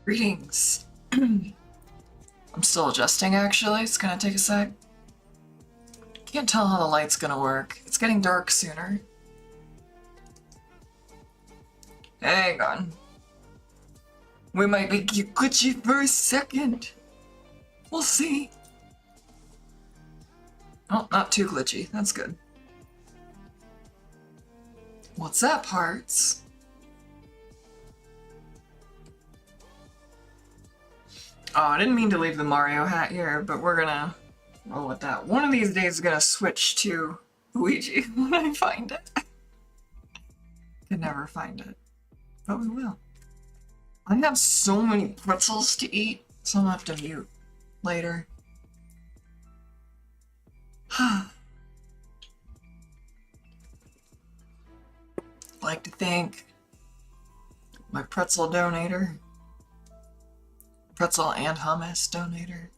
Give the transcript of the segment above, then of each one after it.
Greetings. I'm still adjusting actually, it's gonna take a sec. Can't tell how the light's gonna work. It's getting dark sooner. Hang on. We might be glitchy for a second. We'll see. Oh, not too glitchy. That's good. What's up, hearts? Oh, I didn't mean to leave the Mario hat here, but we're gonna roll with that. One of these days, gonna switch to Luigi when I find it. Can never find it, but we will. I have so many pretzels to eat, so I'm gonna have to mute later. Like to thank my pretzel donator. Pretzel and hummus donator.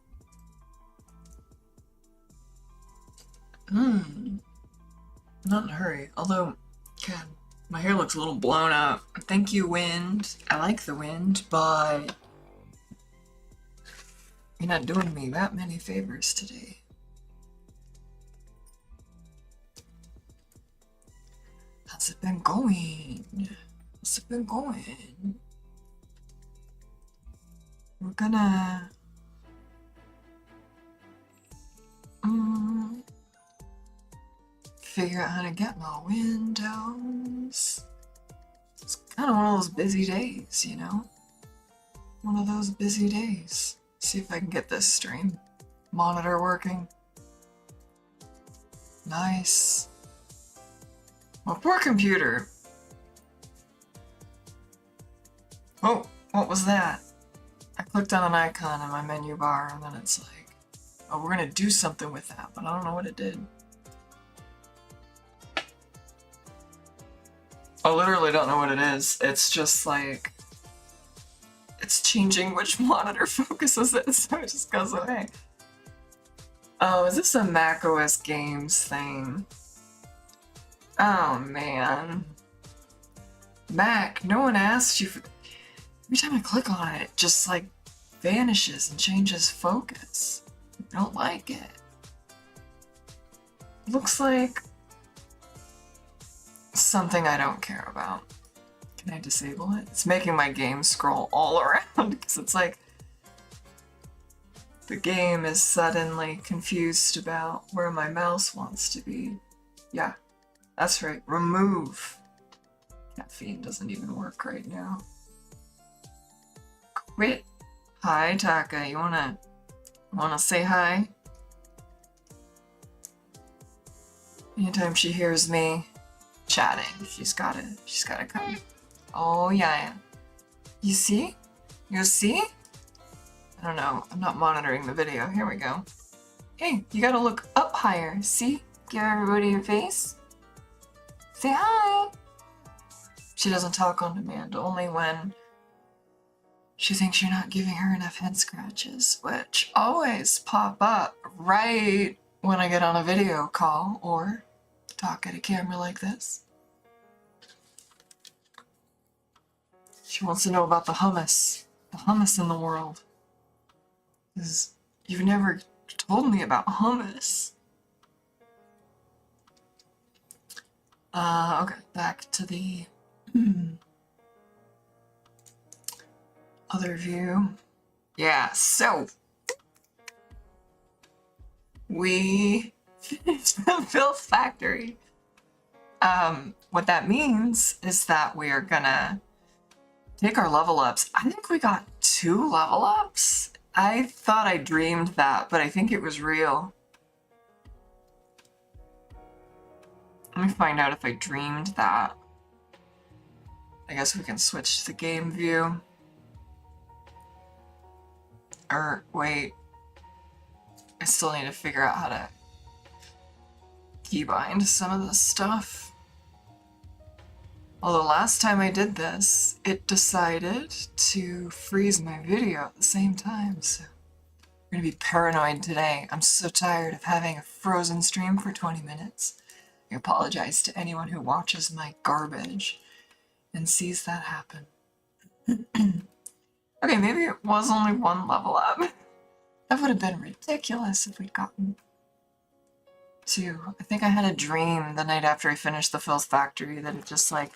Not in a hurry, although, God, my hair looks a little blown up. Thank you, wind. I like the wind, but you're not doing me that many favors today. How's it been going? How's it been going? We're gonna figure out how to get my windows. It's kind of one of those busy days, you know? One of those busy days. See if I can get this stream monitor working. Nice. My poor computer. Oh, what was that? I clicked on an icon in my menu bar and then it's like, oh, we're gonna do something with that, but I don't know what it did. I literally don't know what it is. It's just like, it's changing which monitor focuses it, so it just goes away. Oh, is this a macOS games thing? Oh man. Mac, no one asked you for... Every time I click on it, it just like vanishes and changes focus. I don't like it. Looks like something I don't care about. Can I disable it? It's making my game scroll all around because it's like the game is suddenly confused about where my mouse wants to be. Yeah, that's right. Remove. Caffeine doesn't even work right now. Quit. Hi, Taka. You wanna say hi? Anytime she hears me chatting, she's gotta come. Oh yeah. You see? You see? I don't know. I'm not monitoring the video. Here we go. Hey, you gotta look up higher. See? Give everybody your face. Say hi. She doesn't talk on demand, only when she thinks you're not giving her enough head scratches, which always pop up right when I get on a video call or talk at a camera like this. She wants to know about the hummus in the world. Because you've never told me about hummus. Okay, back to the other view. Yeah, so we finished the Filth Factory. What that means is that we are gonna take our level ups. I think we got 2 level ups. I thought I dreamed that, but I think it was real. Let me find out if I dreamed that. I guess we can switch to the game view. Or, wait. I still need to figure out how to keybind some of this stuff. Although last time I did this, it decided to freeze my video at the same time, so I'm gonna be paranoid today. I'm so tired of having a frozen stream for 20 minutes. I apologize to anyone who watches my garbage and sees that happen. Okay, maybe it was only one level up. That would have been ridiculous if we'd gotten two. I think I had a dream the night after I finished the Filth Factory that it just, like,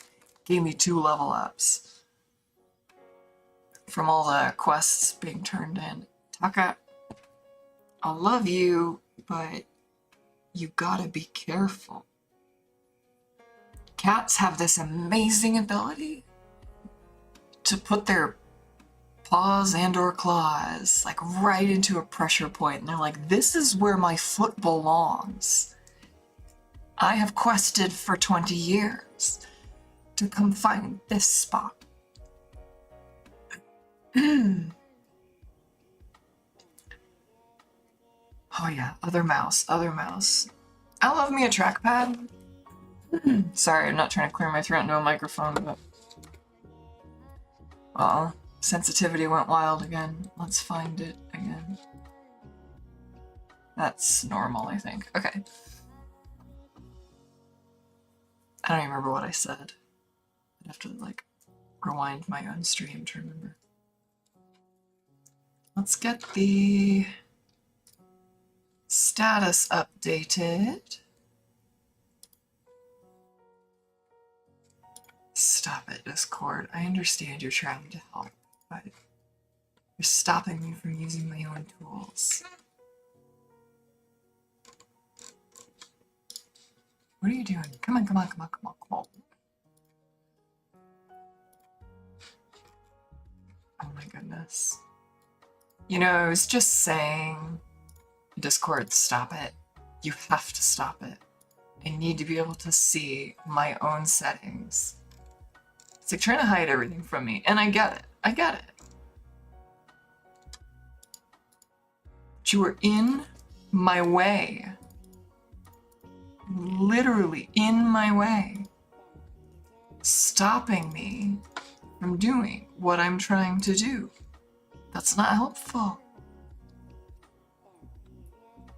gave me 2 level ups from all the quests being turned in. Taka, I love you, but you gotta be careful. Cats have this amazing ability to put their paws and or claws like right into a pressure point, and they're like, this is where my foot belongs. I have quested for 20 years to come find this spot. Oh yeah, other mouse. I love me a trackpad. Sorry, I'm not trying to clear my throat into a microphone, but... well, sensitivity went wild again. Let's find it again. That's normal, I think. Okay. I don't even remember what I said. I'd have to, like, rewind my own stream to remember. Let's get the status updated. Stop it, Discord. I understand you're trying to help, but you're stopping me from using my own tools. What are you doing? Come on. Oh my goodness. You know, I was just saying, Discord, stop it. You have to stop it. I need to be able to see my own settings. It's like trying to hide everything from me, and I get it. But you were in my way. Literally in my way. Stopping me from doing what I'm trying to do. That's not helpful.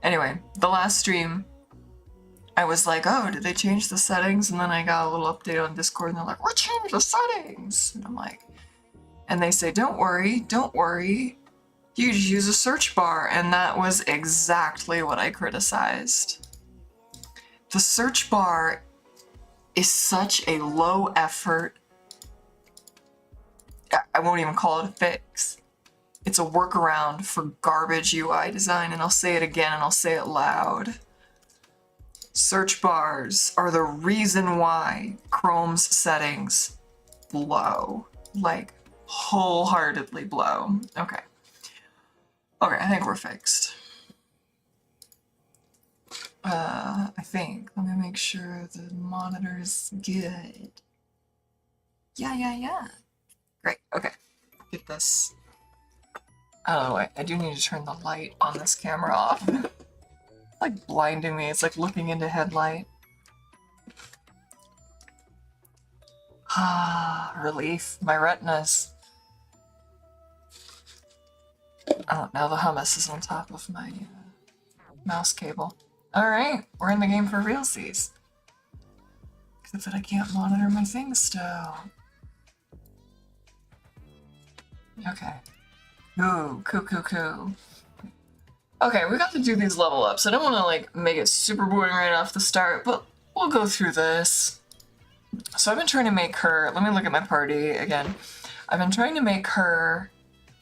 Anyway, the last stream, I was like, oh, did they change the settings? And then I got a little update on Discord and they're like, we changed the settings. And I'm like, and they say, don't worry. You just use a search bar. And that was exactly what I criticized. The search bar is such a low effort. I won't even call it a fix. It's a workaround for garbage UI design, and I'll say it again and I'll say it loud. Search bars are the reason why Chrome's settings blow. Like, wholeheartedly blow. Okay, I think we're fixed. I think. Let me make sure the monitor's good. Yeah. Great, okay. Get this. Oh, wait, I do need to turn the light on this camera off. It's like blinding me. It's like looking into headlight. Ah, relief. My retinas. Oh, now the hummus is on top of my mouse cable. Alright, we're in the game for realsies. Except that I can't monitor my things still. Okay. Ooh, cool. Okay, we got to do these level ups. I don't want to, like, make it super boring right off the start, but we'll go through this. So I've been trying to make her... let me look at my party again. I've been trying to make her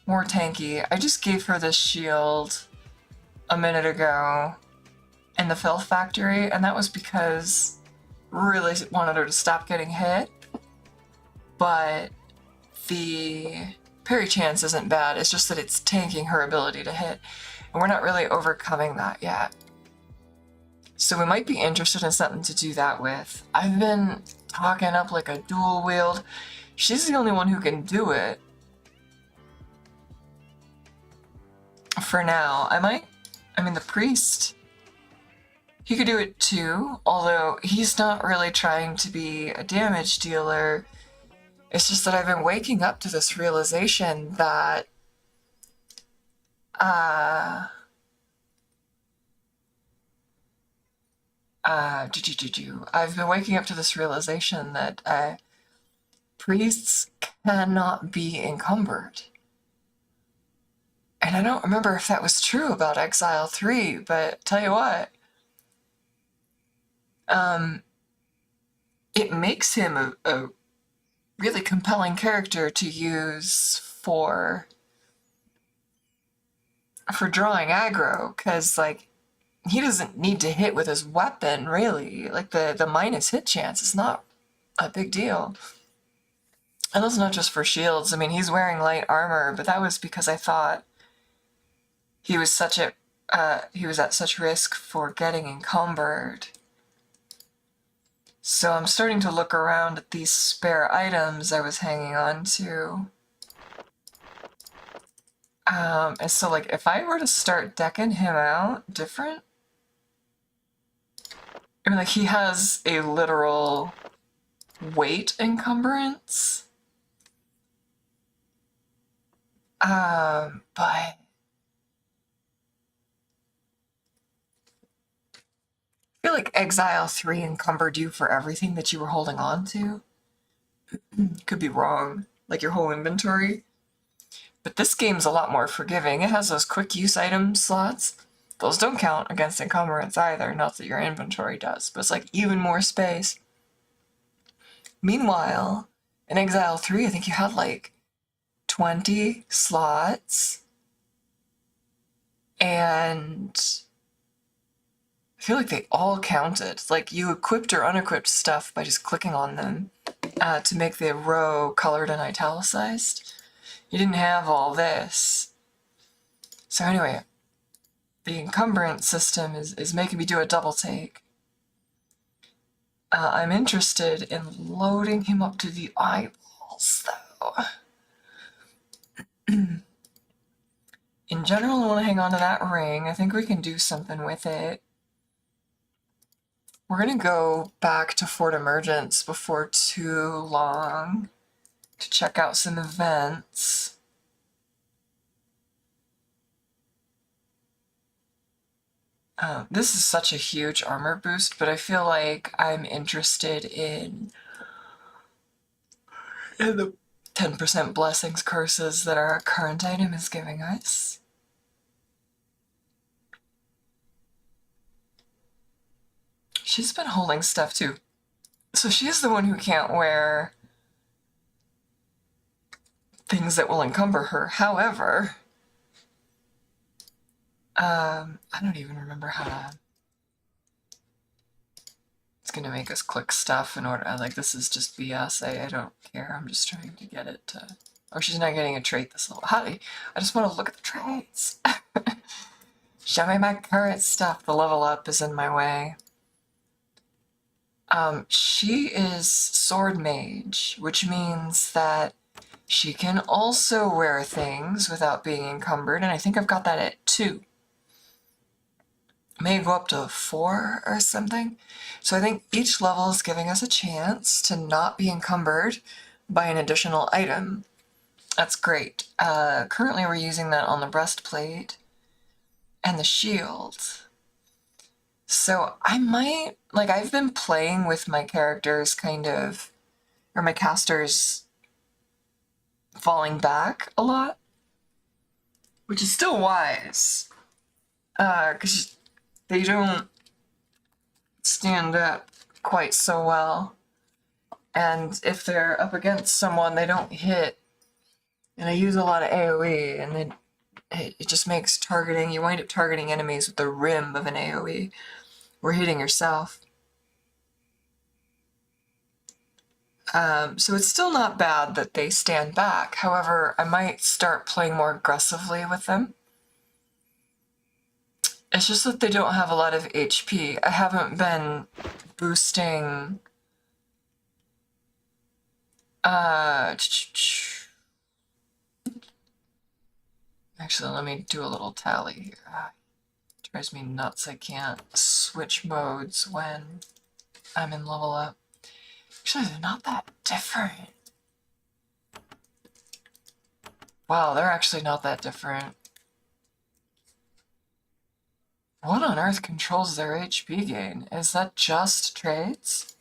more tanky. I just gave her this shield a minute ago in the Filth Factory, and that was because I really wanted her to stop getting hit. But the parry chance isn't bad, it's just that it's tanking her ability to hit, and we're not really overcoming that yet. So we might be interested in something to do that with. I've been talking up like a dual wield. She's the only one who can do it. For now. I mean the priest, he could do it too, although he's not really trying to be a damage dealer. It's just that I've been waking up to this realization that I've been waking up to this realization that priests cannot be encumbered. And I don't remember if that was true about Exile 3, but tell you what, it makes him a really compelling character to use for drawing aggro, because like he doesn't need to hit with his weapon really. Like the minus hit chance is not a big deal. And that's not just for shields. I mean, he's wearing light armor, but that was because I thought he was he was at such risk for getting encumbered. So I'm starting to look around at these spare items I was hanging on to. And so like if I were to start decking him out different, I mean like he has a literal weight encumbrance. But I feel like Exile 3 encumbered you for everything that you were holding on to. Could be wrong, like your whole inventory. But this game's a lot more forgiving. It has those quick use item slots. Those don't count against encumbrance either, not that your inventory does, but it's like even more space. Meanwhile, in Exile 3, I think you had like 20 slots, and I feel like they all counted. Like you equipped or unequipped stuff by just clicking on them to make the row colored and italicized. You didn't have all this. So anyway, the encumbrance system is making me do a double take. I'm interested in loading him up to the eyeballs, though. In general, I want to hang on to that ring. I think we can do something with it. We're going to go back to Fort Emergence before too long to check out some events. This is such a huge armor boost, but I feel like I'm interested in the 10% blessings curses that our current item is giving us. She's been holding stuff too. So she's the one who can't wear things that will encumber her. However, I don't even remember how to... It's gonna make us click stuff in order... Like, this is just BS. I don't care. I'm just trying to get it to... Oh, she's not getting a trait this level. Hi! I just want to look at the traits! Show me my current stuff. The level up is in my way. She is Sword Mage, which means that she can also wear things without being encumbered, and I think I've got that at 2. May go up to 4 or something. So I think each level is giving us a chance to not be encumbered by an additional item. That's great. Currently we're using that on the breastplate and the shield. So I might, like, I've been playing with my characters kind of, or my casters falling back a lot, which is still wise, because they don't stand up quite so well, and if they're up against someone, they don't hit, and I use a lot of AoE, and it just makes targeting, you wind up targeting enemies with the rim of an AoE, or hitting yourself. So it's still not bad that they stand back. However, I might start playing more aggressively with them. It's just that they don't have a lot of HP. I haven't been boosting... Actually, let me do a little tally here. It drives me nuts I can't switch modes when I'm in level up. Actually, they're not that different. Wow, they're actually not that different. What on earth controls their HP gain? Is that just traits?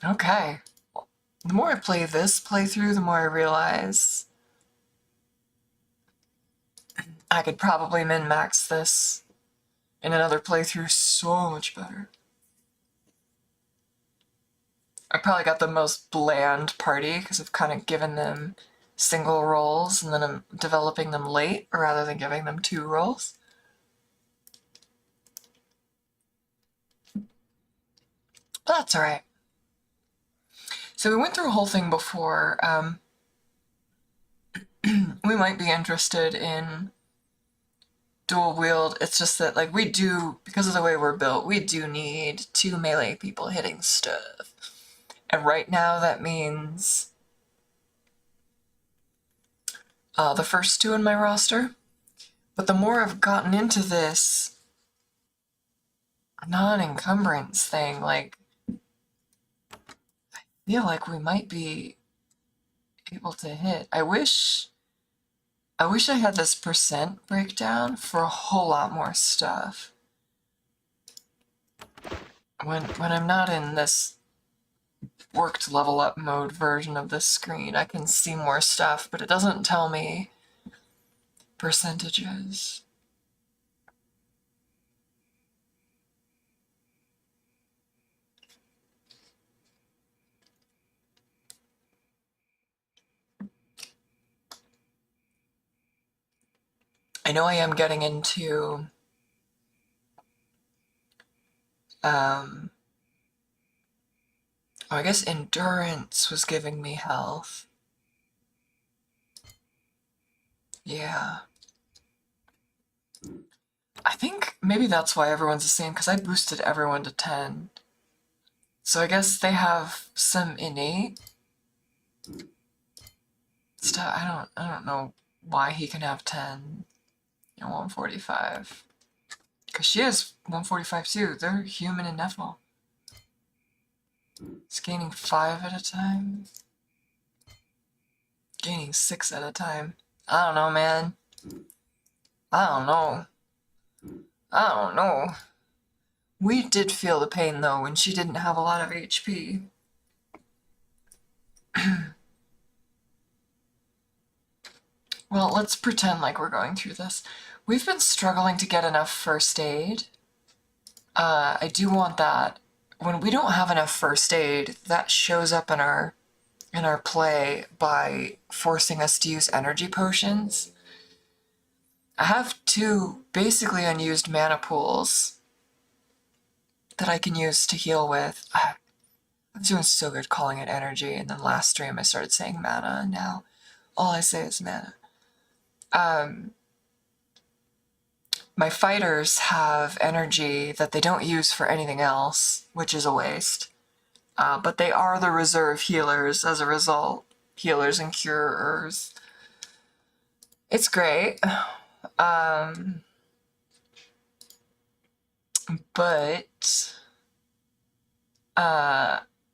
Okay. The more I play this playthrough, the more I realize I could probably min-max this in another playthrough so much better. I probably got the most bland party because I've kind of given them single roles and then I'm developing them late rather than giving them 2 roles. But that's alright. So we went through a whole thing before. We might be interested in dual wield. It's just that, like, we do, because of the way we're built, we do need 2 melee people hitting stuff. And right now that means the first 2 in my roster. But the more I've gotten into this non-encumbrance thing, like, I feel like we might be able to hit. I wish I had this percent breakdown for a whole lot more stuff. When I'm not in this worked level up mode version of this screen, I can see more stuff, but it doesn't tell me percentages. I know I am getting into I guess endurance was giving me health. Yeah. I think maybe that's why everyone's the same, because I boosted everyone to 10. So I guess they have some innate stuff. I don't know why he can have 10 and 145. Because she has 145 too. They're human and Nephil. It's gaining 5 at a time. Gaining 6 at a time. I don't know, man. I don't know. I don't know. We did feel the pain, though, when she didn't have a lot of HP. Well, let's pretend like we're going through this. We've been struggling to get enough first aid. I do want that. When we don't have enough first aid, that shows up in our play by forcing us to use energy potions. I have 2 basically unused mana pools that I can use to heal with. I'm doing so good calling it energy, and then last stream I started saying mana, and now all I say is mana. My fighters have energy that they don't use for anything else, which is a waste. But they are the reserve healers as a result. Healers and curers. It's great. But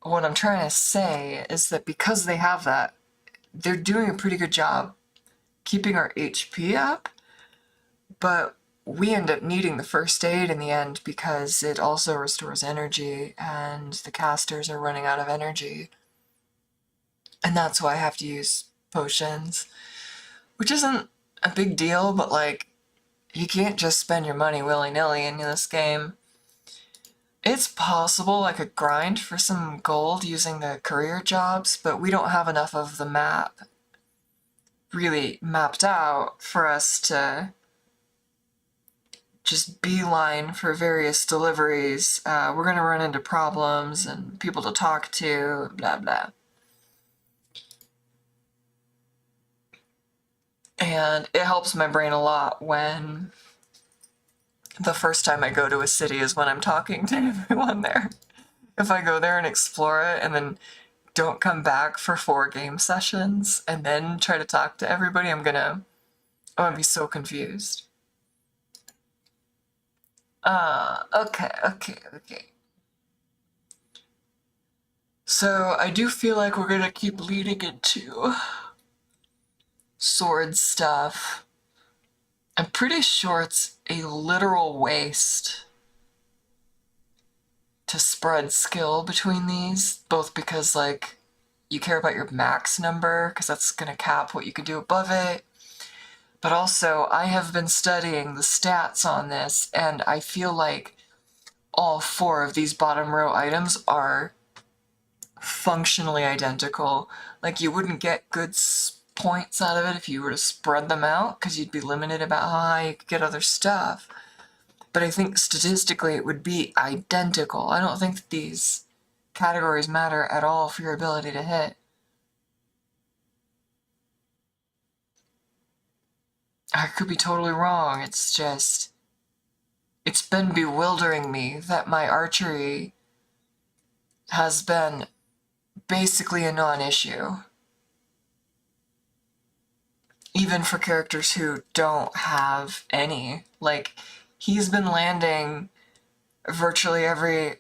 what I'm trying to say is that because they have that, they're doing a pretty good job keeping our HP up, but we end up needing the first aid in the end because it also restores energy and the casters are running out of energy. And that's why I have to use potions, which isn't a big deal, but like, you can't just spend your money willy-nilly in this game. It's possible I could grind for some gold using the career jobs, but we don't have enough of the map really mapped out for us to just beeline for various deliveries. We're going to run into problems and people to talk to, blah, blah. And it helps my brain a lot when the first time I go to a city is when I'm talking to everyone there. If I go there and explore it and then don't come back for 4 game sessions and then try to talk to everybody, I'm gonna be so confused. Okay. So I do feel like we're gonna keep leading into sword stuff. I'm pretty sure it's a literal waste to spread skill between these, both because, like, you care about your max number, because that's gonna cap what you can do above it, But also, I have been studying the stats on this, and I feel like all 4 of these bottom row items are functionally identical. Like, you wouldn't get good points out of it if you were to spread them out, because you'd be limited about how high you could get other stuff. But I think statistically it would be identical. I don't think that these categories matter at all for your ability to hit. I could be totally wrong. It's just, it's been bewildering me that my archery has been basically a non-issue. Even for characters who don't have any. Like, he's been landing virtually every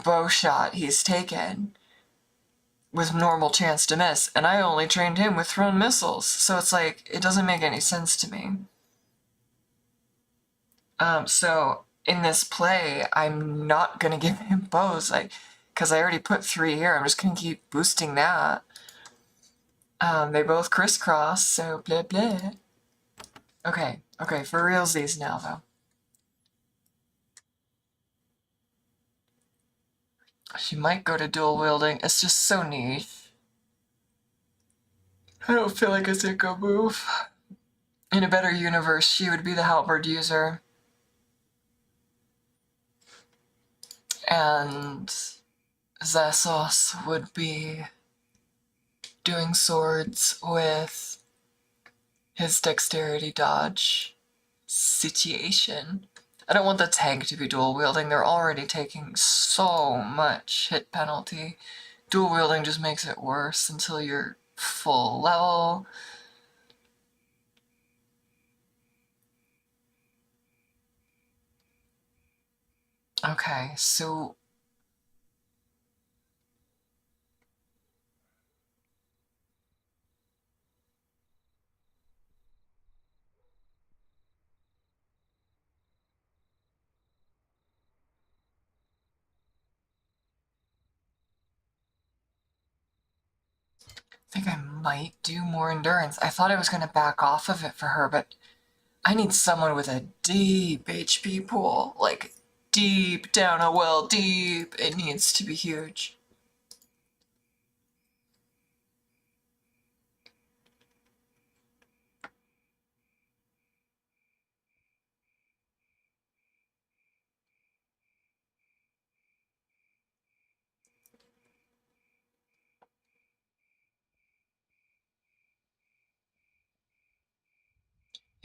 bow shot he's taken with normal chance to miss, and I only trained him with thrown missiles, so it's like, it doesn't make any sense to me. So in this play, I'm not gonna give him bows, because I already put 3 here, I'm just gonna keep boosting that. They both crisscross, so blah blah. Okay, for realsies now, though. She might go to dual wielding, it's just so niche. I don't feel like it's a good move. In a better universe, she would be the halberd user. And Zassos would be doing swords with his dexterity dodge situation. I don't want the tank to be dual wielding, they're already taking so much hit penalty. Dual wielding just makes it worse until you're full level. Okay, so I think I might do more endurance. I thought I was going to back off of it for her, but I need someone with a deep HP pool. Like, deep down a well, deep. It needs to be huge.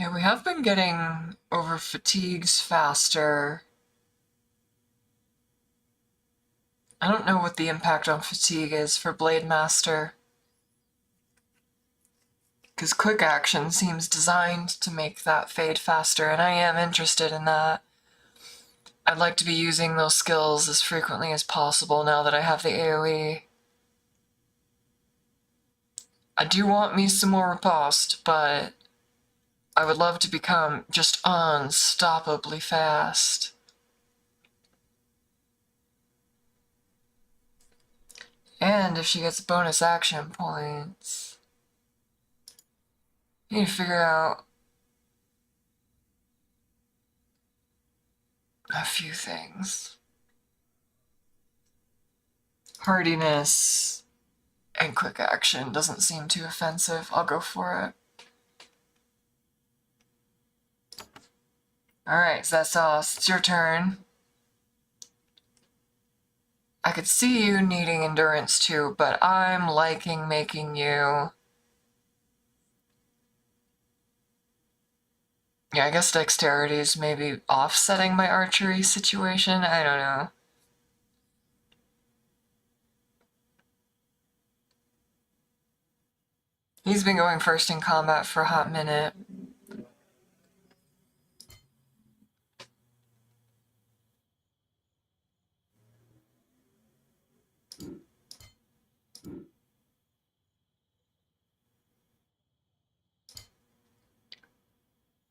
Yeah, we have been getting over fatigues faster. I don't know what the impact on fatigue is for Blade Master, because quick action seems designed to make that fade faster, and I am interested in that. I'd like to be using those skills as frequently as possible now that I have the AoE. I do want me some more riposte, but I would love to become just unstoppably fast. And if she gets bonus action points, I need to figure out a few things. Hardiness and quick action doesn't seem too offensive. I'll go for it. Alright, Zassos, it's your turn. I could see you needing endurance too, but I'm liking making you... Yeah, I guess dexterity is maybe offsetting my archery situation. I don't know. He's been going first in combat for a hot minute.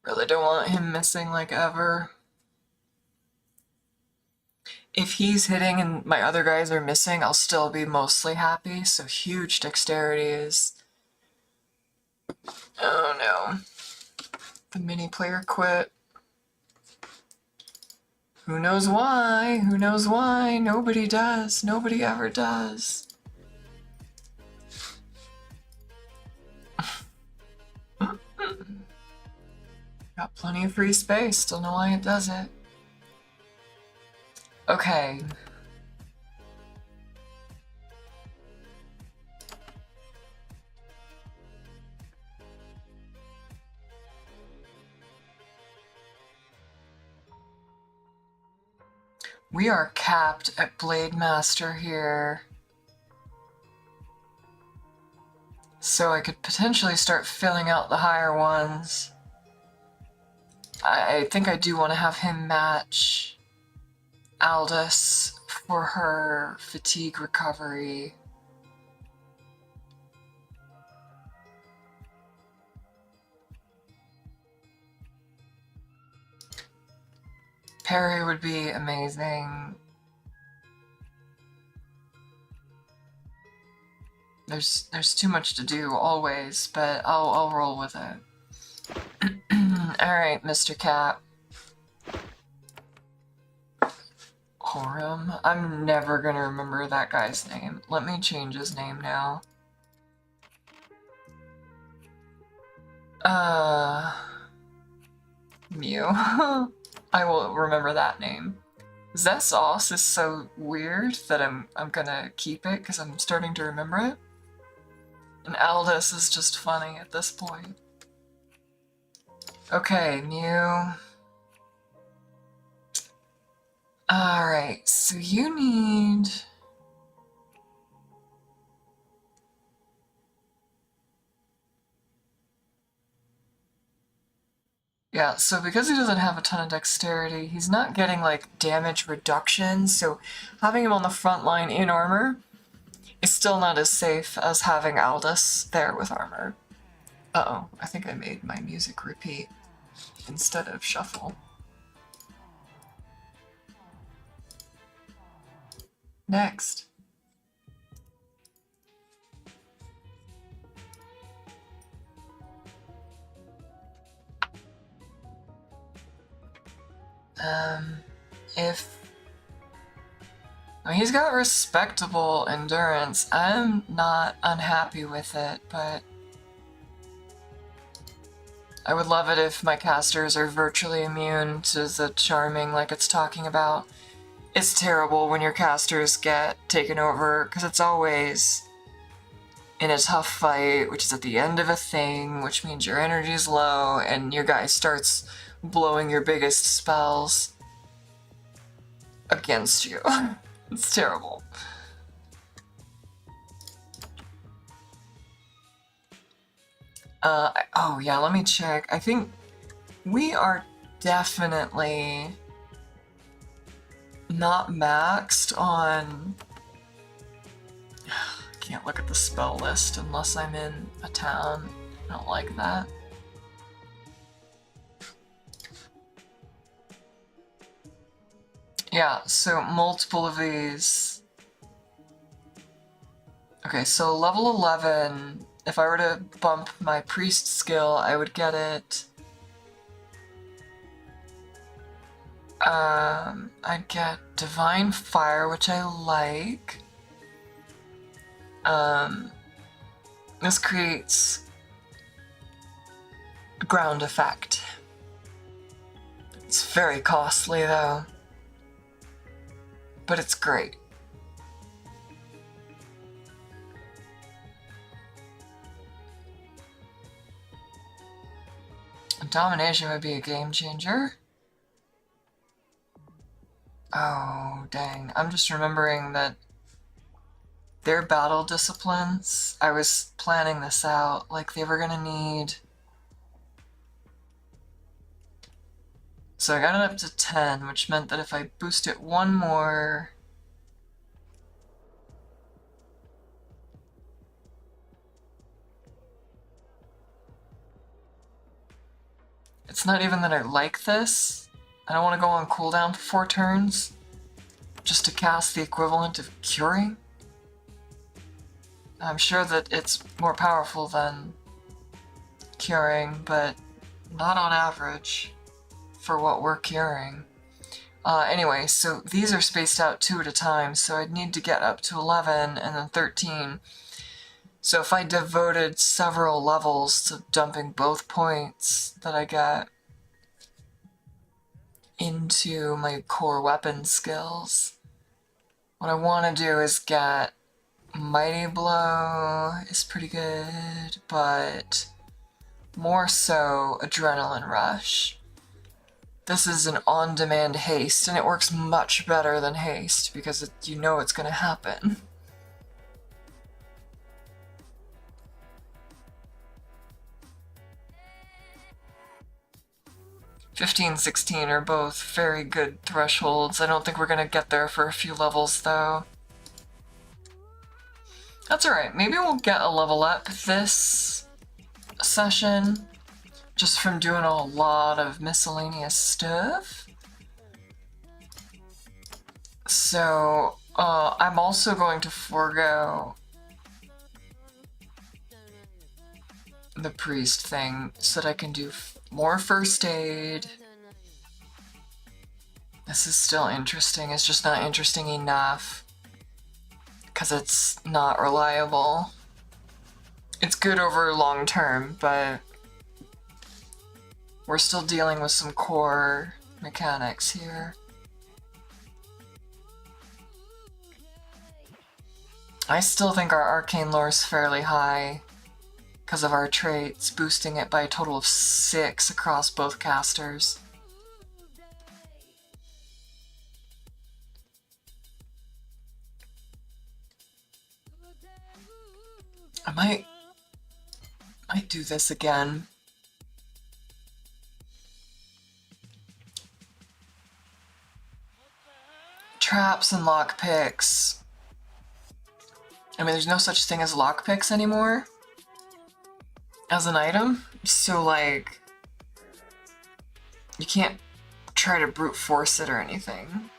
Really don't want him missing like ever. If he's hitting and my other guys are missing, I'll still be mostly happy, so huge dexterity is... Oh no. The mini player quit. Who knows why? Who knows why? Nobody does. Nobody ever does. Got plenty of free space. Don't know why it does it. Okay. We are capped at Blade Master here. So I could potentially start filling out the higher ones. I think I do want to have him match Aldous for her fatigue recovery. Perry would be amazing. There's too much to do always, but I'll roll with it. Alright, Mr. Cat. Horum? I'm never gonna remember that guy's name. Let me change his name now. Mew. I will remember that name. Zessos is so weird that I'm gonna keep it because I'm starting to remember it. And Aldous is just funny at this point. Okay, Mew. Alright, so you need... Yeah, so because he doesn't have a ton of dexterity, he's not getting, like, damage reduction, so having him on the front line in armor is still not as safe as having Aldous there with armor. Uh-oh, I think I made my music repeat instead of shuffle. Next. If... I mean, he's got respectable endurance. I'm not unhappy with it, but... I would love it if my casters are virtually immune to the charming like it's talking about. It's terrible when your casters get taken over, because it's always in a tough fight, which is at the end of a thing, which means your energy's low, and your guy starts blowing your biggest spells against you. It's terrible. Oh yeah, let me check. I think we are definitely not maxed on... I can't look at the spell list unless I'm in a town. I don't like that. Yeah, so multiple of these. Okay, so level 11, if I were to bump my priest skill, I would get it. I'd get Divine Fire, which I like. This creates ground effect. It's very costly though, but it's great. Domination would be a game changer. Oh, dang. I'm just remembering that their battle disciplines, I was planning this out, like they were gonna need... So I got it up to 10, which meant that if I boost it one more... It's not even that I like this. I don't want to go on cooldown for 4 turns just to cast the equivalent of curing. I'm sure that it's more powerful than curing, but Not on average for what we're carrying. Anyway, so these are spaced out 2 at a time, so I'd need to get up to 11 and then 13. So if I devoted several levels to dumping both points that I get into my core weapon skills, what I want to do is get Mighty Blow is pretty good, but more so Adrenaline Rush. This is an on-demand haste, and it works much better than haste because you know it's going to happen. (15, 16) are both very good thresholds. I don't think we're going to get there for a few levels, though. That's alright. Maybe we'll get a level up this session, just from doing a lot of miscellaneous stuff. So, I'm also going to forego the priest thing so that I can do more first aid. This is still interesting, it's just not interesting enough because it's not reliable. It's good over long term, but we're still dealing with some core mechanics here. I still think our arcane lore is fairly high because of our traits, boosting it by a total of 6 across both casters. I might do this again. Traps and lockpicks. I mean, there's no such thing as lockpicks anymore as an item, so like, you can't try to brute force it or anything.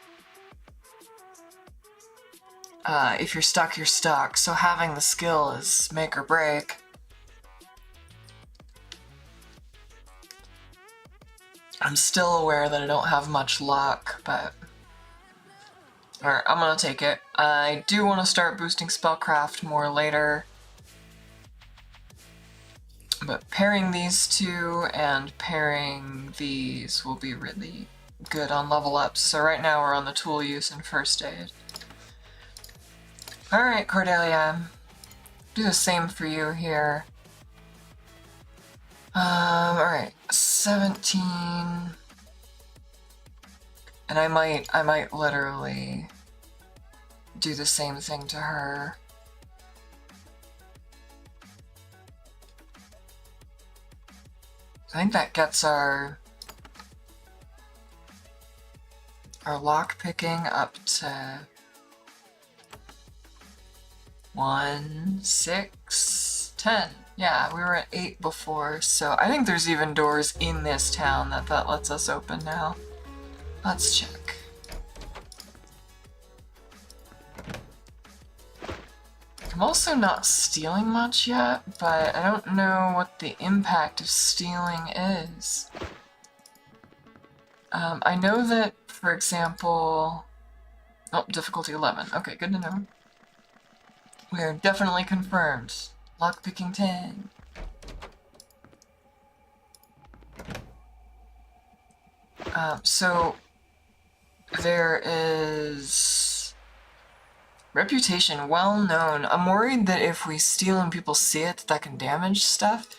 If you're stuck, you're stuck, so having the skill is make or break. I'm still aware that I don't have much luck, but alright, I'm gonna take it. I do want to start boosting spellcraft more later, but pairing these two and pairing these will be really good on level ups. So right now we're on the tool use and first aid. Alright, Cordelia, do the same for you here. Alright, 17. And I might literally do the same thing to her. I think that gets our lock picking up to 1, 6, 10. Yeah, we were at 8 before, so I think there's even doors in this town that lets us open now. Let's check. I'm also not stealing much yet, but I don't know what the impact of stealing is. I know that, for example... Oh, difficulty 11. Okay, good to know. We are definitely confirmed. Lockpicking 10. So there is reputation, well known. I'm worried that if we steal and people see it, that can damage stuff.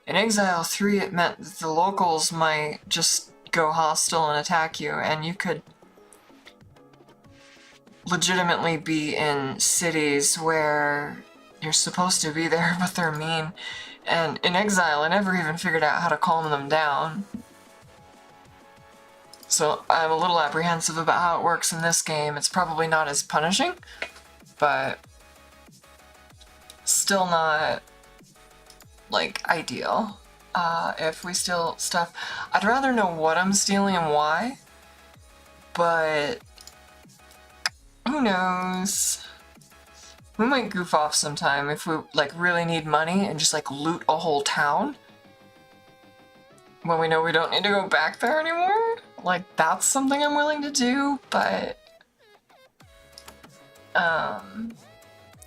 In Exile 3, it meant that the locals might just go hostile and attack you, and you could legitimately be in cities where you're supposed to be there, but they're mean. And in Exile, I never even figured out how to calm them down. So I'm a little apprehensive about how it works in this game. It's probably not as punishing, but still not, like, ideal. If we steal stuff, I'd rather know what I'm stealing and why, but who knows? We might goof off sometime if we, like, really need money and just, like, loot a whole town. when we know we don't need to go back there anymore. Like, that's something I'm willing to do, but...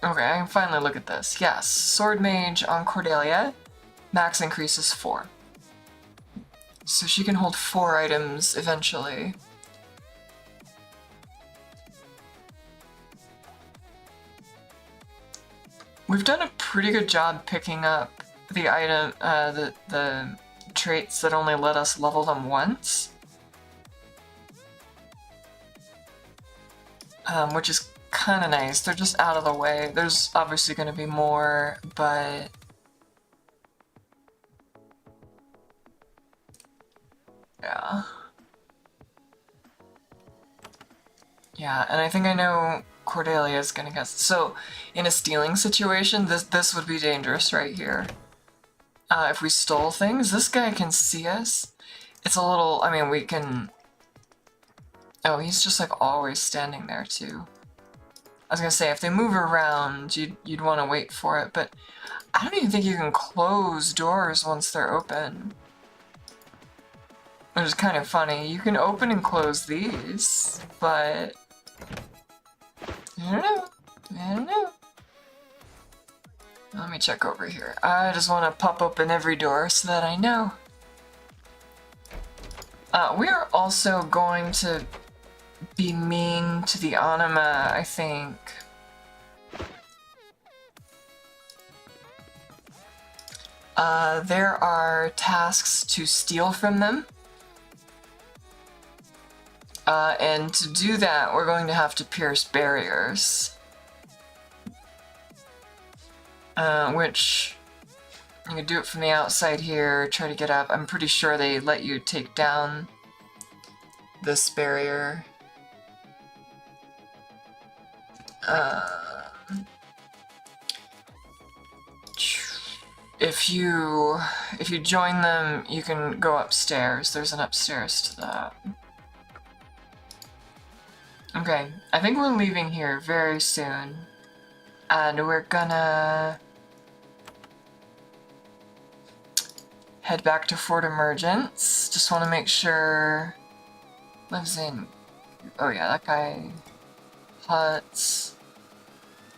Okay, I can finally look at this. Yes, Sword Mage on Cordelia. Max increase is 4. So she can hold 4 items eventually. We've done a pretty good job picking up the item, the traits that only let us level them once. Which is kind of nice. They're just out of the way. There's obviously going to be more, but... yeah. Yeah, and I think I know Cordelia is gonna get... So, in a stealing situation, this would be dangerous right here. If we stole things, this guy can see us. It's a little... I mean, we can... Oh, he's just like always standing there too. I was gonna say, if they move around, you'd want to wait for it, but I don't even think you can close doors once they're open. Which is kind of funny. You can open and close these, but... I don't know. I don't know. Let me check over here. I just want to pop open every door so that I know. We are also going to be mean to the Anima, I think. There are tasks to steal from them. And to do that, we're going to have to pierce barriers. Which, you can do it from the outside here, try to get up. I'm pretty sure they let you take down this barrier. If you join them, you can go upstairs. There's an upstairs to that. Okay, I think we're leaving here very soon. And we're gonna head back to Fort Emergence. Just want to make sure... lives in... oh yeah, that guy... Huts...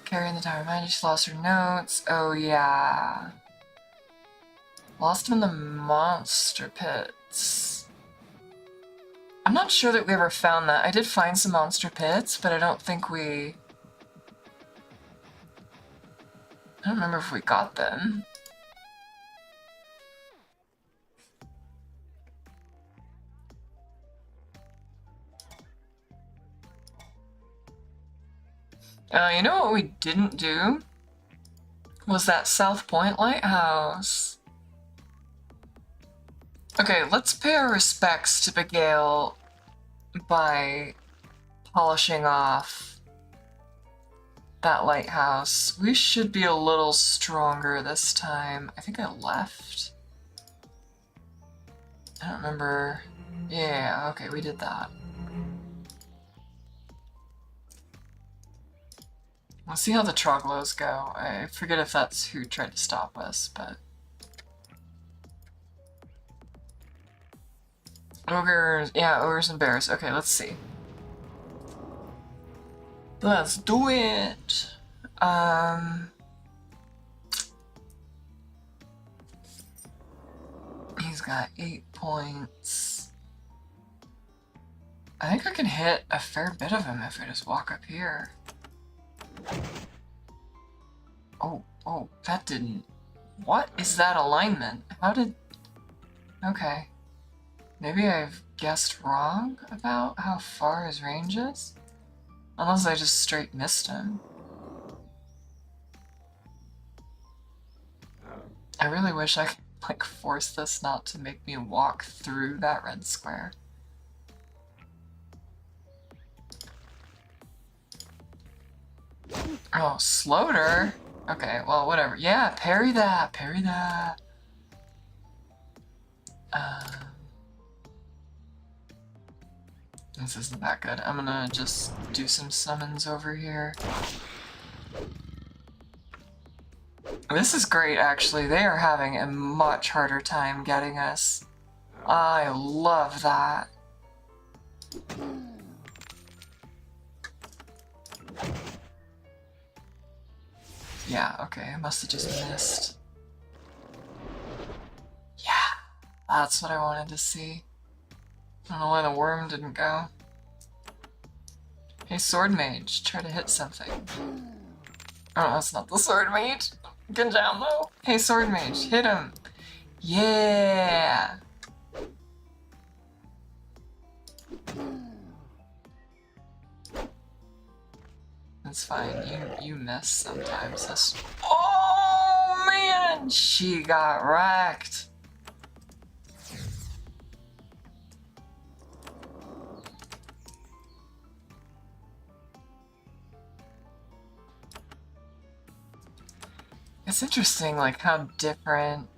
Carrying the tower. Mind she lost her notes. Oh yeah... Lost them in the monster pits. I'm not sure that we ever found that. I did find some monster pits, but I don't think we... I don't remember if we got them. You know what we didn't do? Was that South Point Lighthouse. Okay, let's pay our respects to Bigail by polishing off that lighthouse. We should be a little stronger this time. I think I left. I don't remember. Yeah, okay, we did that. We'll see how the Troglos go. I forget if that's who tried to stop us, but... Ogres, yeah, ogres and bears. Okay, let's see. Let's do it! He's got 8 points. I think I can hit a fair bit of him if I just walk up here. Oh, that didn't... What is that alignment? How did... Okay. Maybe I've guessed wrong about how far his range is? Unless I just straight missed him. I really wish I could, like, force this not to make me walk through that red square. Oh, Sloater? Okay, well, whatever. Yeah, parry that, parry that. This isn't that good. I'm gonna just do some summons over here. This is great, actually. They are having a much harder time getting us. I love that. Yeah, okay, I must have just missed. Yeah, that's what I wanted to see. I don't know why the worm didn't go. Hey, sword mage, try to hit something. Oh, that's not the sword mage. Get down though. Hey, sword mage, hit him. Yeah. That's fine. You miss sometimes. That's... Oh man, she got wrecked. It's interesting, like, how different...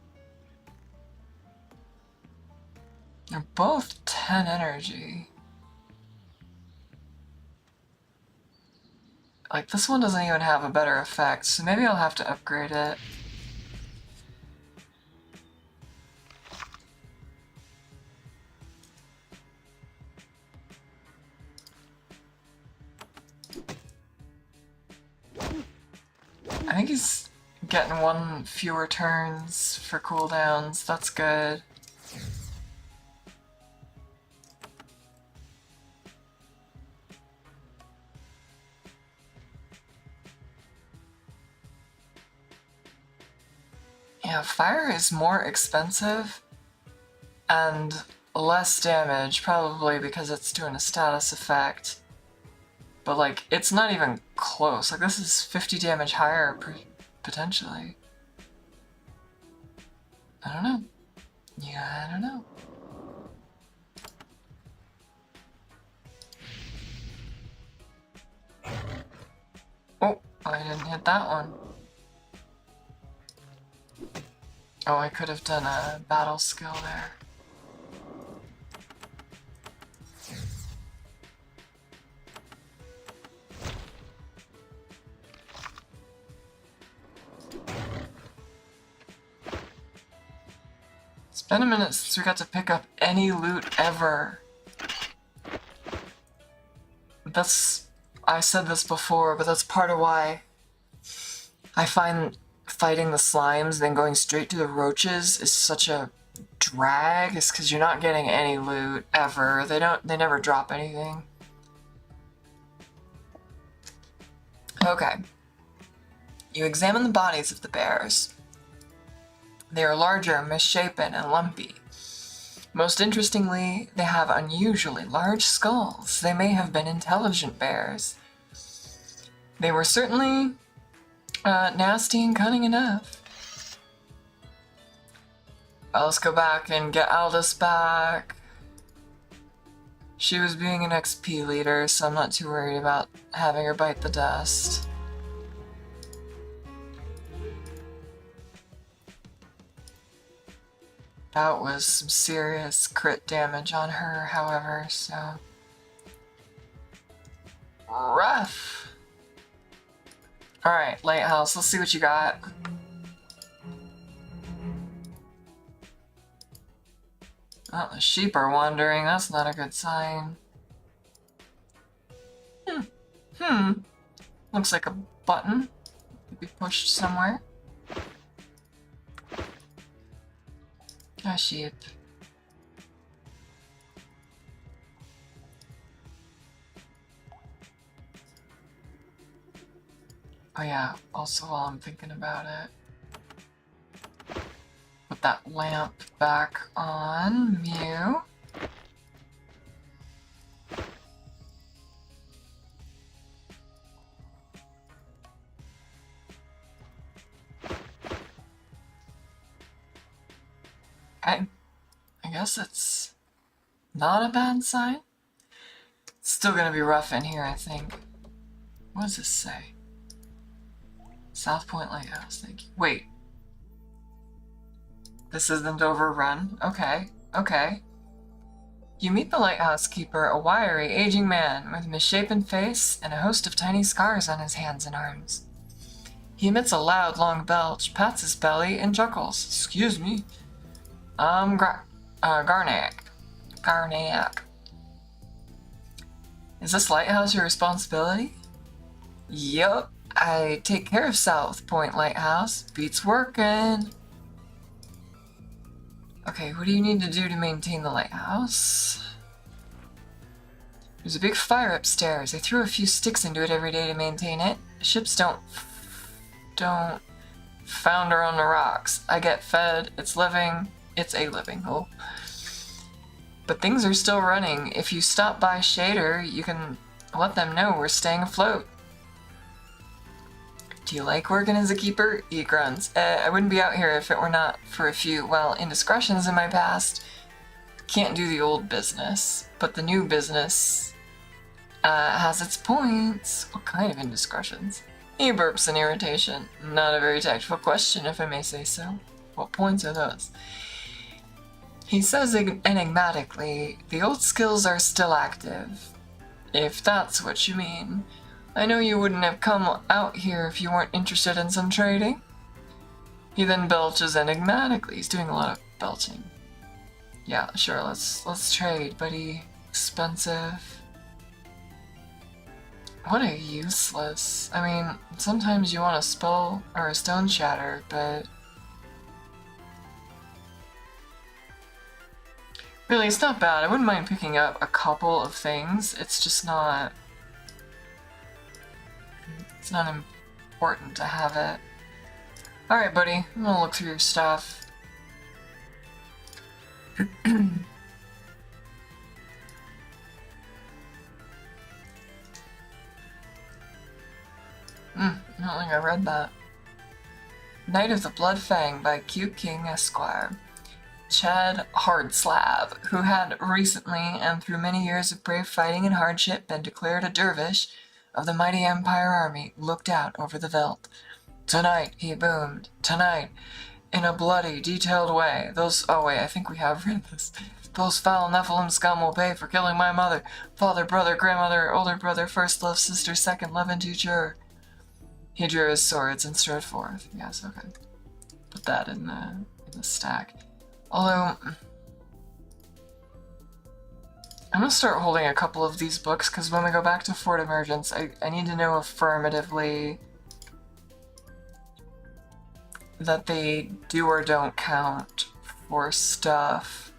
They're both 10 energy. Like, this one doesn't even have a better effect, so maybe I'll have to upgrade it. I think he's getting one fewer turns for cooldowns. That's good. Yeah, fire is more expensive and less damage, probably because it's doing a status effect. But, like, it's not even close. Like, this is 50 damage higher, potentially. I don't know. Yeah, I don't know. Oh, I didn't hit that one. Oh, I could have done a battle skill there. It's been a minute since we got to pick up any loot ever. I said this before, but that's part of why I find fighting the slimes then going straight to the roaches is such a drag, is because you're not getting any loot ever. They never drop anything. Okay. You examine the bodies of the bears. They are larger, misshapen, and lumpy. Most interestingly, they have unusually large skulls. They may have been intelligent bears. They were certainly nasty and cunning enough. Well, let's go back and get Aldous back. She was being an XP leader, so I'm not too worried about having her bite the dust. That was some serious crit damage on her, however, so... Rough! Alright, Lighthouse, let's see what you got. Oh, the sheep are wandering, that's not a good sign. Looks like a button. Could be pushed somewhere. A sheep. Oh yeah, also while I'm thinking about it, put that lamp back on Mew. Okay, I guess it's not a bad sign. It's still gonna be rough in here, I think. What does this say? South Point Lighthouse, thank you. Wait. This isn't overrun? Okay, okay. You meet the lighthouse keeper, a wiry, aging man with a misshapen face and a host of tiny scars on his hands and arms. He emits a loud, long belch, pats his belly, and chuckles. Excuse me. Garnack. Is this lighthouse your responsibility? Yup, I take care of South Point Lighthouse. Beats working. Okay, what do you need to do to maintain the lighthouse? There's a big fire upstairs. I threw a few sticks into it every day to maintain it. Ships don't founder on the rocks. I get fed. It's living. It's a living hole. But things are still running. If you stop by Shader, you can let them know we're staying afloat. Do you like working as a keeper? He grunts. I wouldn't be out here if it were not for a few, well, indiscretions in my past. Can't do the old business, but the new business has its points. What kind of indiscretions? He burps in irritation. Not a very tactful question, if I may say so. What points are those? He says enigmatically, the old skills are still active. If that's what you mean. I know you wouldn't have come out here if you weren't interested in some trading. He then belches enigmatically. He's doing a lot of belching. Yeah, sure, let's trade, buddy. Expensive. What a useless. I mean, sometimes you want a spell or a stone shatter, but really, it's not bad. I wouldn't mind picking up a couple of things. It's just not... It's not important to have it. Alright, buddy. I'm gonna look through your stuff. I don't think I read that. Knight of the Blood Fang by Q King Esquire. Chad Hardslab, who had recently, and through many years of brave fighting and hardship, been declared a dervish of the mighty Empire Army, looked out over the veldt. Tonight, he boomed. Tonight, in a bloody, detailed way, those... Oh wait, I think we have read this. Those foul Nephilim scum will pay for killing my mother, father, brother, grandmother, older brother, first love, sister, second love, and teacher. He drew his swords and strode forth. Yes, okay. Put that in the stack. Although, I'm gonna start holding a couple of these books, because when we go back to Fort Emergence, I need to know affirmatively that they do or don't count for stuff.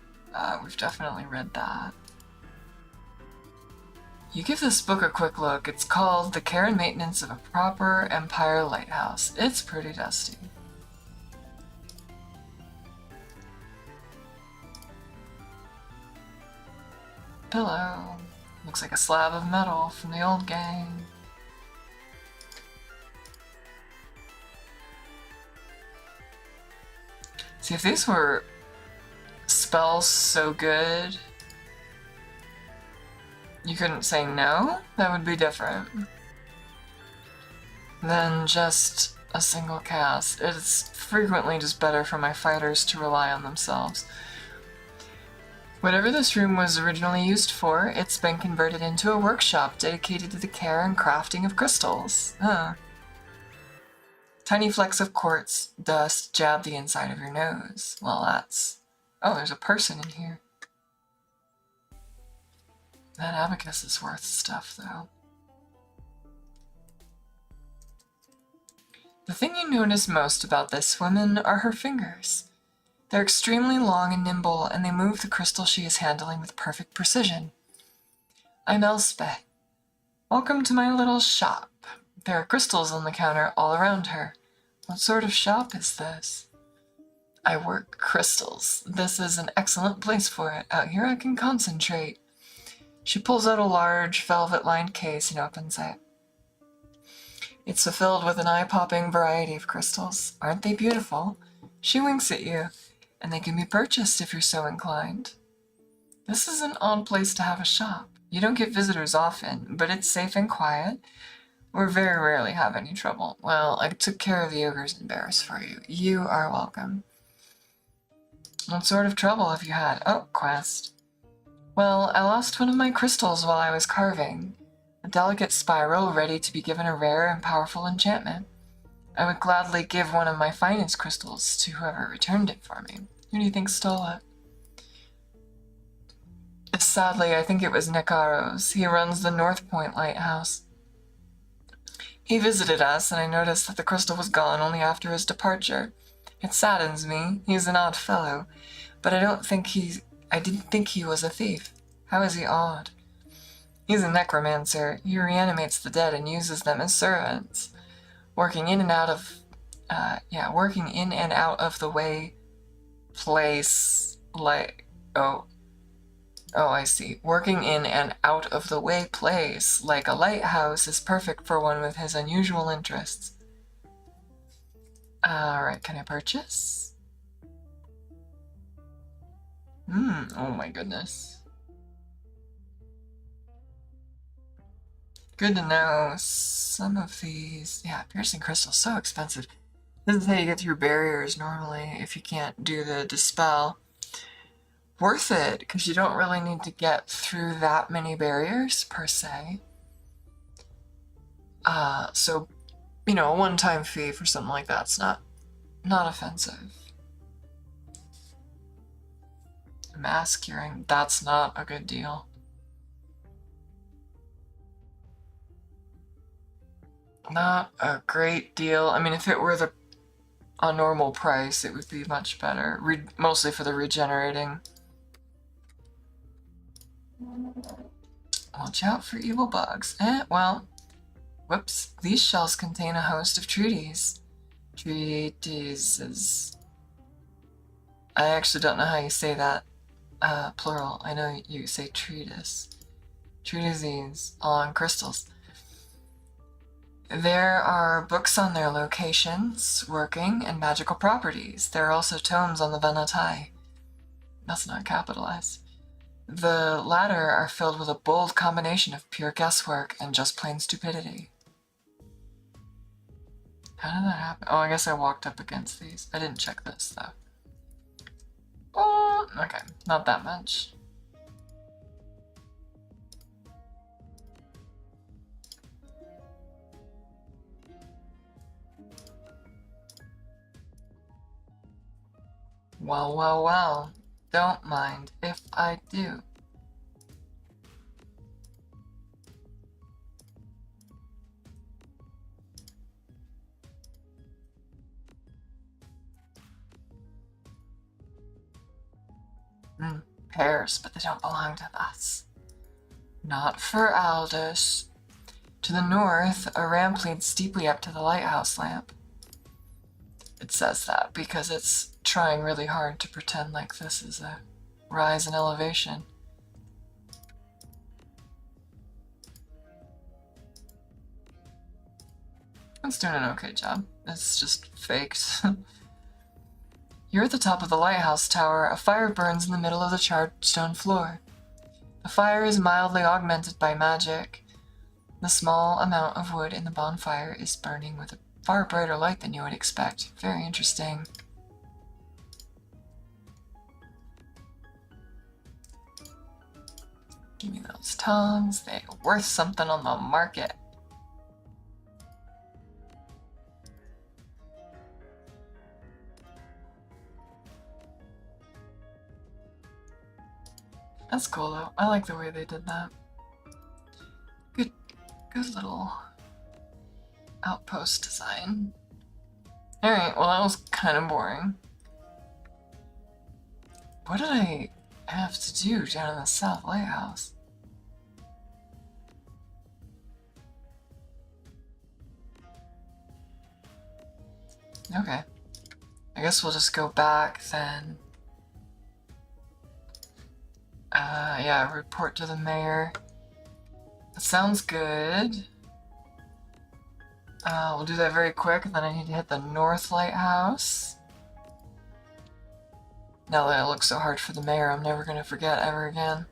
We've definitely read that. You give this book a quick look. It's called The Care and Maintenance of a Proper Empire Lighthouse. It's pretty dusty. Pillow. Looks like a slab of metal from the old gang. See, if these were spells so good you couldn't say no, that would be different than just a single cast. It's frequently just better for my fighters to rely on themselves. Whatever this room was originally used for, it's been converted into a workshop dedicated to the care and crafting of crystals. Tiny flecks of quartz dust jab the inside of your nose. Well, that's... Oh, there's a person in here. That abacus is worth stuff, though. The thing you notice most about this woman are her fingers. They're extremely long and nimble, and they move the crystal she is handling with perfect precision. I'm Elspeth. Welcome to my little shop. There are crystals on the counter all around her. What sort of shop is this? I work crystals. This is an excellent place for it. Out here I can concentrate. She pulls out a large, velvet-lined case and opens it. It's filled with an eye-popping variety of crystals. Aren't they beautiful? She winks at you, and they can be purchased if you're so inclined. This is an odd place to have a shop. You don't get visitors often, but it's safe and quiet. We very rarely have any trouble. Well, I took care of the ogres and bears for you. You are welcome. What sort of trouble have you had? Oh, quest. Well, I lost one of my crystals while I was carving. A delicate spiral ready to be given a rare and powerful enchantment. I would gladly give one of my finest crystals to whoever returned it for me. Who do you think stole it? Sadly, I think it was Nicaros. He runs the North Point Lighthouse. He visited us, and I noticed that the crystal was gone only after his departure. It saddens me. He's an odd fellow, but I didn't think he was a thief. How is he odd? He's a necromancer. He reanimates the dead and uses them as servants, working in and out of the way place like I see. Working in an out-of-the-way place, like a lighthouse, is perfect for one with his unusual interests. Alright, can I purchase? Oh my goodness. Good to know. Some of these... Yeah, piercing crystal's so expensive. This is how you get through barriers normally, if you can't do the dispel. Worth it, because you don't really need to get through that many barriers, per se. So, you know, a one-time fee for something like that's not offensive. Mass curing, that's not a good deal. Not a great deal. I mean, if it were a normal price, it would be much better. Mostly for the regenerating. Watch out for evil bugs. Well, whoops. These shells contain a host of treatises. Treatises. I actually don't know how you say that, plural. I know you say treatise. Treatises on crystals. There are books on their locations, working, and magical properties. There are also tomes on the Venatai. That's not capitalized. The latter are filled with a bold combination of pure guesswork and just plain stupidity. How did that happen? Oh, I guess I walked up against these. I didn't check this, though. Oh, okay. Not that much. Well. Don't mind if I do. Pears, but they don't belong to us. Not for Aldous. To the north, a ramp leads steeply up to the lighthouse lamp. It says that because it's trying really hard to pretend like this is a rise in elevation. It's doing an okay job. It's just faked. You're at the top of the lighthouse tower. A fire burns in the middle of the charred stone floor. The fire is mildly augmented by magic. The small amount of wood in the bonfire is burning with a far brighter light than you would expect. Very interesting. Give me those tongs. They're worth something on the market. That's cool though. I like the way they did that. Good little outpost design. Alright, well that was kind of boring. What did I have to do down in the South Lighthouse? Okay. I guess we'll just go back then. Yeah, report to the mayor. That sounds good. We'll do that very quick, and then I need to hit the North Lighthouse. Now that it looks so hard for the mayor, I'm never going to forget ever again.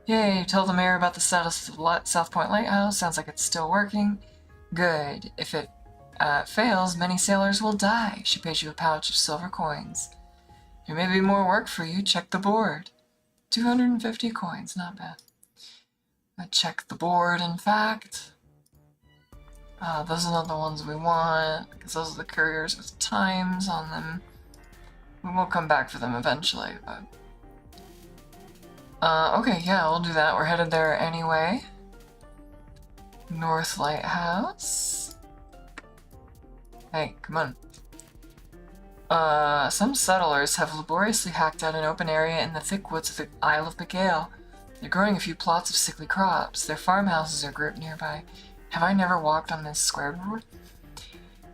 Yay, tell the mayor about the status of South Point Lighthouse. Sounds like it's still working. Good. If it fails, many sailors will die. She pays you a pouch of silver coins. There may be more work for you. Check the board. 250 coins, not bad. I checked the board, in fact. Those are not the ones we want, because those are the couriers with times on them. We will come back for them eventually, but... Okay, yeah, we'll do that. We're headed there anyway. North Lighthouse. Hey, come on. Some settlers have laboriously hacked out an open area in the thick woods of the Isle of Bigail. They're growing a few plots of sickly crops. Their farmhouses are grouped nearby. Have I never walked on this square before?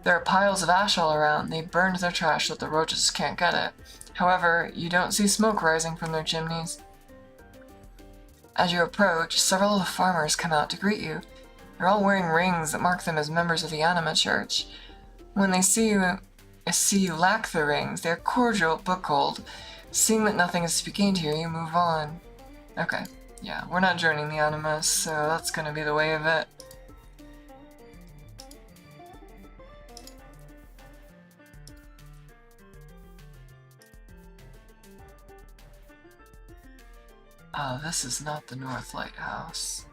There are piles of ash all around. They burned their trash so that the roaches can't get it. However, you don't see smoke rising from their chimneys. As you approach, several of the farmers come out to greet you. They're all wearing rings that mark them as members of the Anima Church. When they see you lack the rings, they're cordial but cold. Seeing that nothing is to be gained here, you move on. Okay, yeah, we're not joining the Animas, so that's gonna be the way of it. This is not the North Lighthouse.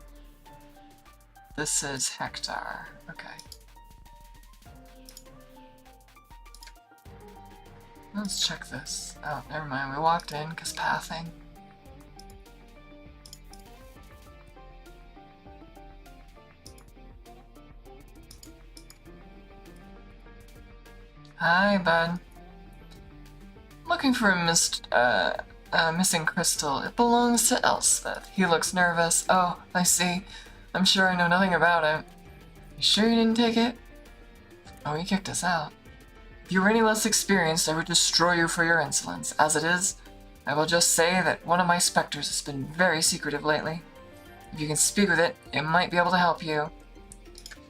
This is Hector. Okay. Let's check this. Oh, never mind. We walked in because pathing. Hi, bud. Looking for a missing crystal. It belongs to Elspeth. He looks nervous. Oh, I see. I'm sure I know nothing about it. You sure you didn't take it? Oh, he kicked us out. If you were any less experienced, I would destroy you for your insolence. As it is, I will just say that one of my specters has been very secretive lately. If you can speak with it, it might be able to help you.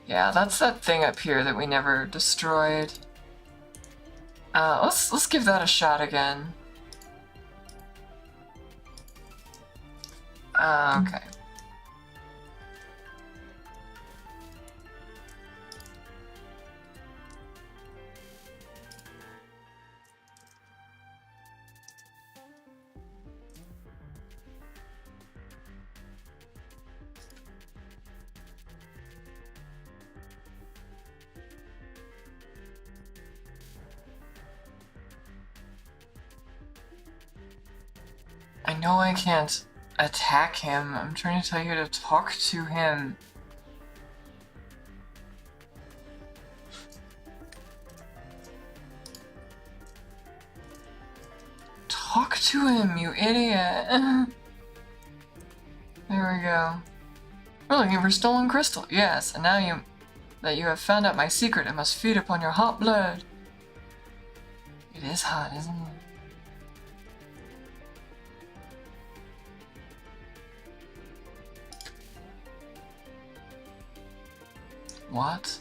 Yeah, that's that thing up here that we never destroyed. Let's give that a shot again. Okay. I know I can't attack him. I'm trying to tell you to talk to him. Talk to him, you idiot. There we go. We're looking for stolen crystal. Yes, and now that you have found out my secret, it must feed upon your hot blood. It is hot, isn't it? What?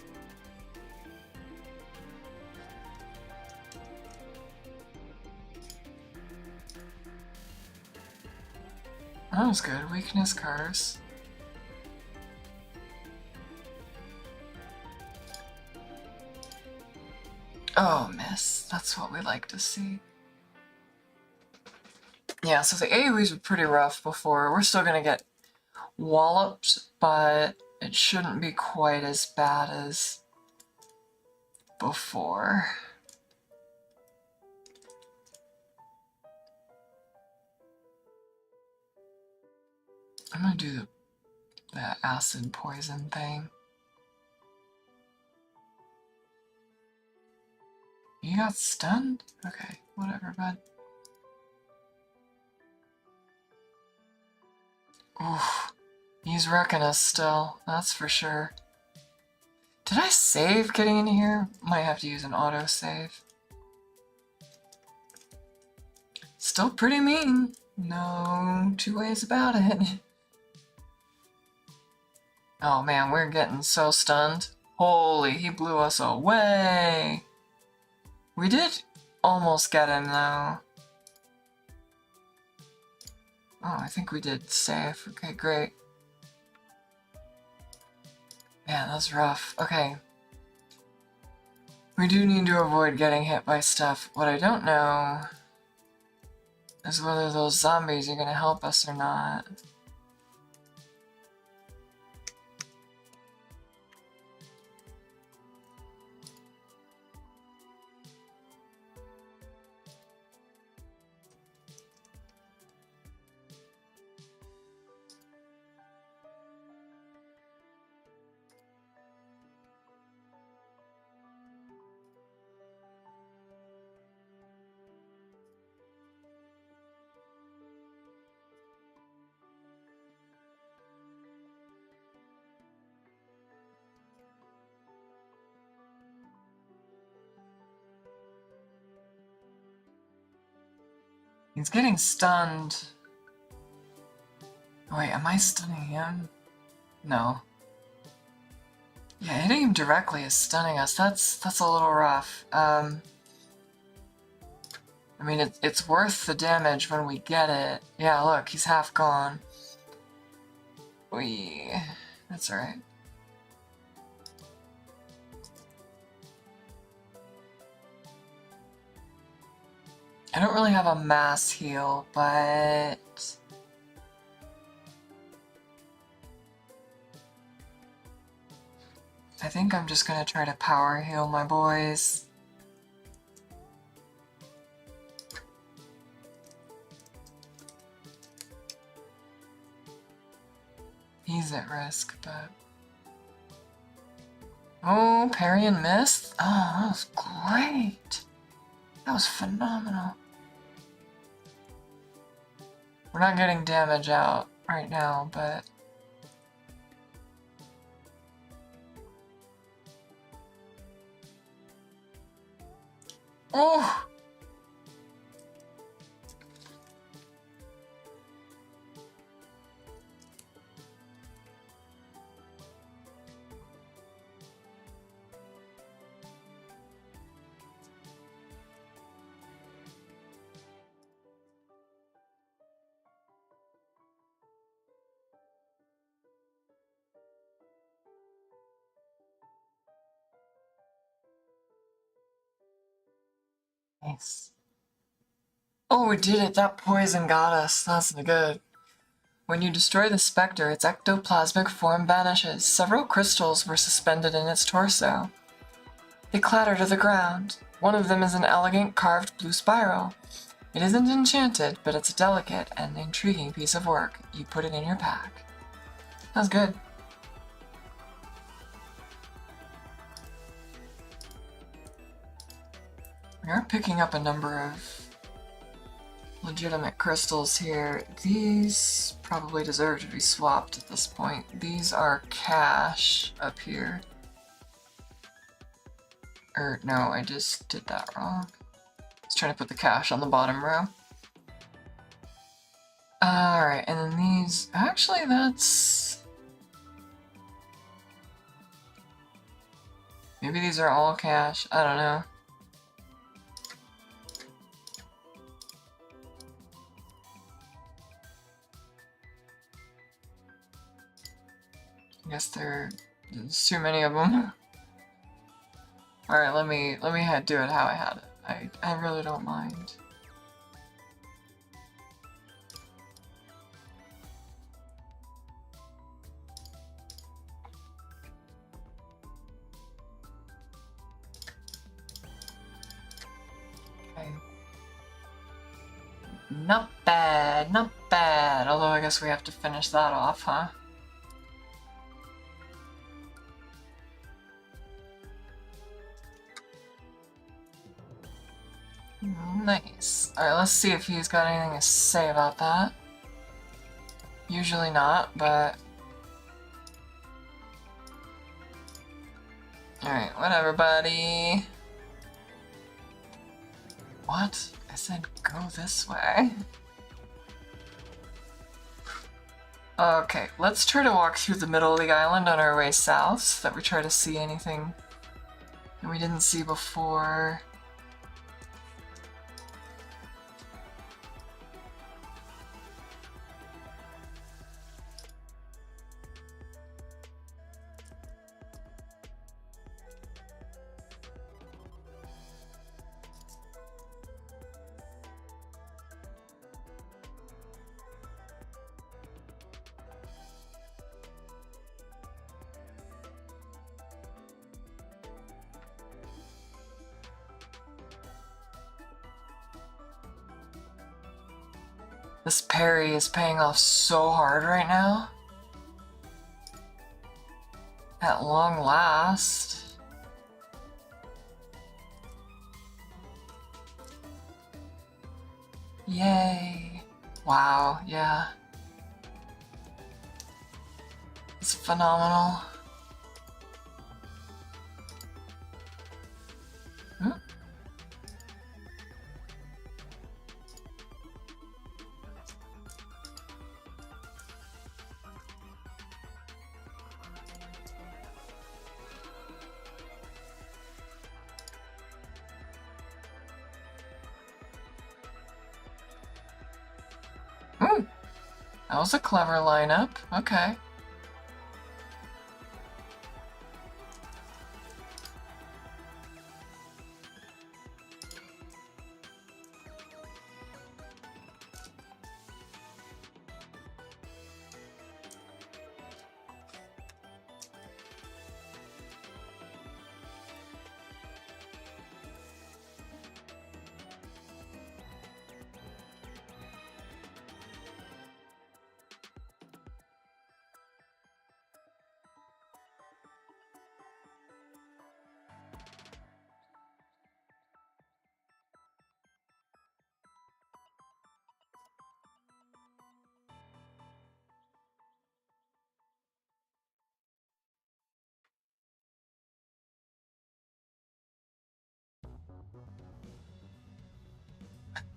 That was good. Weakness curse. Oh, miss. That's what we like to see. Yeah, so the AoEs were pretty rough before. We're still gonna get walloped, but it shouldn't be quite as bad as before. I'm gonna do the acid poison thing. You got stunned? Okay, whatever, bud. Oof. He's wrecking us still, that's for sure. Did I save getting in here? Might have to use an autosave. Still pretty mean. No two ways about it. Oh man, we're getting so stunned. Holy, he blew us away. We did almost get him though. Oh, I think we did save. Okay, great. Man, that's rough. Okay. We do need to avoid getting hit by stuff. What I don't know is whether those zombies are gonna help us or not. He's getting stunned. Wait, am I stunning him? No. Yeah, hitting him directly is stunning us. That's a little rough. I mean, it's worth the damage when we get it. Yeah, look, he's half gone. That's alright. I don't really have a mass heal, but... I think I'm just gonna try to power heal my boys. He's at risk, but... Oh, parry and miss? Oh, that was great! That was phenomenal. We're not getting damage out right now, but... Oh! Nice. Oh, we did it! That poison got us. That's good. When you destroy the specter, its ectoplasmic form vanishes. Several crystals were suspended in its torso. They clatter to the ground. One of them is an elegant carved blue spiral. It isn't enchanted, but it's a delicate and intriguing piece of work. You put it in your pack. That was good. We are picking up a number of legitimate crystals here. These probably deserve to be swapped at this point. These are cash up here. Or no, I just did that wrong. I was trying to put the cash on the bottom row. Alright, and then these... Actually, that's... Maybe these are all cash. I don't know. I guess there's too many of them. Alright, let me do it how I had it. I really don't mind. Okay. Not bad, not bad. Although I guess we have to finish that off, huh? Nice. Alright, let's see if he's got anything to say about that. Usually not, but... Alright, whatever, buddy. What? I said go this way. Okay, let's try to walk through the middle of the island on our way south so that we try to see anything that we didn't see before. This parry is paying off so hard right now. At long last. Yay. Wow, yeah. It's phenomenal. That was a clever lineup. Okay.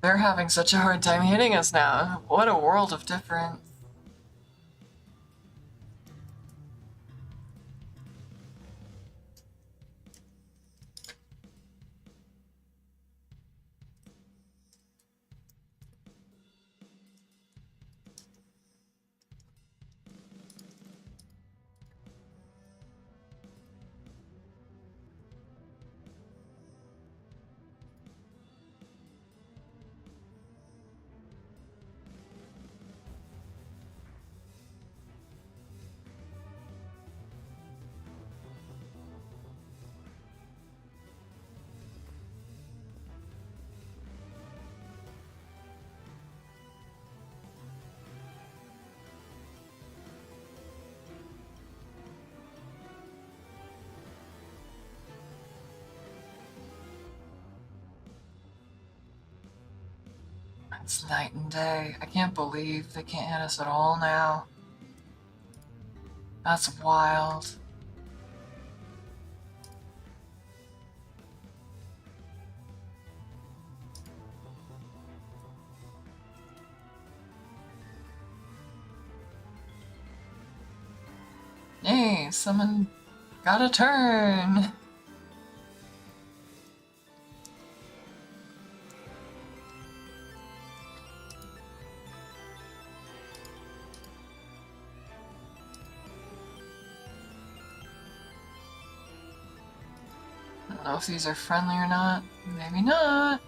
They're having such a hard time hitting us now. What a world of difference. It's night and day. I can't believe they can't hit us at all now. That's wild. Hey, someone got a turn. I don't know if these are friendly or not. Maybe not.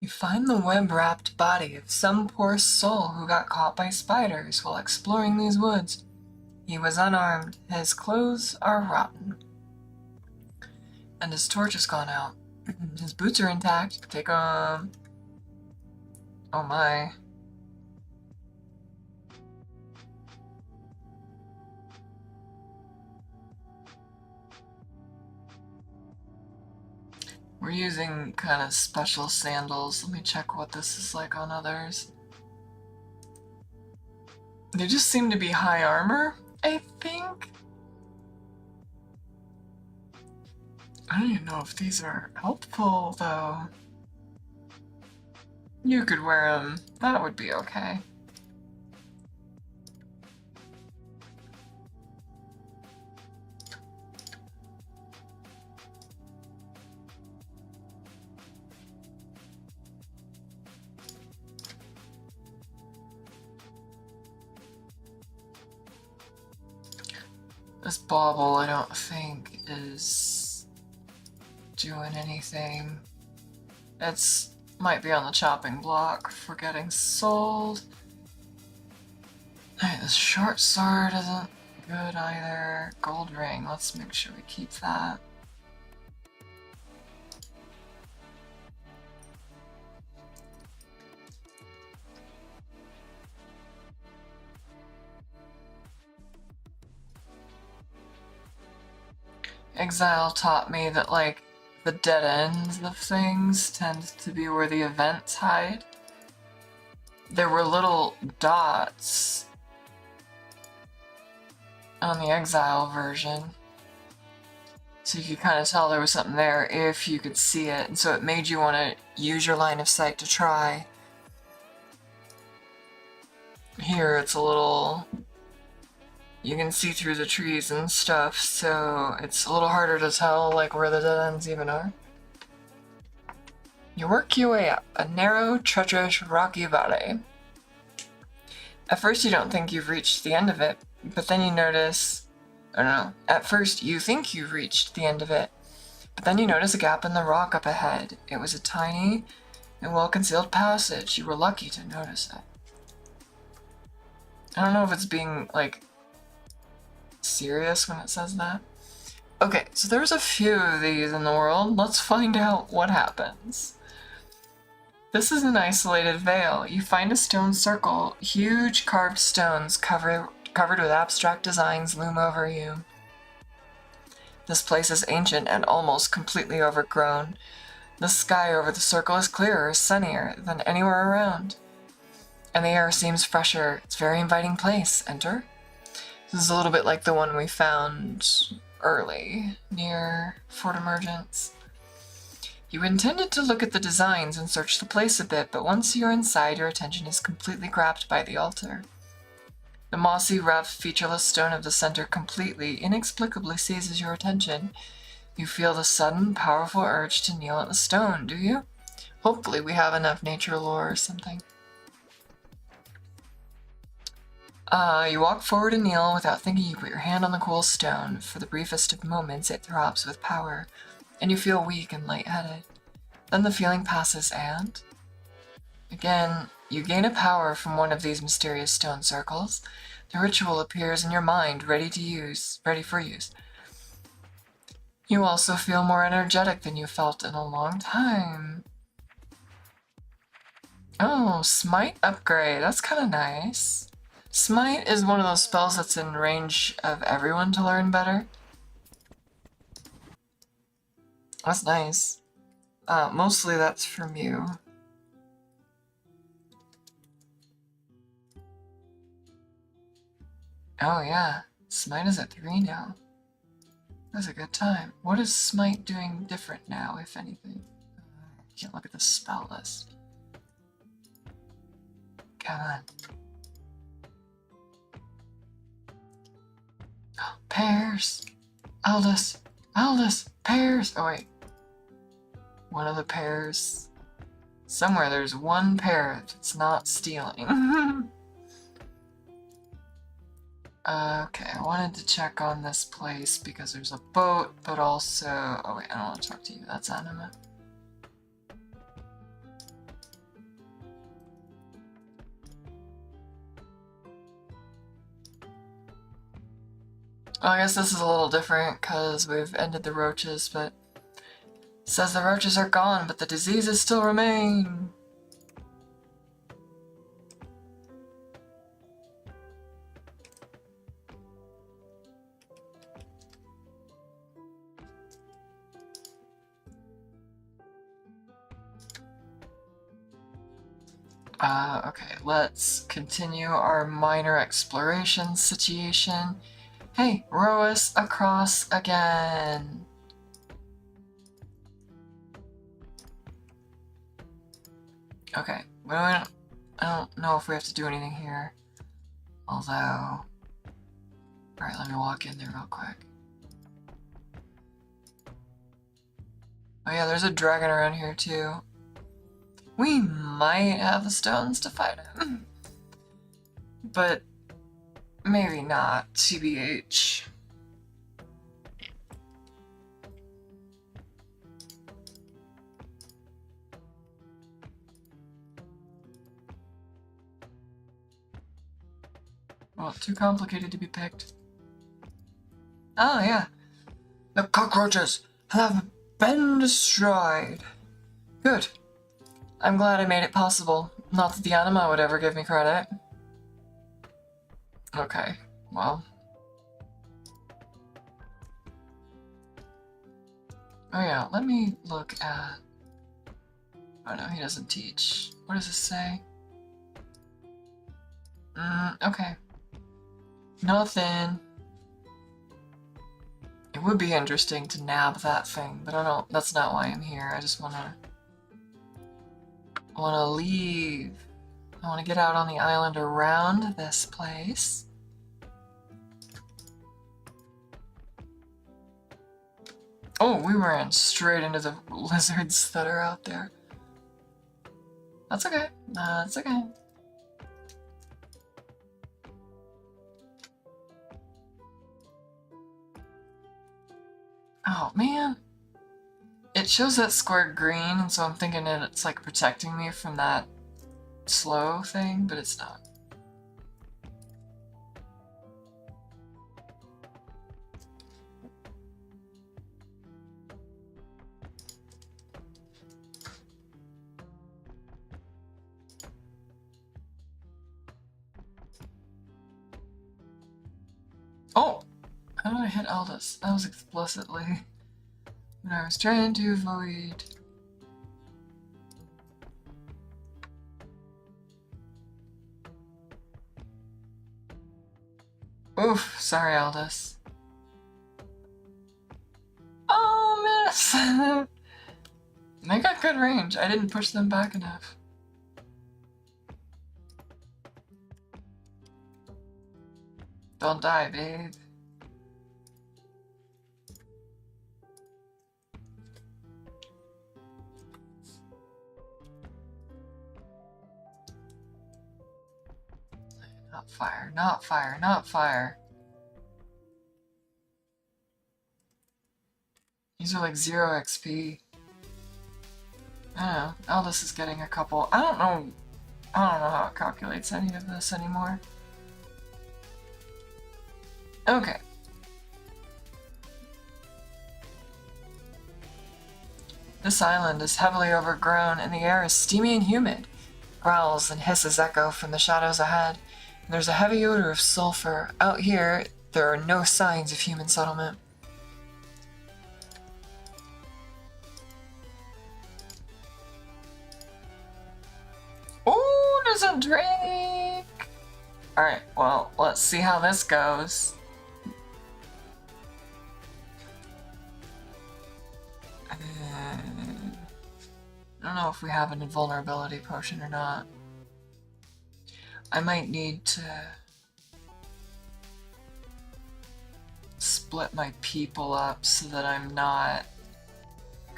You find the web-wrapped body of some poor soul who got caught by spiders while exploring these woods. He was unarmed, his clothes are rotten, and his torch has gone out. His boots are intact. Take 'em. Oh my. We're using kind of special sandals. Let me check what this is like on others. They just seem to be high armor, I think. I don't even know if these are helpful, though. You could wear them. That would be okay. This bauble, I don't think, is doing anything. It's might be on the chopping block for getting sold. Alright, this short sword isn't good either. Gold ring, let's make sure we keep that. Exile taught me that, like, the dead ends of things tend to be where the events hide. There were little dots on the Exile version, so you could kind of tell there was something there if you could see it, and so it made you want to use your line of sight to try. Here it's a little... you can see through the trees and stuff, so it's a little harder to tell, like, where the dead ends even are. You work your way up a narrow, treacherous, rocky valley. At first you don't think you've reached the end of it, but then you notice... I don't know. At first you think you've reached the end of it, but then you notice a gap in the rock up ahead. It was a tiny and well-concealed passage. You were lucky to notice it. I don't know if it's being, like, serious when it says that. Okay, so there's a few of these in the world. Let's find out what happens. This is an isolated vale. You find a stone circle. Huge carved stones covered with abstract designs loom over you. This place is ancient and almost completely overgrown. The sky over the circle is clearer, sunnier than anywhere around. And the air seems fresher. It's a very inviting place. Enter. This is a little bit like the one we found early, near Fort Emergence. You intended to look at the designs and search the place a bit, but once you're inside, your attention is completely grabbed by the altar. The mossy, rough, featureless stone of the center completely, inexplicably seizes your attention. You feel the sudden, powerful urge to kneel at the stone, do you? Hopefully we have enough nature lore or something. You walk forward and kneel. Without thinking, you put your hand on the cool stone. For the briefest of moments, it throbs with power, and you feel weak and lightheaded. Then the feeling passes, and... again, you gain a power from one of these mysterious stone circles. The ritual appears in your mind, ready for use. You also feel more energetic than you felt in a long time. Oh, Smite upgrade. That's kind of nice. Smite is one of those spells that's in range of everyone to learn better. That's nice. Mostly that's from you. Oh yeah, Smite is at 3 now. That's a good time. What is Smite doing different now, if anything? Can't look at the spell list. Come on. Oh, pairs! Aldous! Aldous! Pairs! Oh wait. One of the pairs. Somewhere there's one pair that's not stealing. Okay, I wanted to check on this place because there's a boat, but also... oh wait, I don't want to talk to you. That's Anima. Well, I guess this is a little different because we've ended the roaches, but it says the roaches are gone, but the diseases still remain. Okay, let's continue our minor exploration situation. Hey, row us across again. Okay, I don't know if we have to do anything here. Although... alright, let me walk in there real quick. Oh yeah, there's a dragon around here too. We might have the stones to fight him. But maybe not, TBH. Well, too complicated to be picked. Oh yeah. The cockroaches have been destroyed. Good. I'm glad I made it possible. Not that the anima would ever give me credit. Okay, well. Oh yeah, let me look at... Oh no, he doesn't teach. What does this say? Okay. Nothing. It would be interesting to nab that thing, but I don't... That's not why I'm here. I just wanna leave. I wanna get out on the island around this place. Oh, we ran straight into the lizards that are out there. That's okay. That's okay. Oh, man. It shows that square green, and so I'm thinking that it's like protecting me from that slow thing, but it's not. Oh! How did I hit Aldous? That was explicitly what I was trying to avoid. Oof, sorry, Aldous. Oh, miss! They got good range. I didn't push them back enough. Don't die, babe. Not fire, not fire, not fire. These are like 0 XP. I don't know. Aldous is getting a couple. I don't know how it calculates any of this anymore. Okay. This island is heavily overgrown and the air is steamy and humid. Growls and hisses echo from the shadows ahead. And there's a heavy odor of sulfur. Out here, there are no signs of human settlement. Oh, there's a drake! Alright, well, let's see how this goes. I don't know if we have an invulnerability potion or not. I might need to split my people up so that I'm not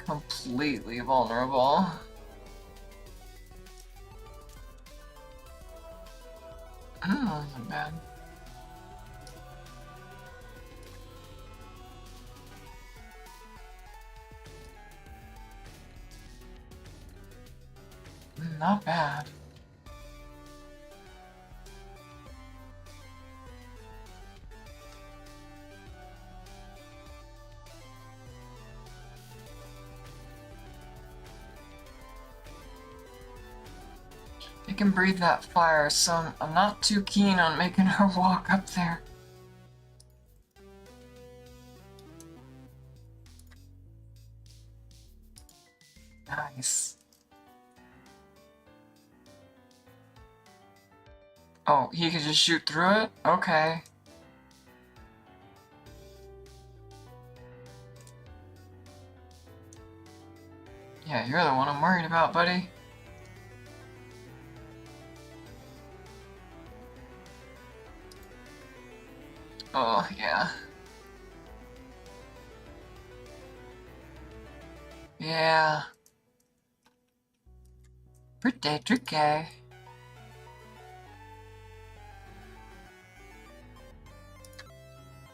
completely vulnerable. Not bad. Not bad. They can breathe that fire, so I'm not too keen on making her walk up there. Nice. Oh, he could just shoot through it? Okay. Yeah, you're the one I'm worried about, buddy. Oh, yeah. Yeah. Pretty tricky.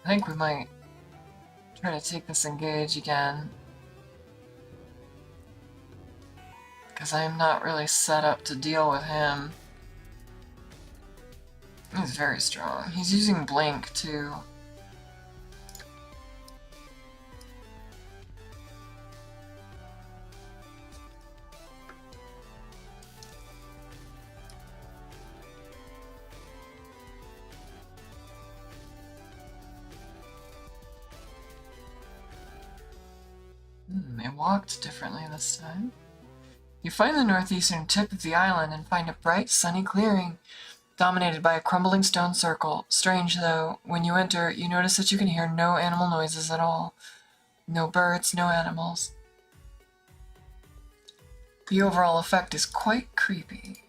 I think we might try to take this engage again. Because I'm not really set up to deal with him. He's very strong. He's using Blink, too. walked differently this time. You find the northeastern tip of the island and find a bright, sunny clearing, dominated by a crumbling stone circle. Strange, though, when you enter, you notice that you can hear no animal noises at all. No birds, no animals. The overall effect is quite creepy.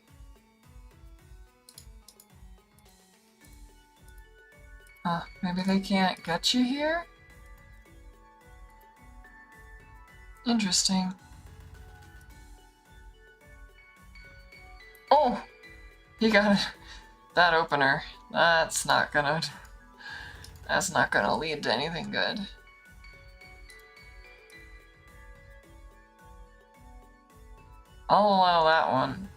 Huh, maybe they can't get you here? Interesting. Oh! You got it. That opener. That's not gonna lead to anything good. I'll allow that one.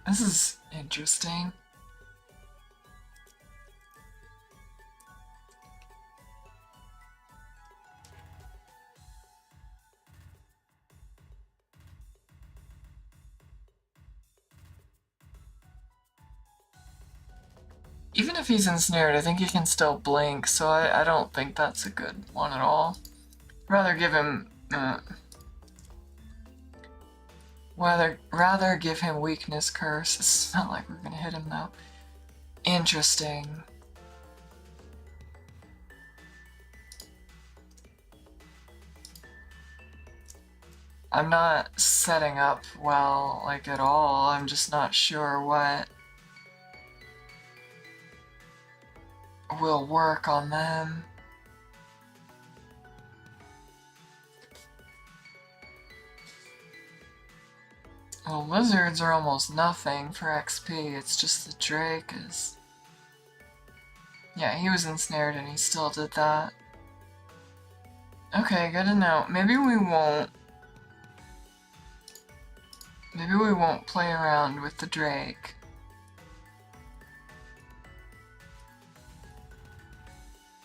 This is interesting. Even if he's ensnared, I think he can still blink, so I don't think that's a good one at all. Rather give him... rather give him weakness curse. It's not like we're gonna hit him though. Interesting. I'm not setting up well, like at all. I'm just not sure what will work on them. Well, lizards are almost nothing for XP, it's just the Drake is... Yeah, he was ensnared and he still did that. Okay, good to know. Maybe we won't play around with the Drake.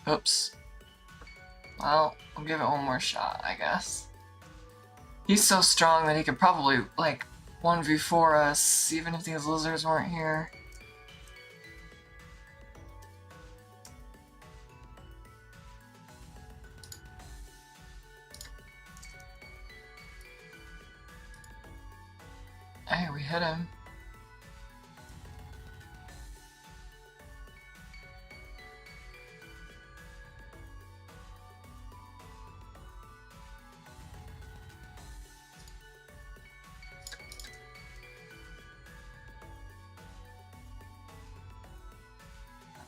Oops. Well, I'll give it one more shot, I guess. He's so strong that he could probably, like, 1v4 us, even if these lizards weren't here. Hey, we hit him.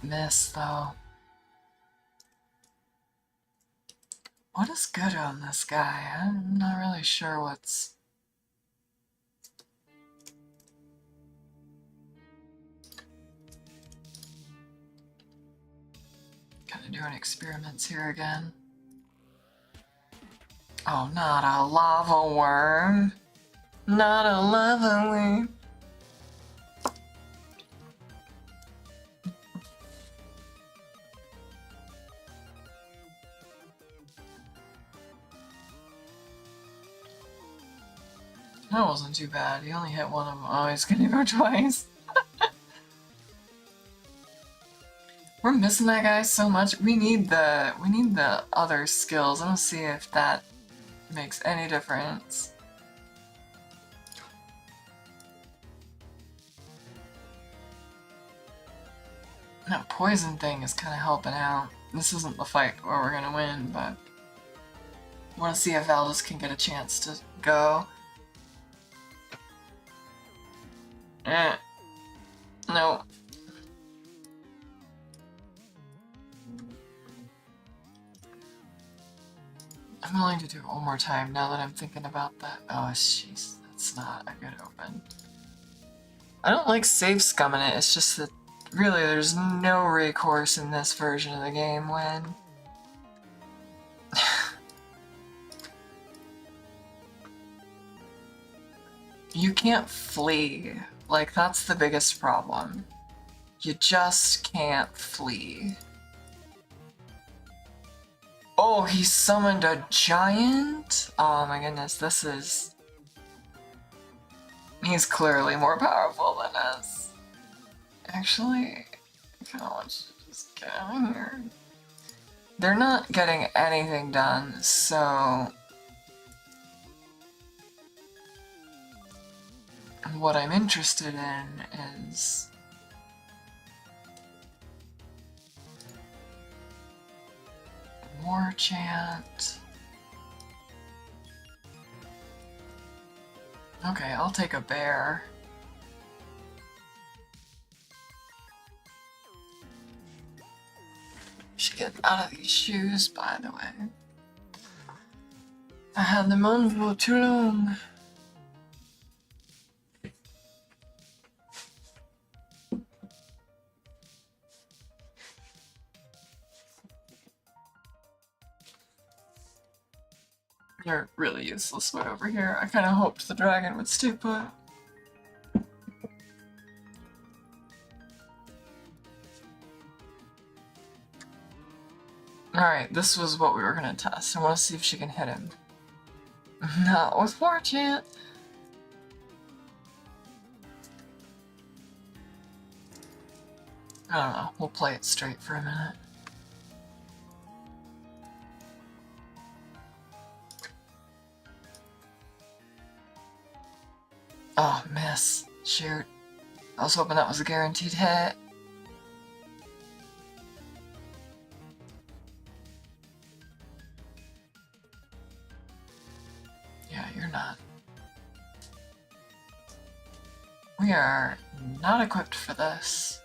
Miss, though. What is good on this guy? I'm not really sure what's... Kind of doing experiments here again. Oh, not a lava worm. Not a lava worm. That wasn't too bad. He only hit one of them. Oh, he's gonna go twice. We're missing that guy so much. We need the other skills. I'm gonna see if that makes any difference. That poison thing is kind of helping out. This isn't the fight where we're gonna win, but I want to see if Valdis can get a chance to go. No. I'm willing to do it one more time now that I'm thinking about that. Oh, jeez, that's not a good open. I don't like save scumming it, it's just that really there's no recourse in this version of the game when... You can't flee. Like, that's the biggest problem. You just can't flee. Oh, he summoned a giant? Oh my goodness, this is... He's clearly more powerful than us. Actually, I kinda want you to just get out of here. They're not getting anything done, so... And what I'm interested in is more chant. Okay, I'll take a bear. Should get out of these shoes, by the way. I had them on for too long. You're really useless way over here. I kind of hoped the dragon would stay put. Alright, this was what we were gonna test. I want to see if she can hit him. Not with war chant. I don't know. We'll play it straight for a minute. Oh, miss. Shoot. I was hoping that was a guaranteed hit. Yeah, you're not. We are not equipped for this.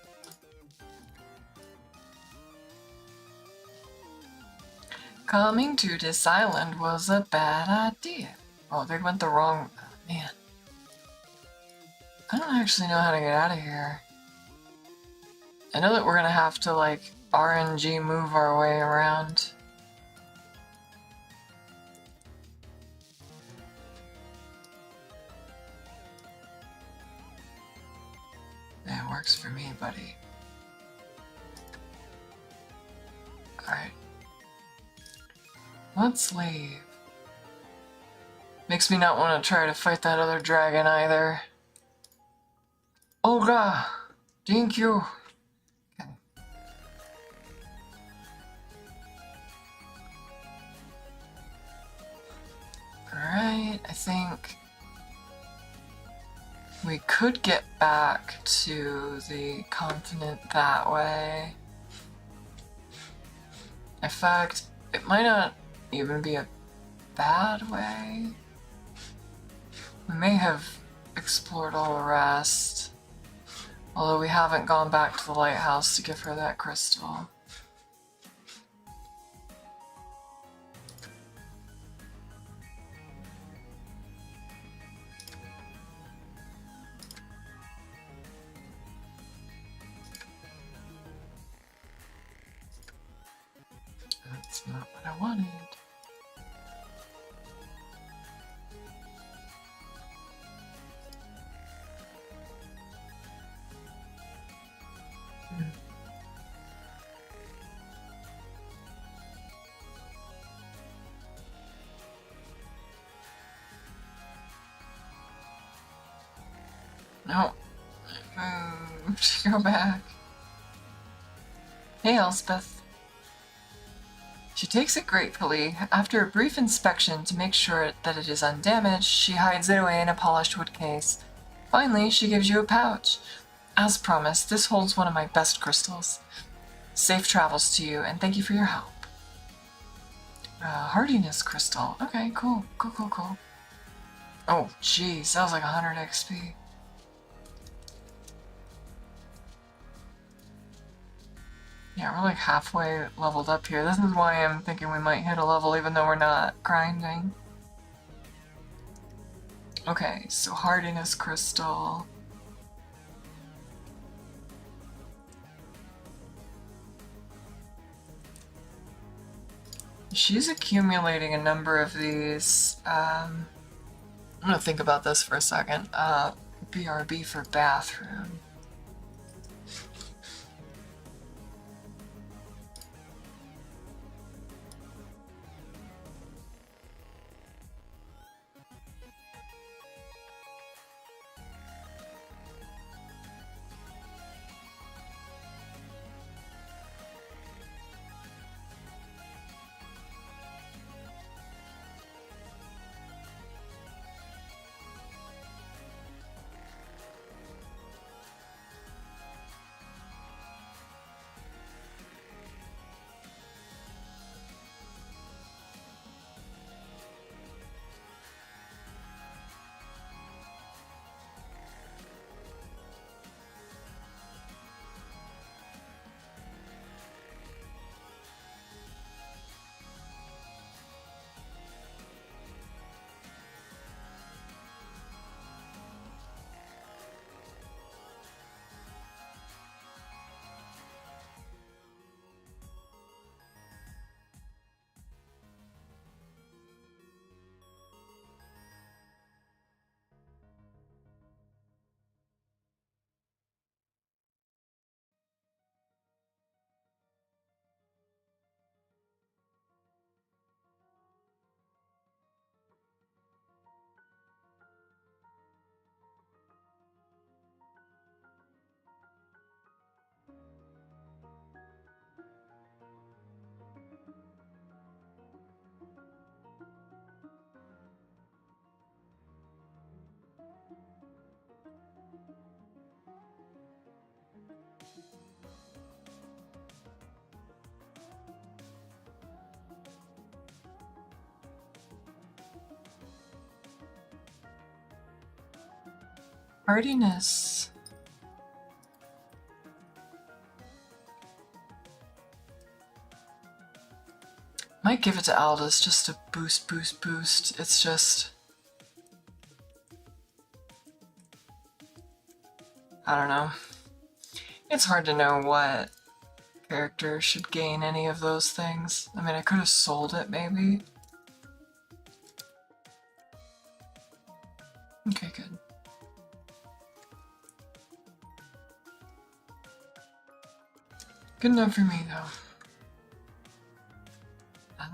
Coming to this island was a bad idea. Oh, they went the wrong... man. I don't actually know how to get out of here. I know that we're gonna have to, like, RNG move our way around. Yeah, it works for me, buddy. Alright. Let's leave. Makes me not want to try to fight that other dragon either. Olga! Thank you! Okay. Alright, I think we could get back to the continent that way. In fact, it might not even be a bad way. We may have explored all the rest. Although we haven't gone back to the lighthouse to give her that crystal. That's not what I wanted. No. Go back. Hey, Elspeth. She takes it gratefully. After a brief inspection to make sure that it is undamaged, she hides it away in a polished wood case. Finally, she gives you a pouch. As promised, this holds one of my best crystals. Safe travels to you, and thank you for your help. Hardiness crystal. Okay, cool. Cool. Oh, jeez, that was like 100 XP. Yeah, we're like halfway leveled up here. This is why I'm thinking we might hit a level even though we're not grinding. Okay, so hardiness crystal. She's accumulating a number of these. I'm gonna think about this for a second. BRB for bathroom. Hardiness. Might give it to Aldous just to boost. It's just... I don't know. It's hard to know what character should gain any of those things. I mean, I could have sold it, maybe. Okay, good. Good enough for me, though.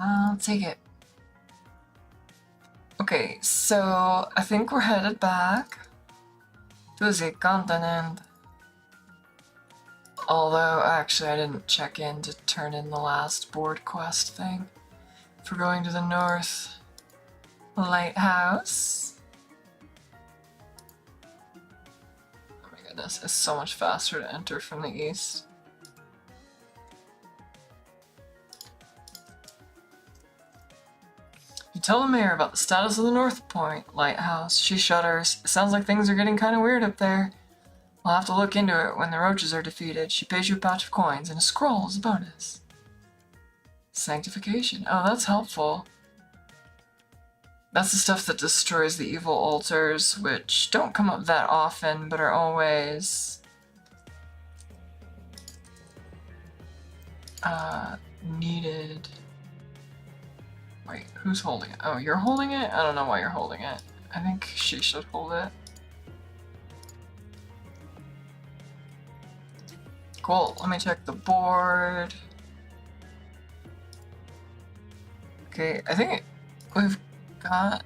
I'll take it. Okay, so I think we're headed back to the continent. Although, actually, I didn't check in to turn in the last board quest thing for going to the North Lighthouse. Oh my goodness, it's so much faster to enter from the east. You tell the mayor about the status of the North Point Lighthouse. She shudders. It sounds like things are getting kind of weird up there. We'll have to look into it when the roaches are defeated. She pays you a pouch of coins and a scroll as a bonus. Sanctification. Oh, that's helpful. That's the stuff that destroys the evil altars, which don't come up that often, but are always... needed. Wait, who's holding it? Oh, you're holding it? I don't know why you're holding it. I think she should hold it. Cool, let me check the board. Okay, I think we've got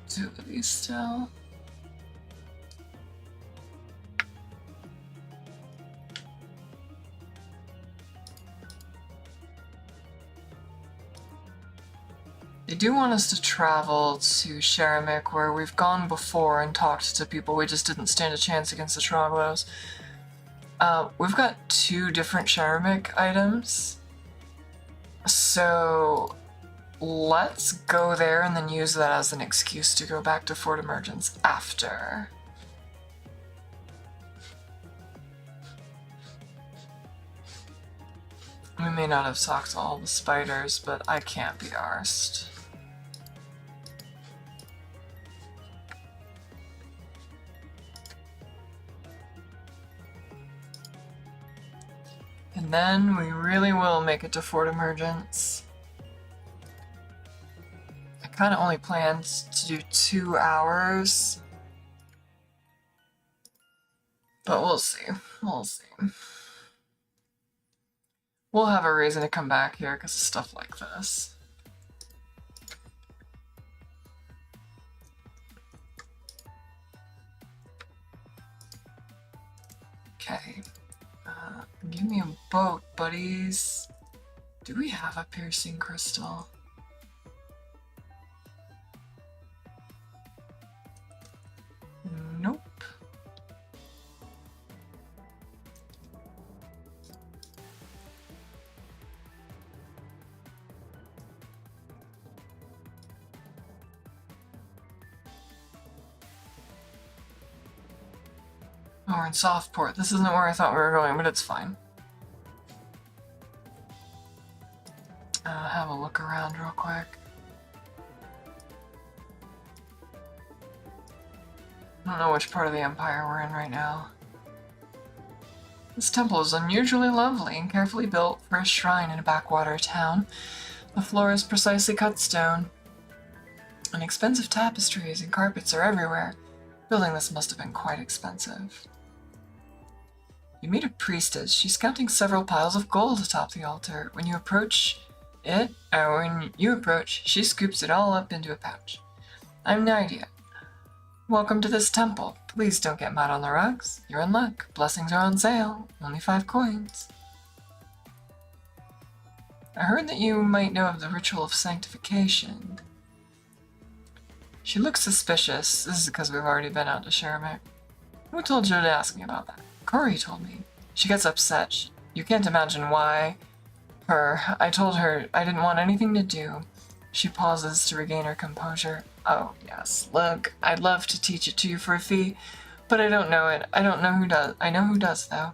2 of these still. They do want us to travel to Sharamik, where we've gone before and talked to people. We just didn't stand a chance against the Troglos. We've got 2 different Sharamik items. So let's go there and then use that as an excuse to go back to Fort Emergence after. We may not have talked to all the spiders, but I can't be arsed. And then we really will make it to Fort Emergence. I kind of only planned to do 2 hours. But we'll see. We'll see. We'll have a reason to come back here because of stuff like this. Okay. Give me a boat, buddies. Do we have a piercing crystal? Nope. Oh, we're in Softport. This isn't where I thought we were going, but it's fine. Have a look around real quick. I don't know which part of the Empire we're in right now. This temple is unusually lovely and carefully built for a shrine in a backwater town. The floor is precisely cut stone, and expensive tapestries and carpets are everywhere. Building this must have been quite expensive. You meet a priestess. She's counting several piles of gold atop the altar. When you approach, she scoops it all up into a pouch. I'm Nydia. Welcome to this temple. Please don't get mud on the rugs. You're in luck. Blessings are on sale. Only 5 coins. I heard that you might know of the ritual of sanctification. She looks suspicious. This is because we've already been out to Sharamik. Who told you to ask me about that? Corey told me. She gets upset. You can't imagine why. I told her I didn't want anything to do. She pauses to regain her composure. Oh, yes. Look, I'd love to teach it to you for a fee, but I don't know it. I don't know who does. I know who does, though.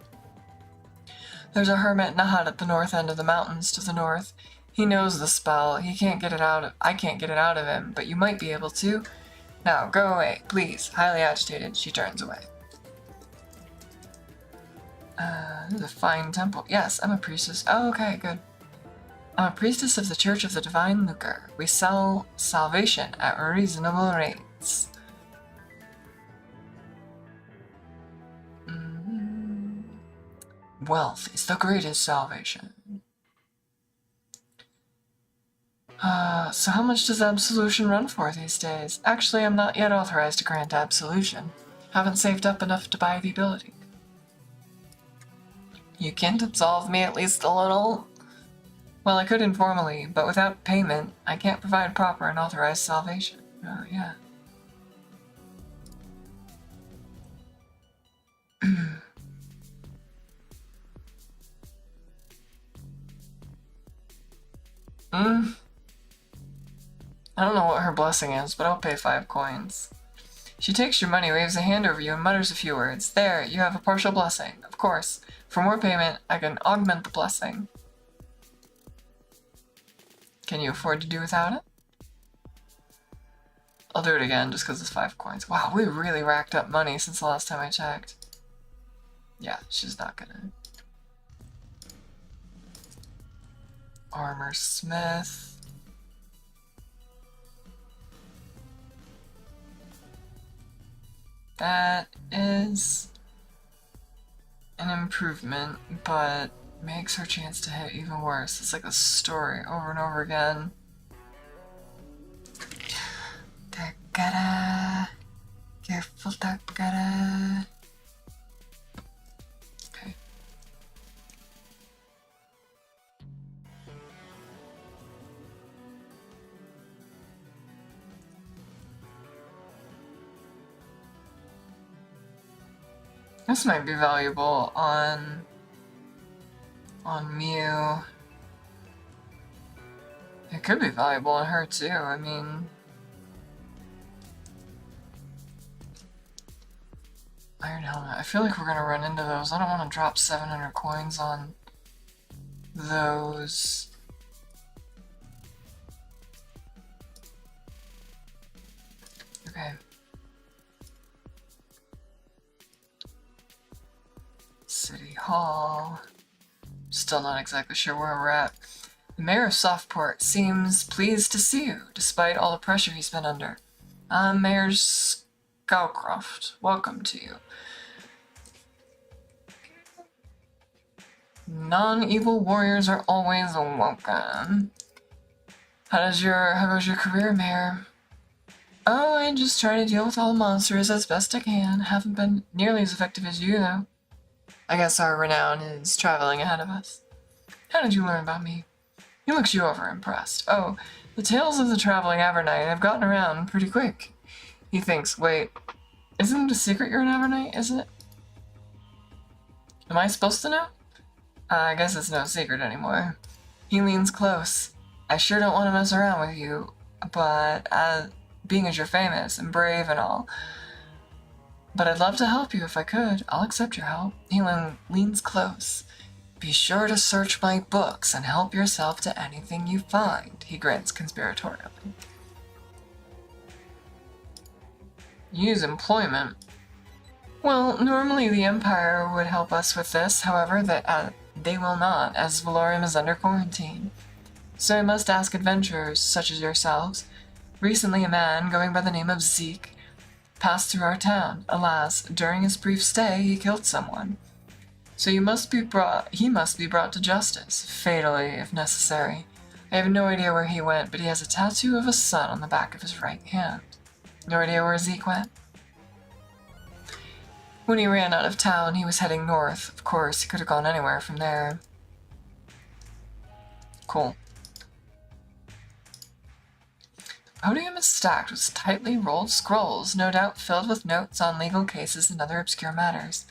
There's a hermit in a hut at the north end of the mountains to the north. He knows the spell. He can't get it out. I can't get it out of him, but you might be able to. Now, go away, please. Highly agitated, she turns away. This is a fine temple. Yes, I'm a priestess. Oh, okay, good. I'm a priestess of the Church of the Divine Lucre. We sell salvation at reasonable rates. Wealth is the greatest salvation. So how much does absolution run for these days? Actually, I'm not yet authorized to grant absolution. Haven't saved up enough to buy the ability. You can't absolve me at least a little? Well, I could informally, but without payment, I can't provide proper and authorized salvation. Oh, yeah. I don't know what her blessing is, but I'll pay 5 coins. She takes your money, waves a hand over you, and mutters a few words. There, you have a partial blessing. Of course, for more payment, I can augment the blessing. Can you afford to do without it? I'll do it again, just because it's 5 coins. Wow, we really racked up money since the last time I checked. Yeah, she's not gonna. Armor Smith. That is an improvement, but makes her chance to hit even worse. It's like a story over and over again. Takara. Careful, Takara. Okay. This might be valuable on Mew. It could be valuable on her too, I mean... Iron Helmet. I feel like we're gonna run into those. I don't want to drop 700 coins on those. Okay. City Hall. Still not exactly sure where we're at. The mayor of Softport seems pleased to see you, despite all the pressure he's been under. I'm Mayor Scowcroft. Welcome to you. Non-evil warriors are always welcome. How goes your career, Mayor? Oh, I just try to deal with all the monsters as best I can. Haven't been nearly as effective as you, though. I guess our renown is traveling ahead of us. How did you learn about me? He looks you over impressed. Oh, the tales of the traveling Avernite have gotten around pretty quick. He thinks, wait, isn't it a secret you're an Avernite, is it? Am I supposed to know? I guess it's no secret anymore. He leans close. I sure don't want to mess around with you, but being as you're famous and brave and all, but I'd love to help you if I could. I'll accept your help. He leans close. Be sure to search my books and help yourself to anything you find, he grins conspiratorially. Use employment. Well, normally the Empire would help us with this, however, they will not, as Valorium is under quarantine. So I must ask adventurers, such as yourselves. Recently a man, going by the name of Zeke, passed through our town. Alas, during his brief stay, he killed someone. So he must be brought to justice, fatally if necessary. I have no idea where he went, but he has a tattoo of a sun on the back of his right hand. No idea where Zeke went? When he ran out of town, he was heading north. Of course, he could have gone anywhere from there. Cool. The podium is stacked with tightly rolled scrolls, no doubt filled with notes on legal cases and other obscure matters.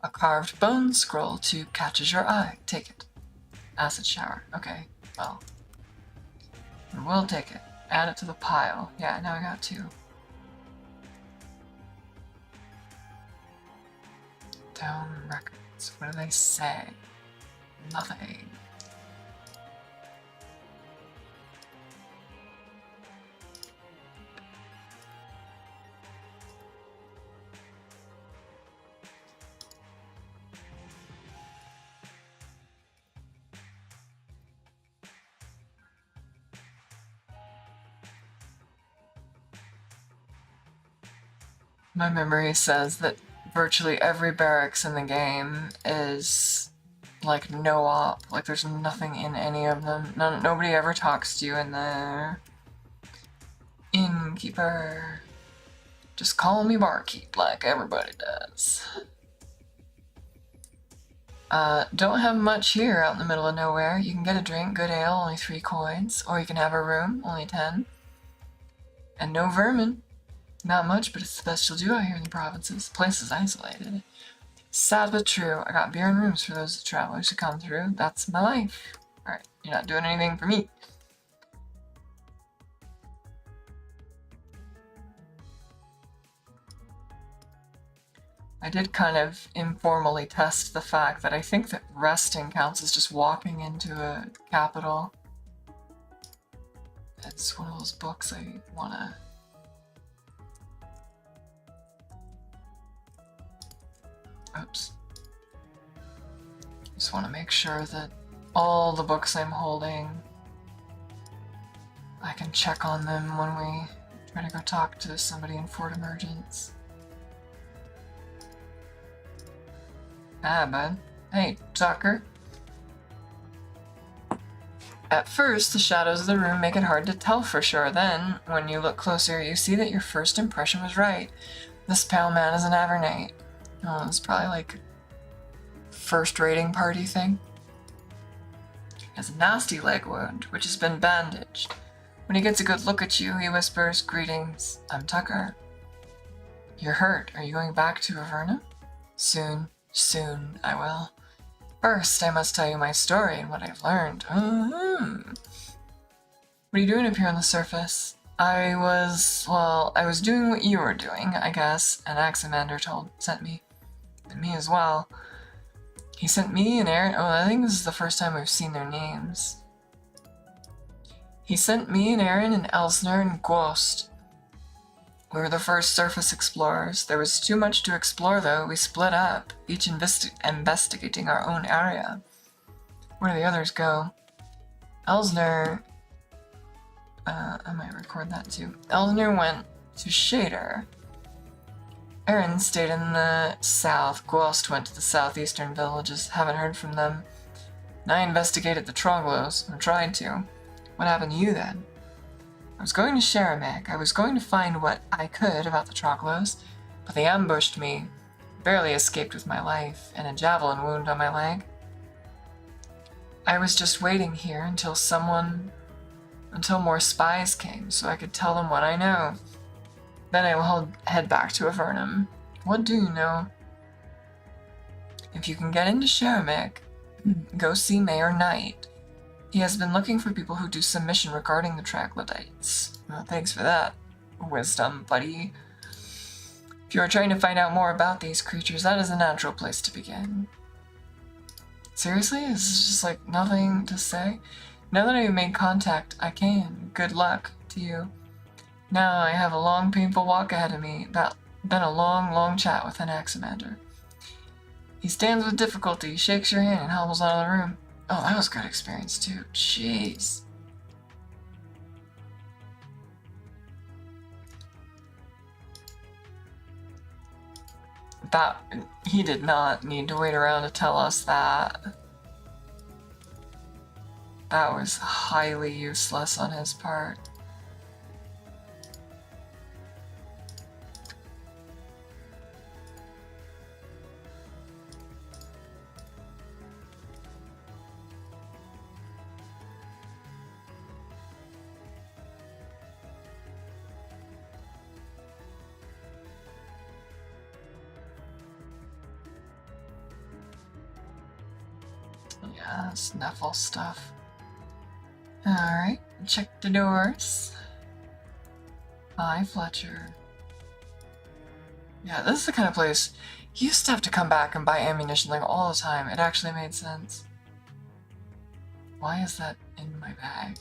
A carved bone scroll tube catches your eye. Take it. Acid shower. Okay, well. We'll take it. Add it to the pile. Yeah, now I got 2. Down records. What do they say? Nothing. My memory says that virtually every barracks in the game is like no op. Like there's nothing in any of them. Nobody ever talks to you in there. Innkeeper. Just call me barkeep like everybody does. Don't have much here out in the middle of nowhere. You can get a drink, good ale, only 3 coins. Or you can have a room, only 10. And no vermin. Not much, but it's the best you'll do out here in the provinces. The place is isolated. Sad but true. I got beer and rooms for those travelers who come through. That's my life. Alright, you're not doing anything for me. I did kind of informally test the fact that I think that resting counts as just walking into a capital. It's one of those books I wanna... Oops. Just want to make sure that all the books I'm holding, I can check on them when we try to go talk to somebody in Fort Emergence. Ah, bud. Hey, talker. At first, the shadows of the room make it hard to tell for sure. Then, when you look closer, you see that your first impression was right. This pale man is an Avernite. Oh, it's probably like first rating party thing. He has a nasty leg wound, which has been bandaged. When he gets a good look at you, he whispers, "Greetings, I'm Tucker." You're hurt. Are you going back to Avernum? Soon, I will. First, I must tell you my story and what I've learned. What are you doing up here on the surface? I was doing what you were doing, I guess, and Axamander sent me. And me as well. He sent me and Aaron. Oh, I think this is the first time we've seen their names. He sent me and Aaron and Elsner and Ghost. We were the first surface explorers. There was too much to explore, though. We split up, each investigating our own area. Where do the others go? Elsner... I might record that too. Elsner went to Shader. Aaron stayed in the south. Ghost went to the southeastern villages. Haven't heard from them. And I investigated the Troglos, or tried to. What happened to you then? I was going to Sharamek. I was going to find what I could about the Troglos, but they ambushed me. Barely escaped with my life, and a javelin wound on my leg. I was just waiting here until more spies came, so I could tell them what I know. Then I will head back to Avernum. What do you know? If you can get into Sharamek, go see Mayor Knight. He has been looking for people who do some mission regarding the troglodytes. Well, thanks for that, wisdom, buddy. If you are trying to find out more about these creatures, that is a natural place to begin. Seriously? Is this just like nothing to say? Now that I've made contact, I can. Good luck to you. Now I have a long, painful walk ahead of me. Then a long, long chat with an Axamander. He stands with difficulty, shakes your hand, and hobbles out of the room. Oh, that was a good experience too. Jeez. He did not need to wait around to tell us that. That was highly useless on his part. Snuffle stuff. Alright, check the doors. Hi, Fletcher. Yeah, this is the kind of place he used to have to come back and buy ammunition like all the time. It actually made sense. Why is that in my bag?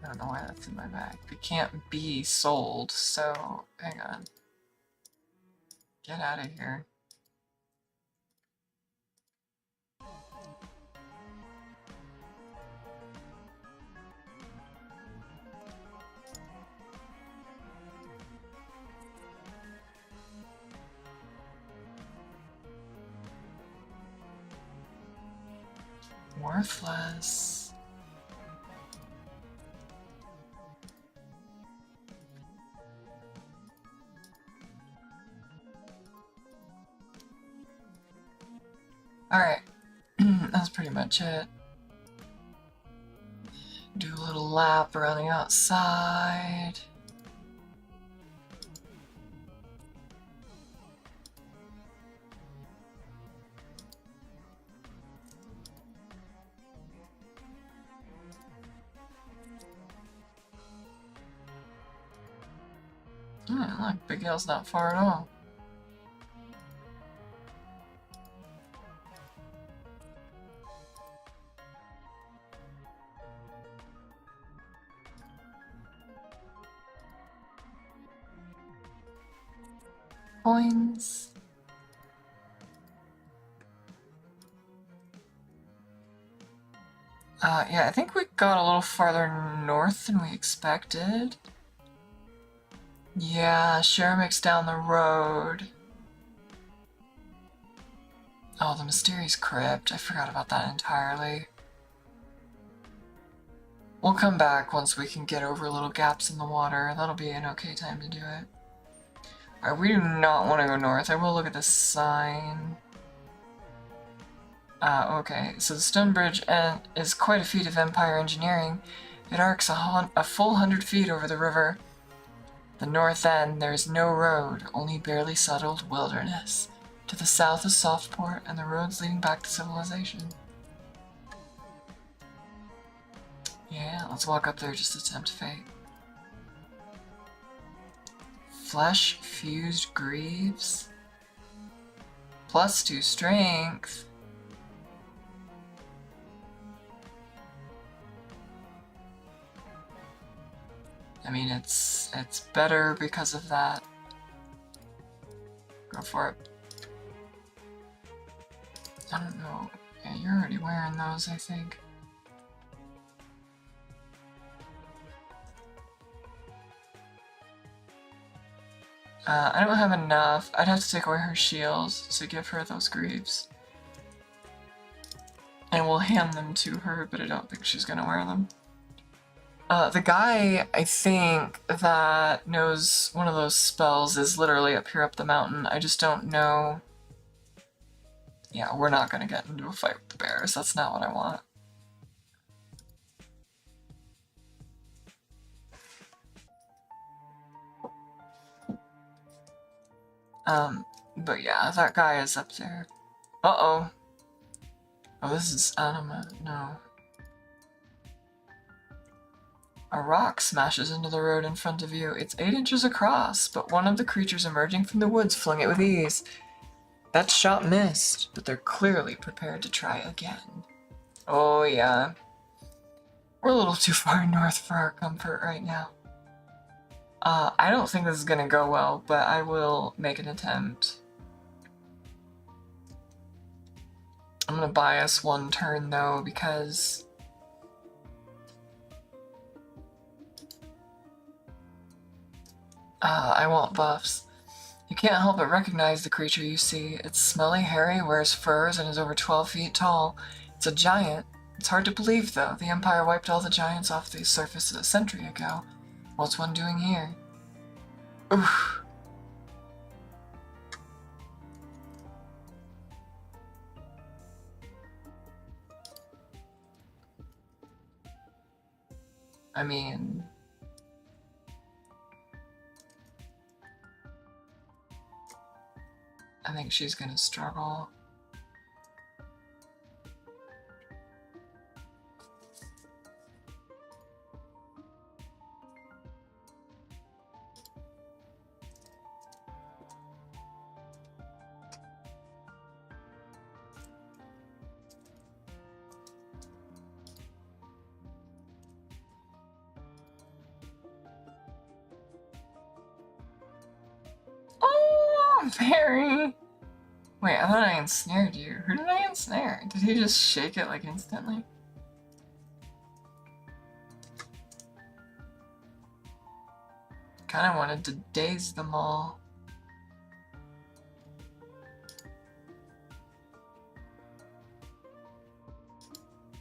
I don't know why that's in my bag. It can't be sold, so hang on. Get out of here. Worthless. Alright, that's pretty much it. Do a little lap around the outside. Look, Bigail's not far at all. Coins. Yeah, I think we got a little farther north than we expected. Yeah, Sharamik's down the road. Oh, the Mysterious Crypt. I forgot about that entirely. We'll come back once we can get over little gaps in the water. That'll be an okay time to do it. Alright, we do not want to go north. I will look at this sign. Okay, so the stone bridge is quite a feat of Empire engineering. It arcs a full 100 feet over the river. The north end, there is no road, only barely settled wilderness. To the south is Softport, and the roads leading back to civilization. Yeah, let's walk up there just to tempt fate. Flesh-fused greaves. +2 strength. I mean, it's better because of that. Go for it. I don't know. Yeah, you're already wearing those, I think. I don't have enough. I'd have to take away her shields to give her those greaves. And we'll hand them to her, but I don't think she's gonna wear them. The guy, I think, that knows one of those spells is literally up here up the mountain. I just don't know. Yeah, we're not gonna get into a fight with the bears. That's not what I want. But yeah, that guy is up there. Uh-oh. Oh, this is anima. No. A rock smashes into the road in front of you. It's 8 inches across, but one of the creatures emerging from the woods flung it with ease. That shot missed, but they're clearly prepared to try again. Oh yeah. We're a little too far north for our comfort right now. I don't think this is gonna go well, but I will make an attempt. I'm gonna buy us 1 turn though, because I want buffs. You can't help but recognize the creature you see. It's smelly, hairy, wears furs, and is over 12 feet tall. It's a giant. It's hard to believe, though. The Empire wiped all the giants off the surface a century ago. What's one doing here? Oof. I mean... I think she's gonna struggle. Barry! Wait, I thought I ensnared you. Who did I ensnare? Did he just shake it like instantly? Kinda wanted to daze them all.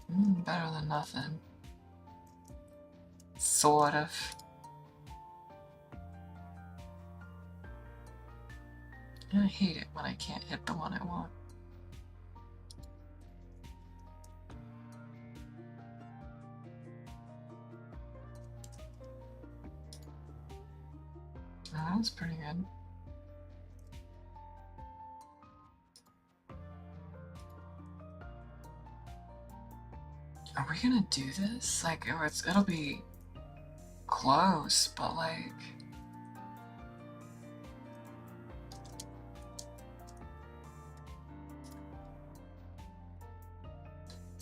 Better than nothing. Sort of. I hate it when I can't hit the one I want. Oh, that was pretty good. Are we gonna do this? Like, it'll be close, but like...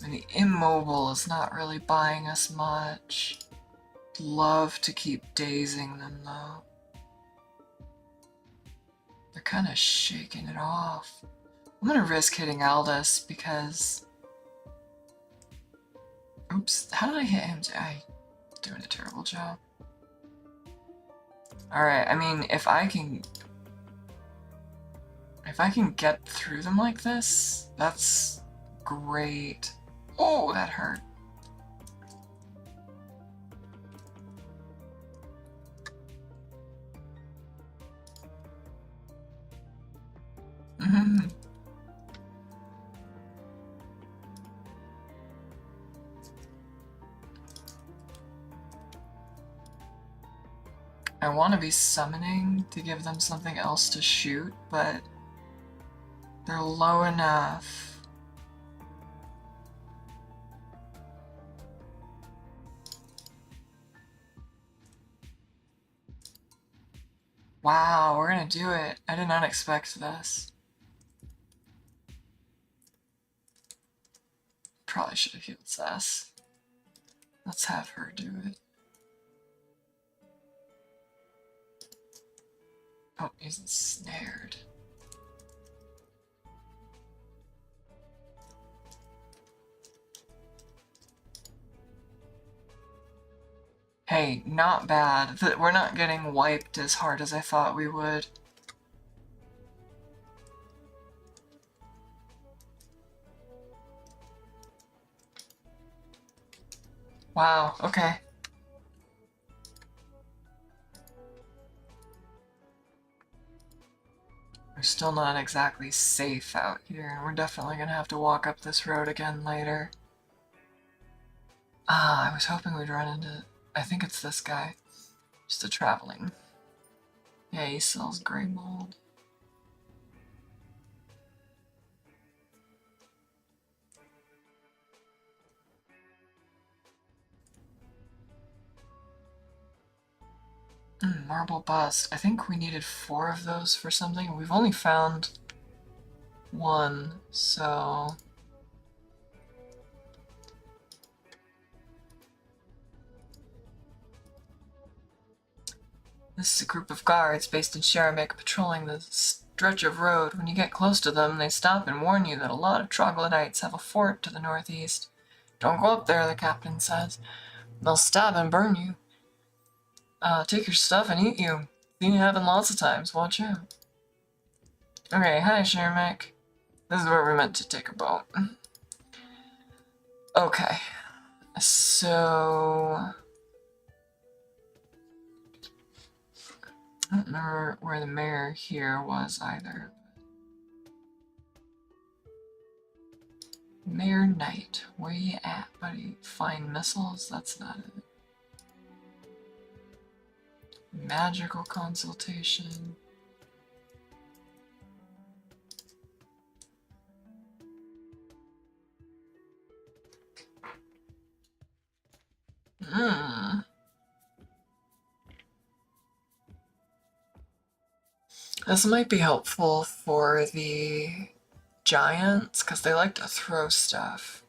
And the immobile is not really buying us much. Love to keep dazing them though. They're kind of shaking it off. I'm gonna risk hitting Aldous because... Oops, how did I hit him? I'm doing a terrible job. Alright, I mean, if I can get through them like this, that's great. Oh, that hurt. I want to be summoning to give them something else to shoot, but they're low enough. Wow, we're gonna do it. I did not expect this. Probably should have healed Sass. Let's have her do it. Oh, he's ensnared. Hey, not bad. We're not getting wiped as hard as I thought we would. Wow, okay. We're still not exactly safe out here, and we're definitely gonna have to walk up this road again later. Ah, I was hoping we'd run into... I think it's this guy. Just a traveling. Yeah, he sells gray mold. Marble bust. I think we needed 4 of those for something. We've only found 1, so... This is a group of guards based in Sharamik patrolling the stretch of road. When you get close to them, they stop and warn you that a lot of troglodytes have a fort to the northeast. Don't go up there, the captain says. They'll stab and burn you. Take your stuff and eat you. Seen it happen lots of times, watch out. Okay, hi Sharamik. This is where we're meant to take a boat. Okay. So... I don't remember where the mayor here was either. Mayor Knight, where you at, buddy? Find missiles? That's not it. Magical consultation. This might be helpful for the giants, because they like to throw stuff.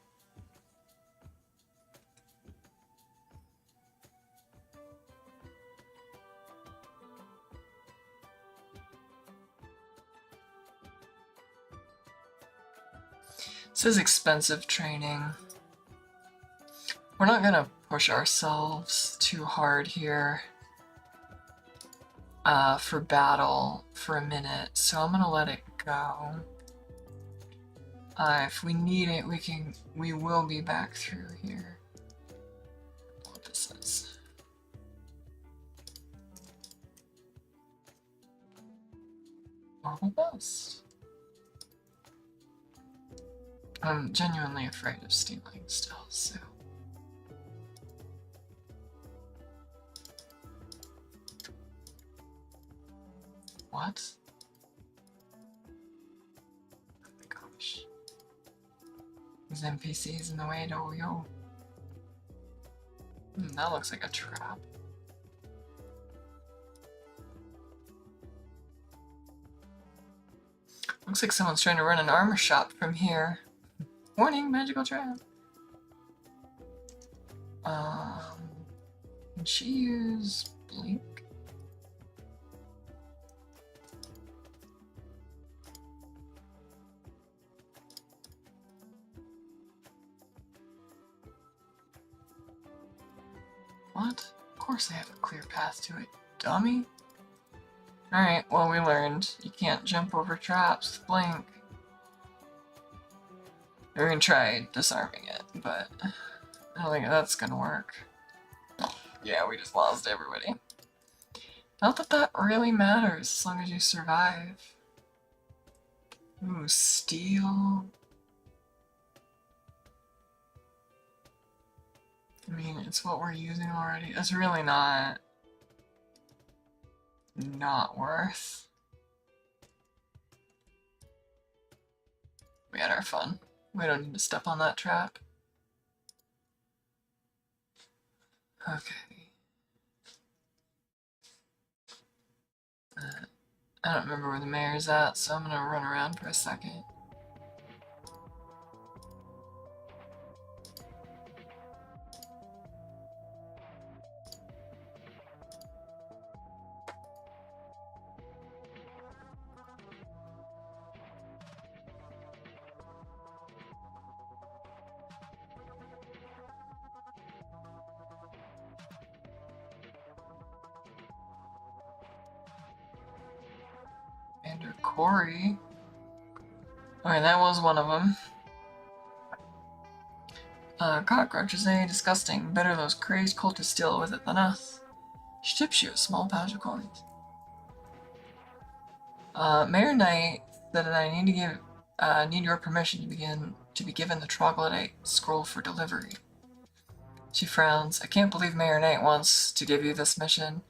This is expensive training. We're not gonna push ourselves too hard here for battle for a minute, so I'm gonna let it go. If we need it, we will be back through here. What this is. All the best. I'm genuinely afraid of stealing still, so. What? Oh my gosh. These NPCs in the way, yo. That looks like a trap. Looks like someone's trying to run an armor shop from here. Warning, magical trap. Can she use blink? What? Of course I have a clear path to it, dummy. Alright, well we learned. You can't jump over traps with blink. We're gonna try disarming it, but I don't think that's gonna work. Yeah, we just lost everybody. Not that that really matters, as long as you survive. Ooh, steel. I mean, it's what we're using already. It's really not worth. We had our fun. We don't need to step on that trap. Okay. I don't remember where the mayor's at, so I'm gonna run around for a second. Commander Corey. Alright, that was one of them. Cockroaches, eh? Disgusting. Better those crazed cultists deal with it than us. She tips you a small pouch of coins. Mayor Knight said that I need your permission to be given the troglodyte scroll for delivery. She frowns. I can't believe Mayor Knight wants to give you this mission.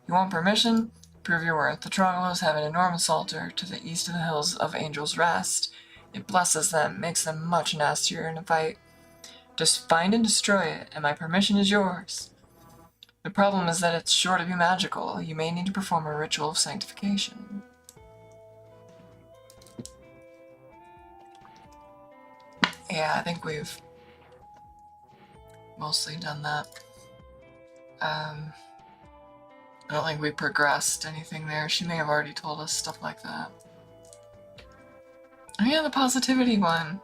You want permission? Prove your worth. The troglodytes have an enormous altar to the east of the hills of Angel's Rest. It blesses them, makes them much nastier in a fight. Just find and destroy it, and my permission is yours. The problem is that it's sure to be magical. You may need to perform a ritual of sanctification. Yeah, I think we've mostly done that. I don't think we progressed anything there. She may have already told us stuff like that. Oh yeah, the positivity one.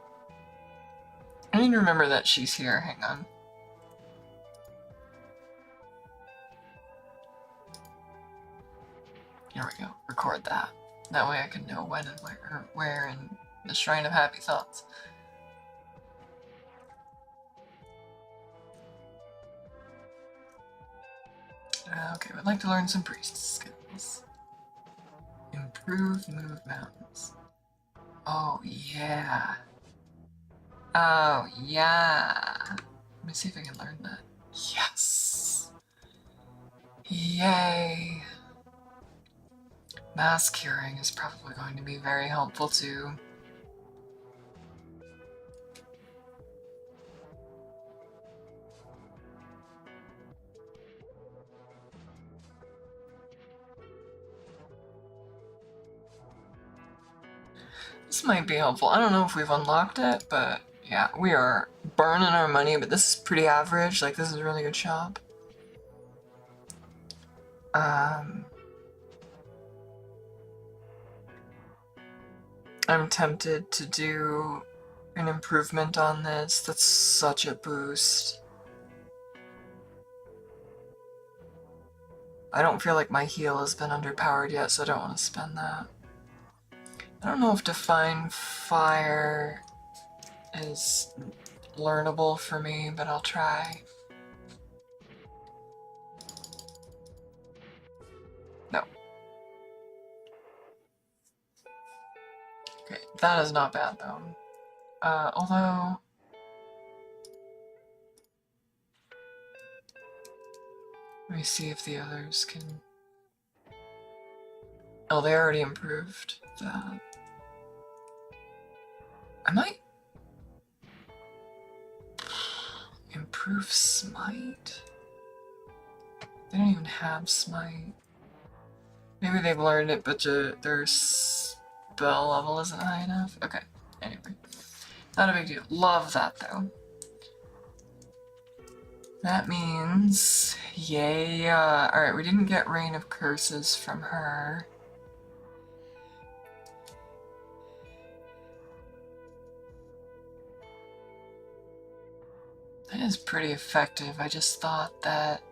I need to remember that she's here. Hang on. Here we go. Record that. That way I can know when and where in the Shrine of Happy Thoughts. Okay, we'd like to learn some priest skills. Improve move mountains. Oh yeah. Oh yeah. Let me see if I can learn that. Yes. Yay. Mass curing is probably going to be very helpful too. This might be helpful. I don't know if we've unlocked it, but yeah, we are burning our money, but this is pretty average. Like, this is a really good shop. I'm tempted to do an improvement on this. That's such a boost. I don't feel like my heal has been underpowered yet, so I don't want to spend that. I don't know if Define Fire is learnable for me, but I'll try. No. Okay, that is not bad though. Although... let me see if the others can... oh, they already improved that. I might... improve Smite? They don't even have Smite. Maybe they've learned it, but their spell level isn't high enough. Okay, anyway. Not a big deal. Love that, though. That means... yay. Alright, we didn't get Rain of Curses from her. That is pretty effective. I just thought that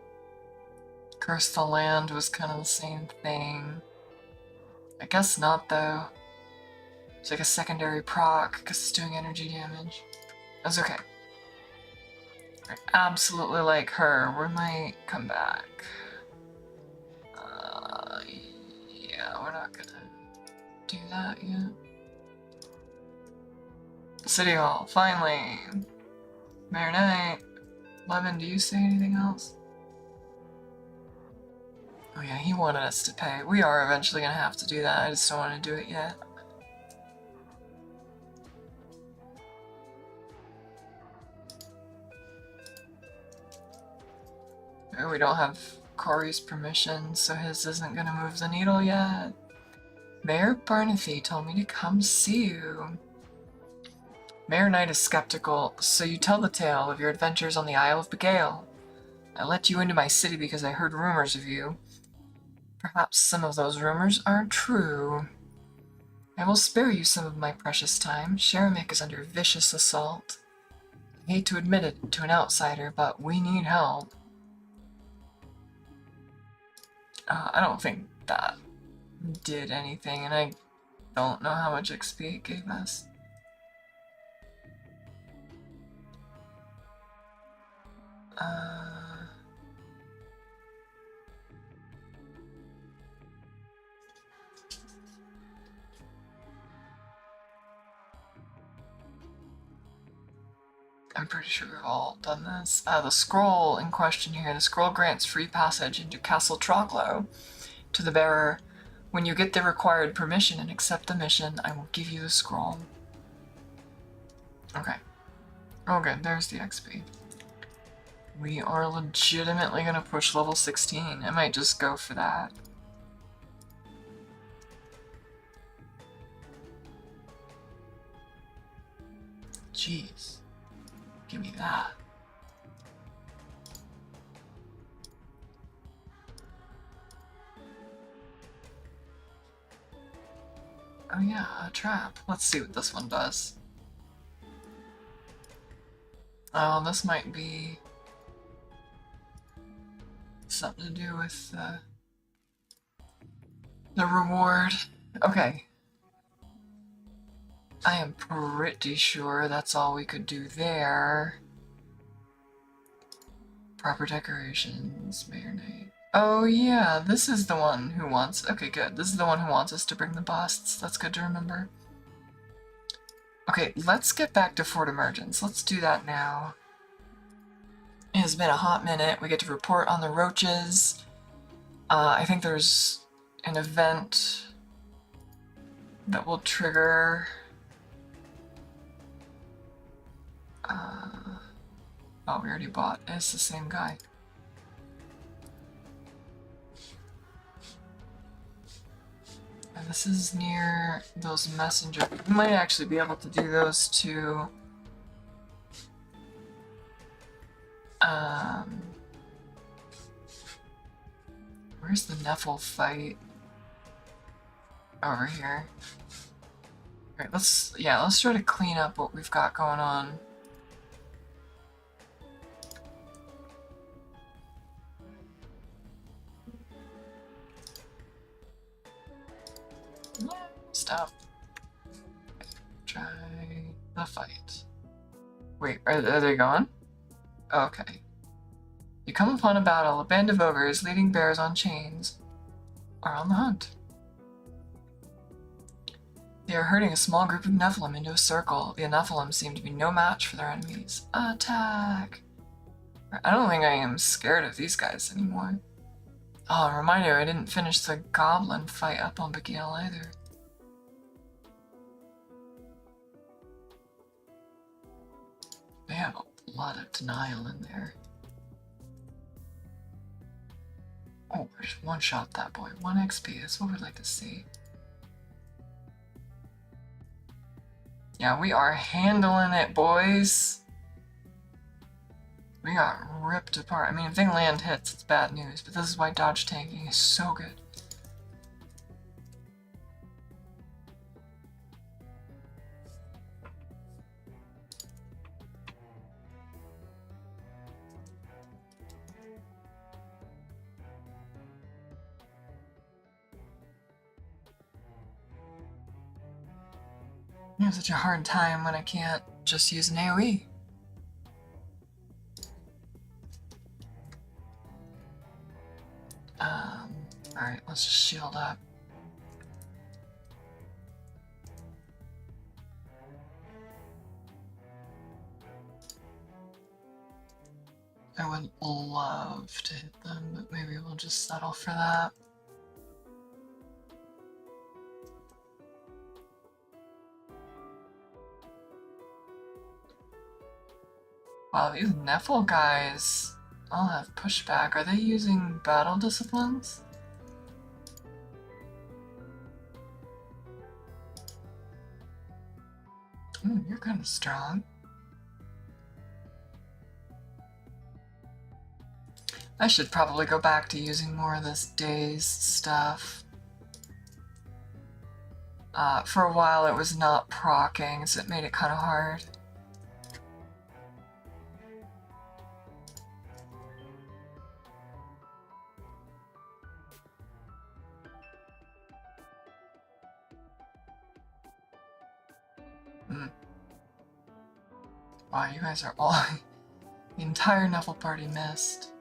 Curse the Land was kind of the same thing. I guess not, though. It's like a secondary proc because it's doing energy damage. That's okay. I absolutely like her. We might come back. Yeah, we're not gonna do that yet. City Hall, finally. Mayor Knight. Levin, do you say anything else? Oh yeah, he wanted us to pay. We are eventually gonna have to do that. I just don't want to do it yet. We don't have Corey's permission, so his isn't gonna move the needle yet. Mayor Barnathy told me to come see you. Mayor Knight is skeptical, so you tell the tale of your adventures on the Isle of Bigail. I let you into my city because I heard rumors of you. Perhaps some of those rumors aren't true. I will spare you some of my precious time. Sharamik is under vicious assault. I hate to admit it to an outsider, but we need help. I don't think that did anything, and I don't know how much XP it gave us. I'm pretty sure we've all done this. The scroll in question here, the scroll grants free passage into Castle Troglo to the bearer. When you get the required permission and accept the mission, I will give you the scroll. Okay. Oh good, there's the XP. We are legitimately gonna push level 16. I might just go for that. Jeez. Give me that. Oh yeah, a trap. Let's see what this one does. Oh, this might be something to do with the reward. Okay. I am pretty sure that's all we could do there. Proper decorations, Mayor Knight. Oh yeah, this is the one who wants... okay, good. This is the one who wants us to bring the busts. That's good to remember. Okay, let's get back to Fort Emergence. Let's do that now. It has been a hot minute. We get to report on the roaches. I think there's an event that will trigger... oh, we already bought. It's the same guy. And this is near those messengers. We might actually be able to do those too. Where's the Nephil fight? Over here. Alright, let's try to clean up what we've got going on. Yeah, stop. Try the fight. Wait, are they gone? Okay. You come upon a battle. A band of ogres leading bears on chains are on the hunt. They are herding a small group of Nephilim into a circle. The Nephilim seem to be no match for their enemies. Attack! I don't think I am scared of these guys anymore. Oh, reminder, I didn't finish the goblin fight up on Bigail either. They have a lot of denial in there. Oh, just one-shot that boy. 1 XP, that's what we'd like to see. Yeah, we are handling it, boys. We got ripped apart. I mean, if they land hits, it's bad news, but this is why dodge tanking is so good. I have such a hard time when I can't just use an AoE. Alright, let's just shield up. I would love to hit them, but maybe we'll just settle for that. Wow, these Nephil guys all have pushback. Are they using battle disciplines? Ooh, you're kind of strong. I should probably go back to using more of this daze stuff. For a while it was not proccing, so it made it kind of hard. Wow, you guys are all... the entire Nephil party missed.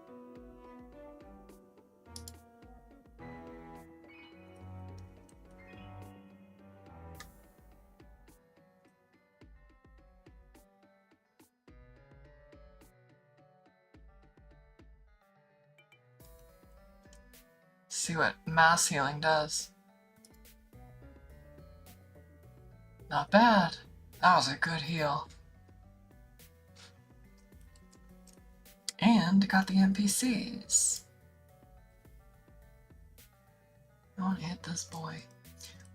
See what mass healing does. Not bad. That was a good heal. And got the NPCs. I want to hit this boy.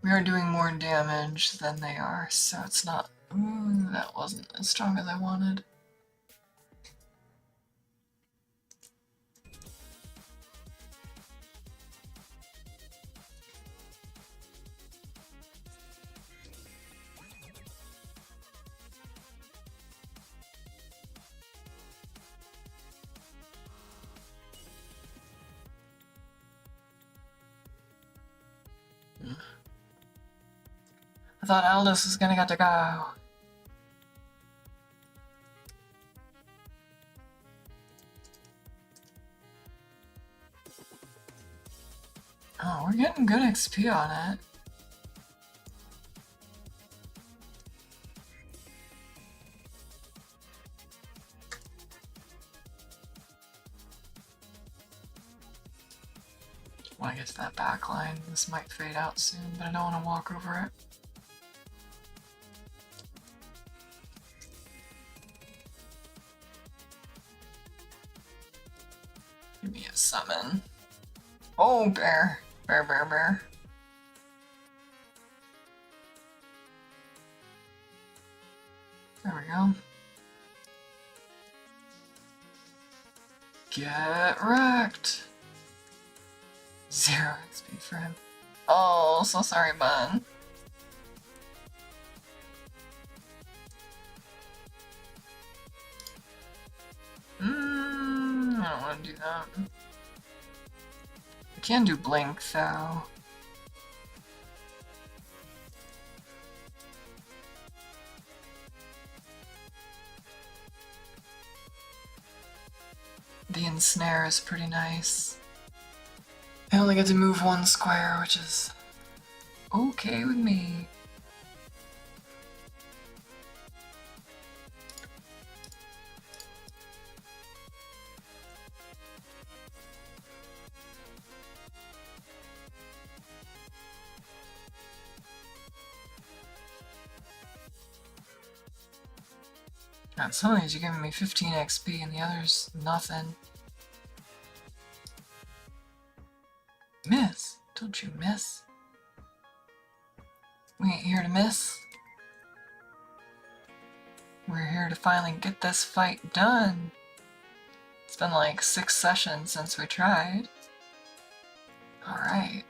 We are doing more damage than they are, so it's not... Ooh, that wasn't as strong as I wanted. I thought Aldous was gonna get to go. Oh, we're getting good XP on it. When I get to that back line, this might fade out soon, but I don't want to walk over it. Give me a summon. Oh, bear. Bear, bear, bear. There we go. Get wrecked. 0 XP for him. Oh, so sorry, bud. want to do that. I can do blink though. The ensnare is pretty nice. I only get to move one square, which is okay with me. God, some of these are giving me 15 XP and the others nothing. Miss, don't you miss? We ain't here to miss. We're here to finally get this fight done. It's been like 6 sessions since we tried. Alright.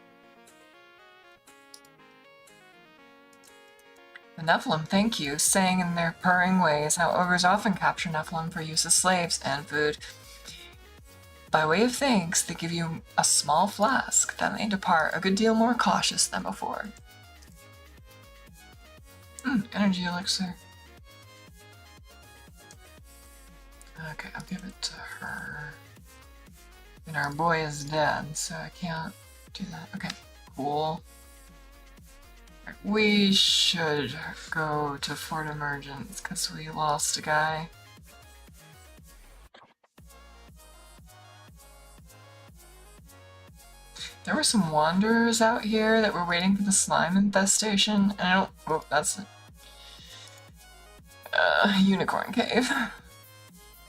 The Nephilim thank you, saying in their purring ways how ogres often capture Nephilim for use as slaves and food. By way of thanks, they give you a small flask, then they depart a good deal more cautious than before. Energy elixir. Okay, I'll give it to her. And our boy is dead, so I can't do that. Okay, cool. We should go to Fort Emergence, because we lost a guy. There were some wanderers out here that were waiting for the slime infestation, and I don't... Oh, that's a unicorn cave.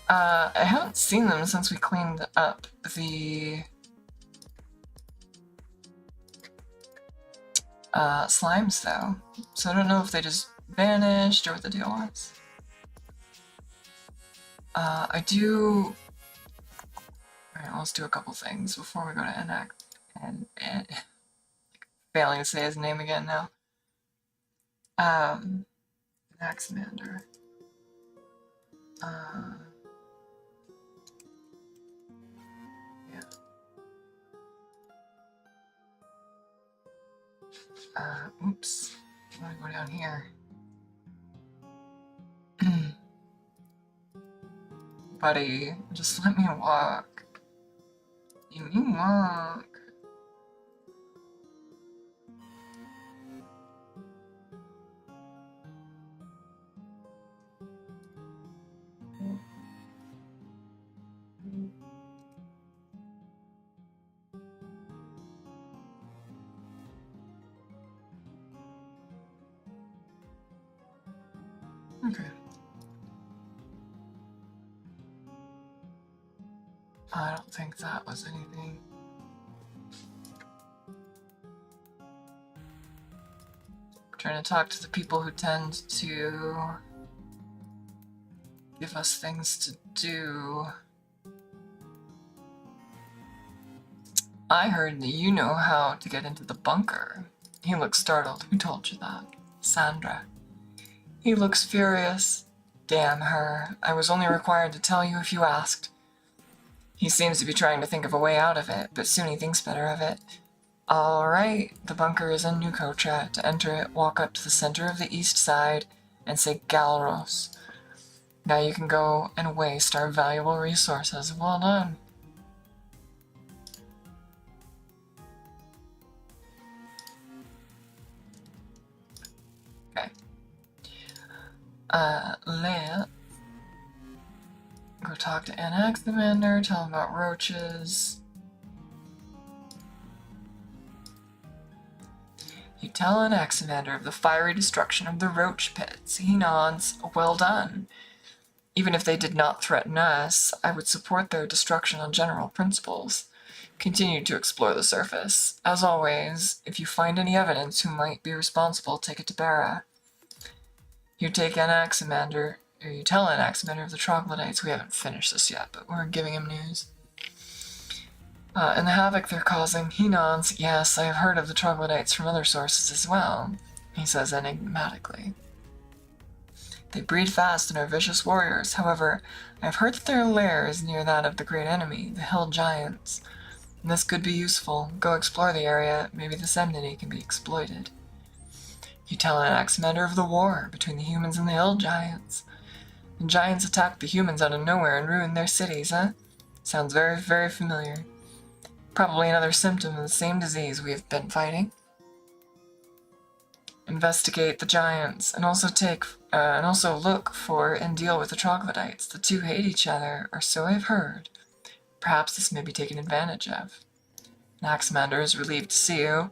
I haven't seen them since we cleaned up the slimes, though. So I don't know if they just vanished or what the deal was. I do... Alright, let's do a couple things before we go to Enact. And failing to say his name again now. Anaximander. Yeah. Oops. I'm gonna go down here. Buddy, just let me walk. Let me walk. Okay. I don't think that was anything. Trying to talk to the people who tend to give us things to do. I heard that you know how to get into the bunker. He looks startled. Who told you that? Sandra. He looks furious. Damn her. I was only required to tell you if you asked. He seems to be trying to think of a way out of it, but soon he thinks better of it. Alright, the bunker is in Nukotra. To enter it, walk up to the center of the east side and say Galros. Now you can go and waste our valuable resources. Well done. Okay. Let's go talk to Anaximander, tell him about roaches. You tell Anaximander of the fiery destruction of the roach pits. He nods. Well done. Even if they did not threaten us, I would support their destruction on general principles. Continue to explore the surface. As always, if you find any evidence who might be responsible, take it to Bara. You take Anaximander, or you tell Anaximander of the troglodytes. We haven't finished this yet, but we're giving him news. And the havoc they're causing. He nods. Yes, I have heard of the troglodytes from other sources as well, he says enigmatically. They breed fast and are vicious warriors. However, I have heard that their lair is near that of the great enemy, the hill giants. And this could be useful. Go explore the area. Maybe this enmity can be exploited. You tell Anaximander of the war between the humans and the hill giants. The giants attacked the humans out of nowhere and ruined their cities, huh? Sounds very, very familiar. Probably another symptom of the same disease we have been fighting. Investigate the giants, and also look for and deal with the troglodytes. The two hate each other, or so I've heard. Perhaps this may be taken advantage of. Anaximander is relieved to see you.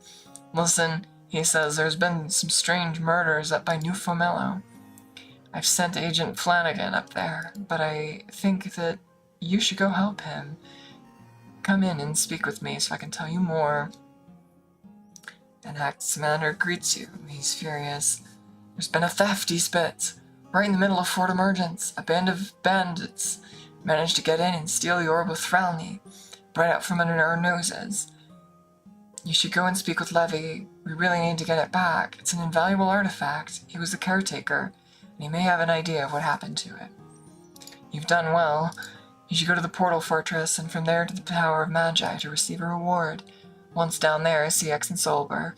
Listen, he says there's been some strange murders up by New Fomello. I've sent Agent Flanagan up there, but I think that you should go help him. Come in and speak with me so I can tell you more. Anaximander greets you. He's furious. There's been a theft, he spits. Right in the middle of Fort Emergence, a band of bandits managed to get in and steal the orb of Thralni, right out from under our noses. You should go and speak with Levy. We really need to get it back. It's an invaluable artifact. He was the caretaker, and he may have an idea of what happened to it. You've done well. You should go to the portal fortress, and from there to the Tower of Magi to receive a reward. Once down there, see X and Solberg,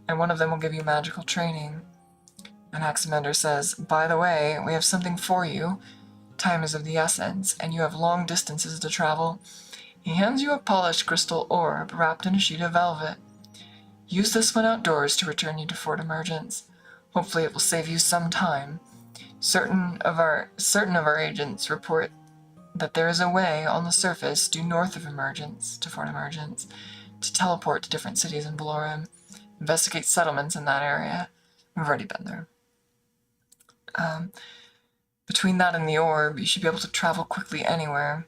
and one of them will give you magical training. Anaximander says, by the way, we have something for you. Time is of the essence, and you have long distances to travel. He hands you a polished crystal orb wrapped in a sheet of velvet. Use this one outdoors to return you to Fort Emergence. Hopefully it will save you some time. Certain of our agents report that there is a way on the surface due north of Emergence, to Fort Emergence, to teleport to different cities in Valorum. Investigate settlements in that area. We've already been there. Between that and the orb, you should be able to travel quickly anywhere.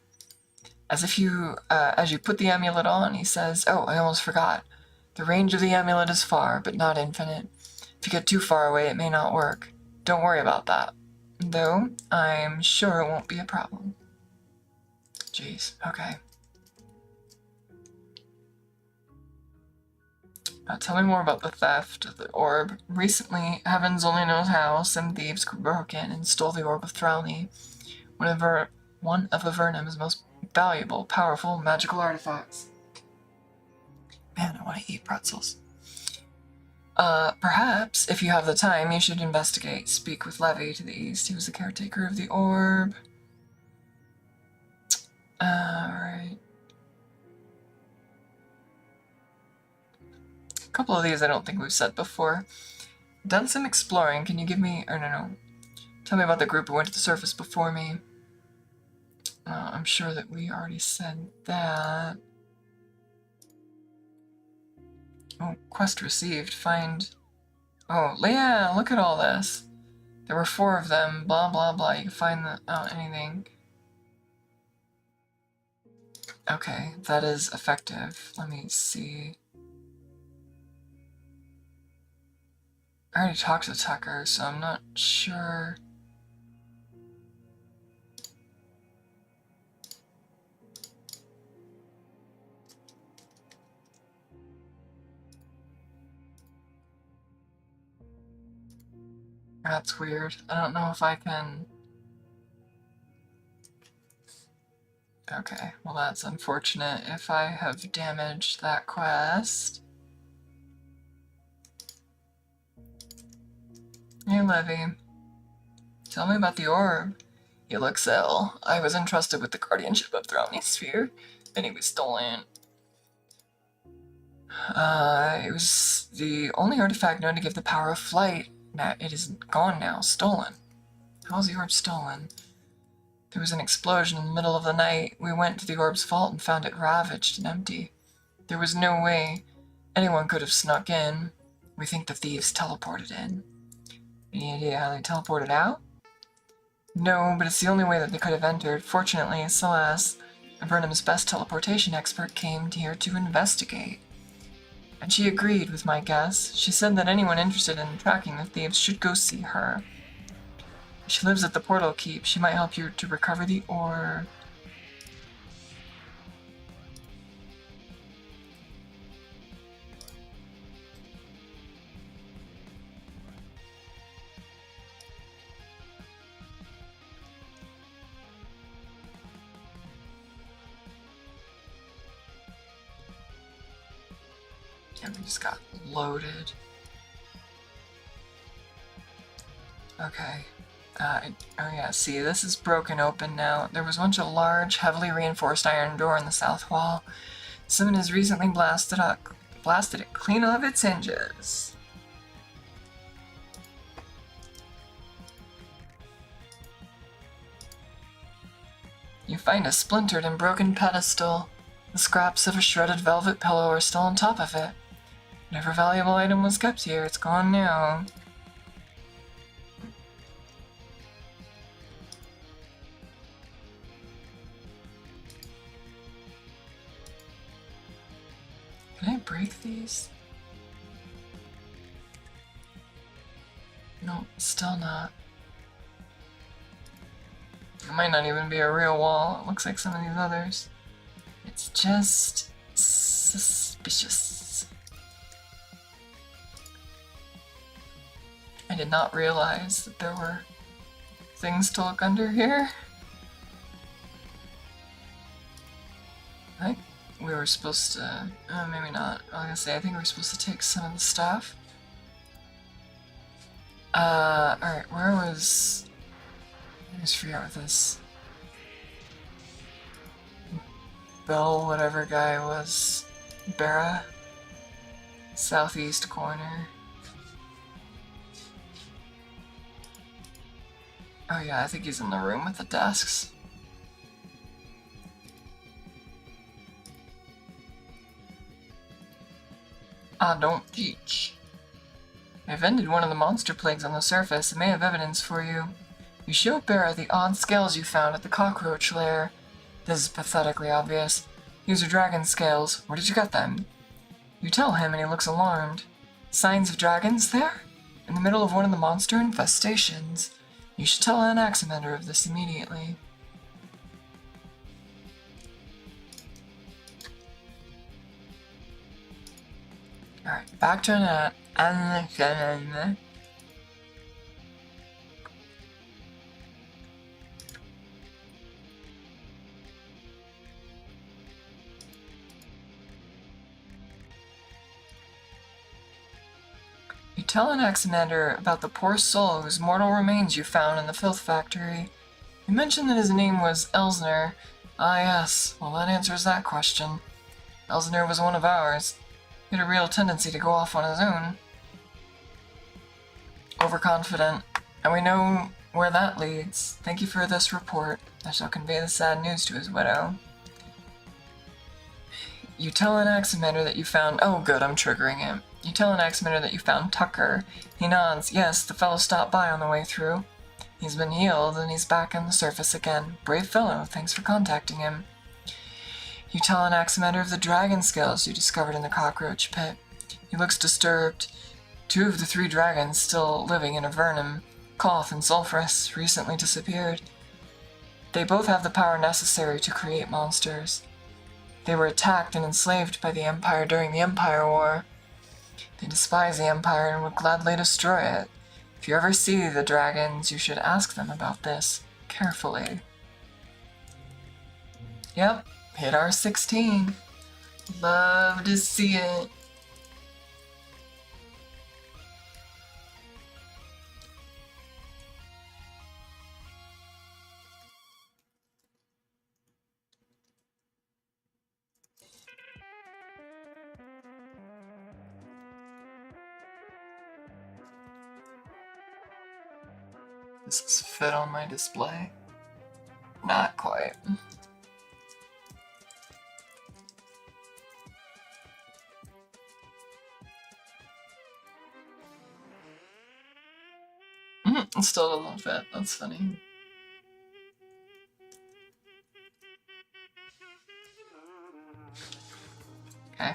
As you put the amulet on, he says, oh, I almost forgot. The range of the amulet is far, but not infinite. If you get too far away, it may not work. Don't worry about that. Though, I'm sure it won't be a problem. Jeez, okay. Tell me more about the theft of the orb. Recently, heavens only knows how, some thieves broke in and stole the orb of Thralni, one of Avernum's most valuable, powerful, magical artifacts. Man, I want to eat pretzels. Perhaps, if you have the time, you should investigate. Speak with Levy to the east. He was the caretaker of the orb. Alright. A couple of these I don't think we've said before. Done some exploring. Can you give me... or no. Tell me about the group who went to the surface before me. I'm sure that we already said that. Oh, quest received. Find... oh, yeah, look at all this. There were 4 of them. Blah, blah, blah. You can find the... oh, anything. Okay, that is effective. Let me see. I already talked to Tucker, so I'm not sure. That's weird. I don't know if I can... okay, well that's unfortunate if I have damaged that quest. Hey, Levy. Tell me about the orb. He looks ill. I was entrusted with the guardianship of Thralni's sphere, and he was stolen. It was the only artifact known to give the power of flight. Now, it is gone now, stolen. How was the orb stolen? There was an explosion in the middle of the night. We went to the orb's vault and found it ravaged and empty. There was no way anyone could have snuck in. We think the thieves teleported in. Any idea how they teleported out? No, but it's the only way that they could have entered. Fortunately, Celeste, Avernum's best teleportation expert, came here to investigate. And she agreed with my guess. She said that anyone interested in tracking the thieves should go see her. She lives at the Portal Keep. She might help you to recover the orb. Yeah, we just got loaded. Okay. Oh yeah, see, this is broken open now. There was once a large, heavily reinforced iron door in the south wall. Someone has recently blasted it clean off its hinges. You find a splintered and broken pedestal. The scraps of a shredded velvet pillow are still on top of it. Whatever valuable item was kept here, it's gone now. Can I break these? No, still not. It might not even be a real wall. It looks like some of these others. It's just suspicious. I did not realize that there were things to look under here. I think we were supposed to... maybe not. I was gonna say, I think we were supposed to take some of the stuff. Alright, where was... I just forget what this... Bell, whatever guy was. Barra. Southeast corner. Oh yeah, I think he's in the room with the desks. I don't teach. I've ended one of the monster plagues on the surface and may have evidence for you. You show Barra the odd scales you found at the cockroach lair. This is pathetically obvious. These are dragon scales. Where did you get them? You tell him and he looks alarmed. Signs of dragons there? In the middle of one of the monster infestations. You should tell Anaximander of this immediately. Alright, back to Anaximander. You tell Anaximander about the poor soul whose mortal remains you found in the filth factory. You mentioned that his name was Elsner. Ah yes, well that answers that question. Elsner was one of ours. He had a real tendency to go off on his own. Overconfident. And we know where that leads. Thank you for this report. I shall convey the sad news to his widow. You tell Anaximander that you found... Oh good, I'm triggering him. You tell Anaximander that you found Tucker. He nods. Yes, the fellow stopped by on the way through. He's been healed, and he's back on the surface again. Brave fellow, thanks for contacting him. You tell Anaximander of the dragon scales you discovered in the cockroach pit. He looks disturbed. 2 of the 3 dragons still living in Avernum, Koth and Sulphurus, recently disappeared. They both have the power necessary to create monsters. They were attacked and enslaved by the Empire during the Empire War. They despise the Empire and would gladly destroy it. If you ever see the dragons, you should ask them about this, carefully. Yep, hit R16. Love to see it. Does this fit on my display? Not quite. It still doesn't fit. That's funny. Okay.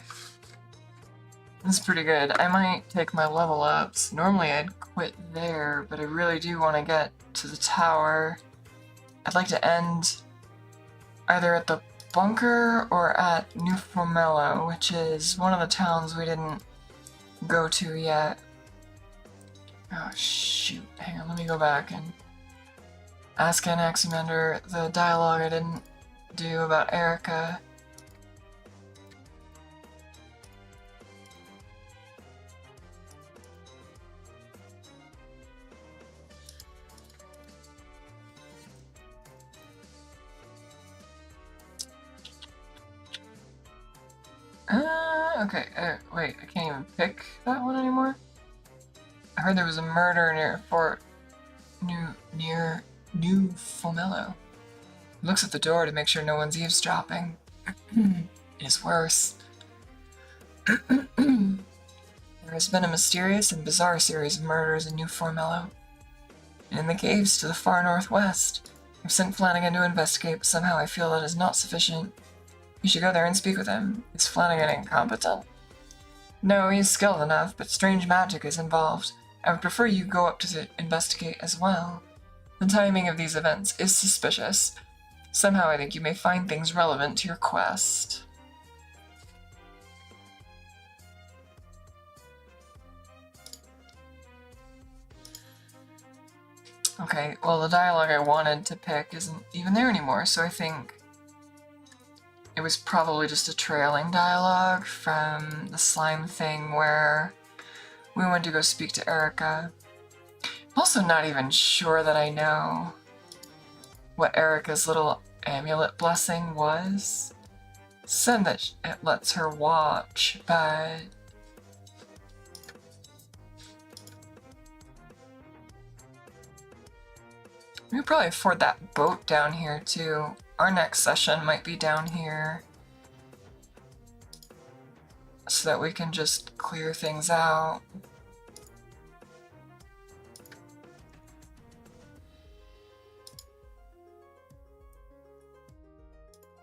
This is pretty good. I might take my level ups. Normally I'd quit there, but I really do want to get to the tower. I'd like to end either at the bunker or at New Formello, which is one of the towns we didn't go to yet. Oh shoot, hang on, let me go back and ask Anaximander the dialogue I didn't do about Erica. Okay, wait, I can't even pick that one anymore? I heard there was a murder near Fort near New Fomello. He looks at the door to make sure no one's eavesdropping. It is worse. There has been a mysterious and bizarre series of murders in New Fomello. In the caves to the far northwest. I've sent Flanagan to investigate, but somehow I feel that is not sufficient. You should go there and speak with him. Is Flanagan incompetent? No, he is skilled enough, but strange magic is involved. I would prefer you go up to investigate as well. The timing of these events is suspicious. Somehow I think you may find things relevant to your quest. Okay, well the dialogue I wanted to pick isn't even there anymore, so I think it was probably just a trailing dialogue from the slime thing where we went to go speak to Erica. I'm also not even sure that I know what Erica's little amulet blessing was. It said that it lets her watch, but we could probably afford that boat down here too. Our next session might be down here so that we can just clear things out.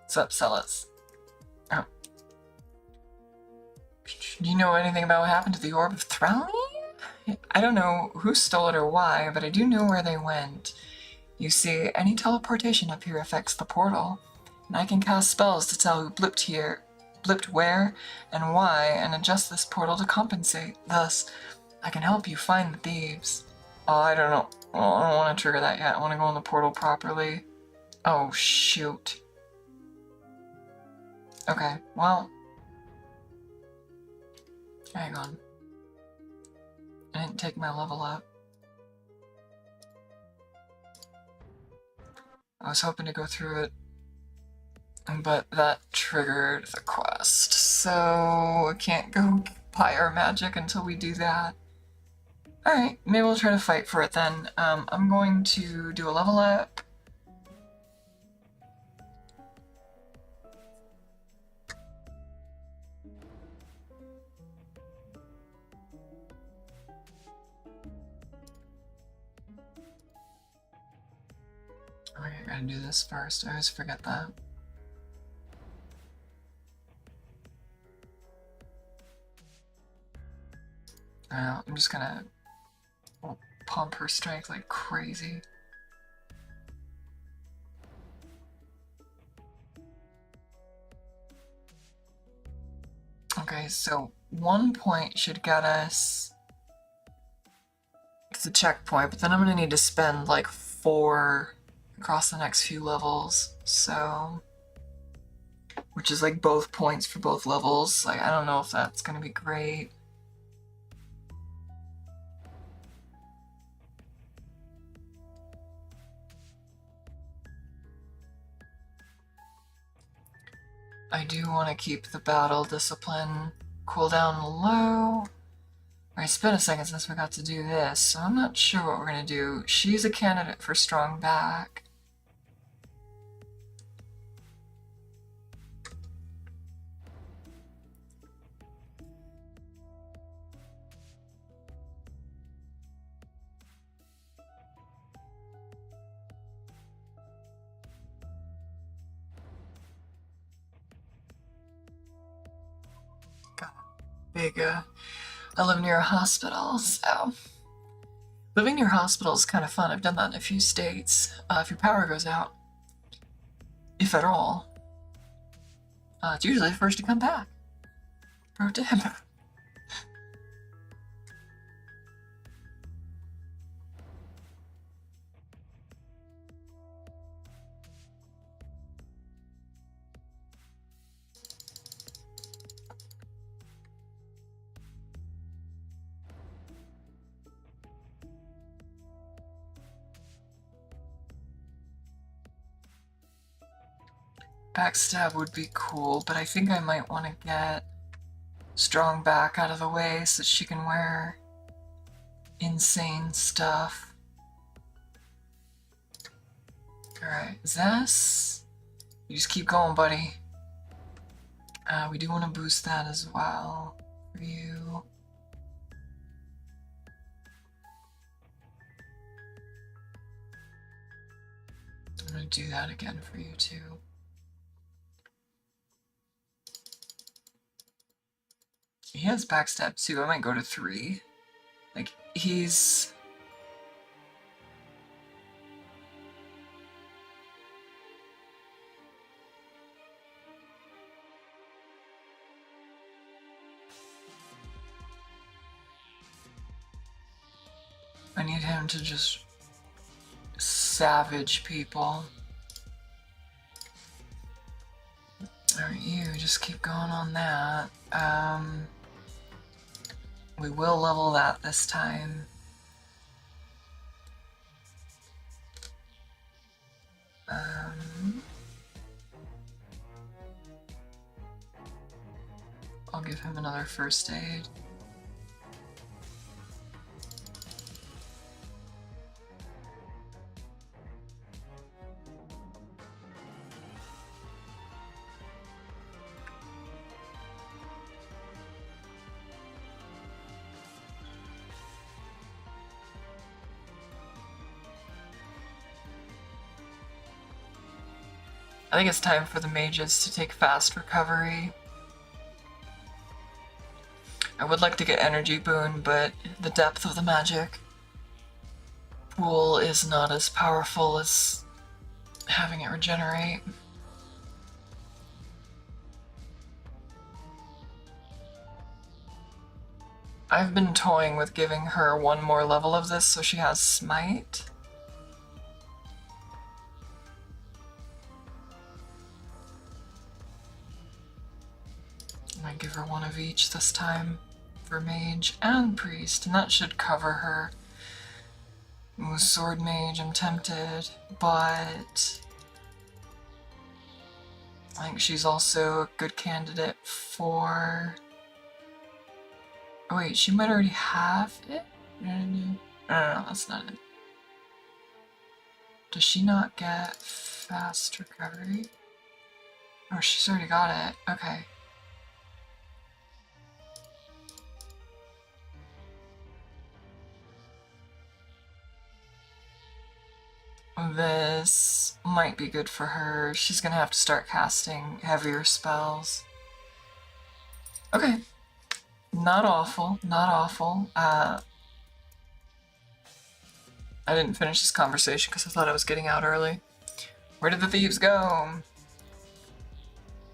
What's up, Celis? Oh. Do you know anything about what happened to the Orb of Thralni? I don't know who stole it or why, but I do know where they went. You see, any teleportation up here affects the portal, and I can cast spells to tell who blipped where and why, and adjust this portal to compensate. Thus, I can help you find the thieves. Oh, I don't know. Well, I don't want to trigger that yet. I want to go in the portal properly. Oh, shoot. Okay, well. Hang on. I didn't take my level up. I was hoping to go through it, but that triggered the quest, so I can't go Pyre Magic until we do that. Alright, maybe we'll try to fight for it then. I'm going to do a level up. Okay, I gotta do this first. I always forget that. I'm just gonna pump her strength like crazy. Okay, so 1 point should get us to the checkpoint, but then I'm gonna need to spend like 4 across the next few levels, so which is like both points for both levels. Like, I don't know if that's gonna be great. I do want to keep the battle discipline cooldown low. It's been a second since we got to do this, so I'm not sure what we're going to do. She's a candidate for strong back. Got big, I live near a hospital, so living near a hospital is kind of fun. I've done that in a few states. If your power goes out, if at all, it's usually the first to come back. Pro tip. Backstab would be cool, but I think I might want to get strong back out of the way so that she can wear insane stuff. Alright, Zess, you just keep going, buddy. We do want to boost that as well for you. I'm going to do that again for you too. He has backstab too. I might go to 3. Like, he's... I need him to just savage people. Alright, you just keep going on that. We will level that this time. I'll give him another first aid. I think it's time for the mages to take fast recovery. I would like to get energy boon, but the depth of the magic pool is not as powerful as having it regenerate. I've been toying with giving her one more level of this so she has smite. I give her one of each this time for mage and priest, and that should cover her. Ooh, sword mage, I'm tempted, but I think she's also a good candidate for... Oh wait, she might already have it? No, that's not it. Does she not get fast recovery? Oh, she's already got it. Okay. This might be good for her. She's gonna have to start casting heavier spells. Okay. Not awful, not awful. I didn't finish this conversation because I thought I was getting out early. Where did the thieves go?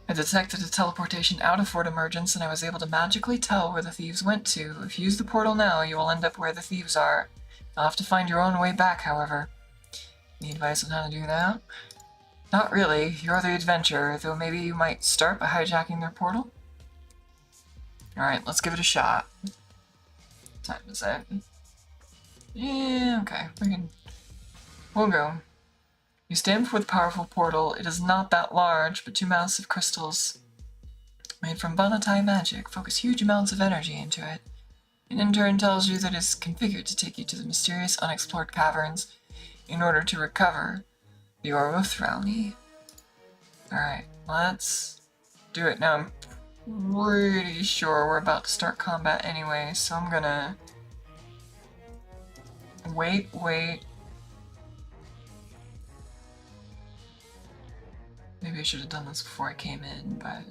I detected a teleportation out of Fort Emergence and I was able to magically tell where the thieves went to. If you use the portal now, you will end up where the thieves are. You'll have to find your own way back, however. Any advice on how to do that? Not really. You're the adventurer, though maybe you might start by hijacking their portal? Alright, let's give it a shot. What time is it? Yeah, okay. We'll go. You stand before the powerful portal. It is not that large, but 2 massive crystals made from Banatai magic focus huge amounts of energy into it. It in turn tells you that it is configured to take you to the mysterious unexplored caverns in order to recover the Orb of Thralni. Alright, let's do it. Now I'm pretty sure we're about to start combat anyway, so I'm gonna wait. Maybe I should have done this before I came in, but...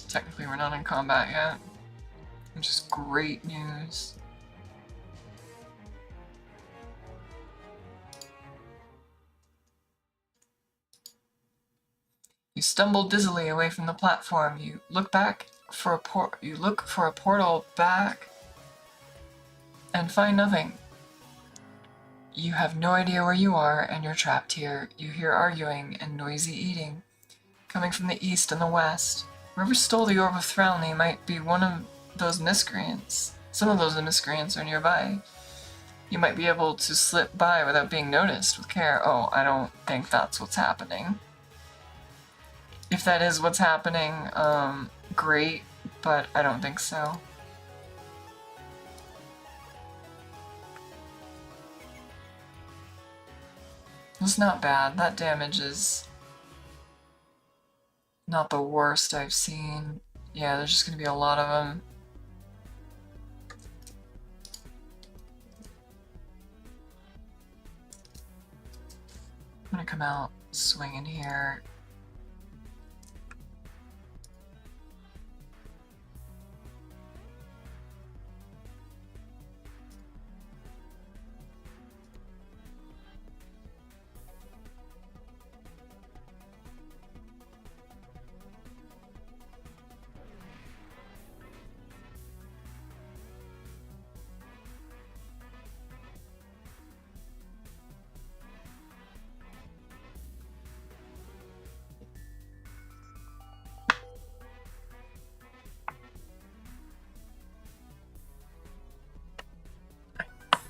Technically we're not in combat yet, which is great news. You stumble dizzily away from the platform. You look for a portal back and find nothing. You have no idea where you are and you're trapped here. You hear arguing and noisy eating coming from the east and the west. Whoever stole the Orb of Thralni might be one of those miscreants. Some of those miscreants are nearby. You might be able to slip by without being noticed with care. Oh, I don't think that's what's happening. If that is what's happening, great, but I don't think so. It's not bad. That damage is not the worst I've seen. Yeah, there's just gonna be a lot of them. I'm gonna come out swinging here.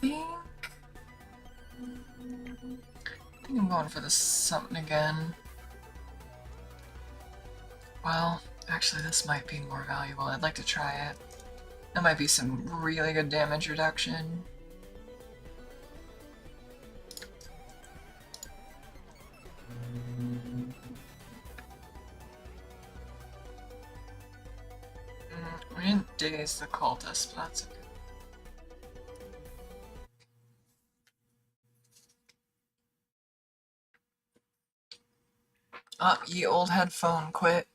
I think I'm going for the something again. Well, actually this might be more valuable. I'd like to try it. That might be some really good damage reduction. We didn't daze the cultist, but that's okay. Oh, ye old headphone, quit.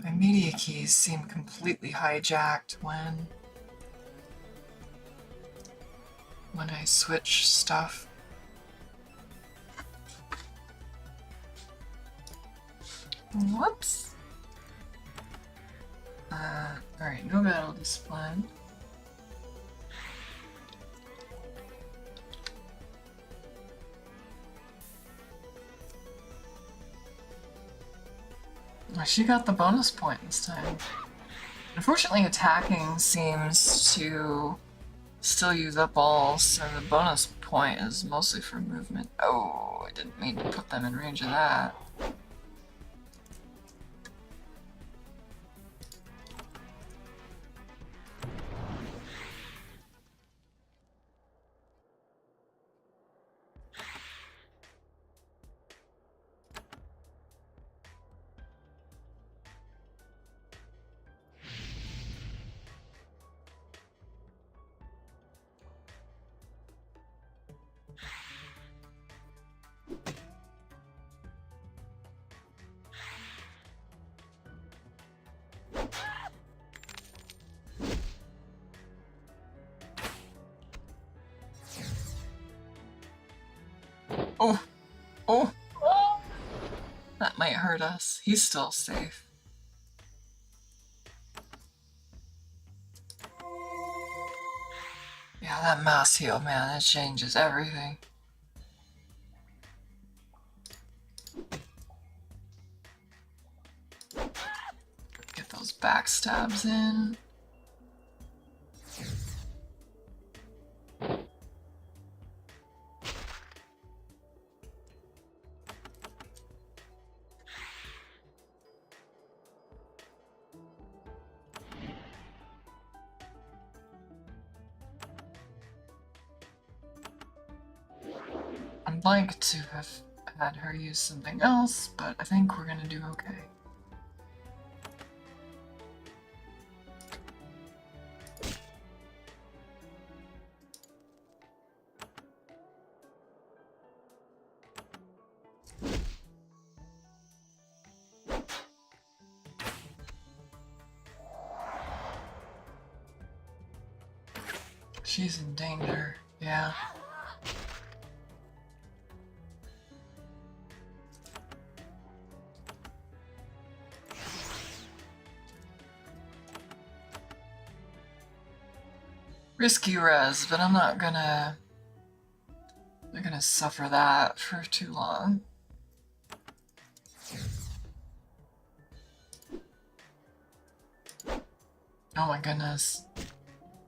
My media keys seem completely hijacked when I switch stuff. Whoops. Alright, no battle discipline. She got the bonus point this time. Unfortunately, attacking seems to still use up all, so the bonus point is mostly for movement. Oh, I didn't mean to put them in range of that. Oh, oh, oh! That might hurt us. He's still safe. Yeah, that mass heal, man, it changes everything. Get those backstabs in. I'd like to have had her use something else, but I think we're gonna do okay. She's in danger, yeah. Risky res, but I'm not gonna suffer that for too long. Oh my goodness.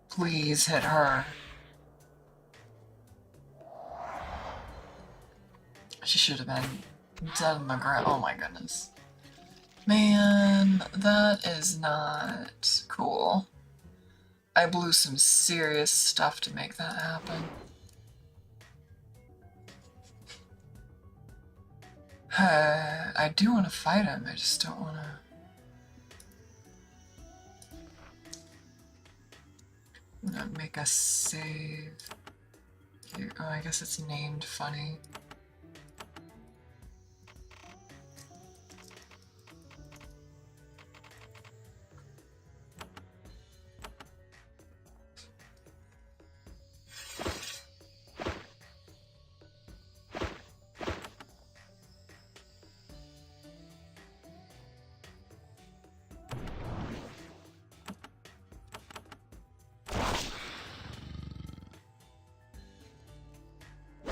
Please hit her. She should have been dead on the ground. Oh my goodness. Man, that is not cool. I blew some serious stuff to make that happen. I do want to fight him, I just don't want to... I'm gonna make a save. Here. Oh, I guess it's named funny.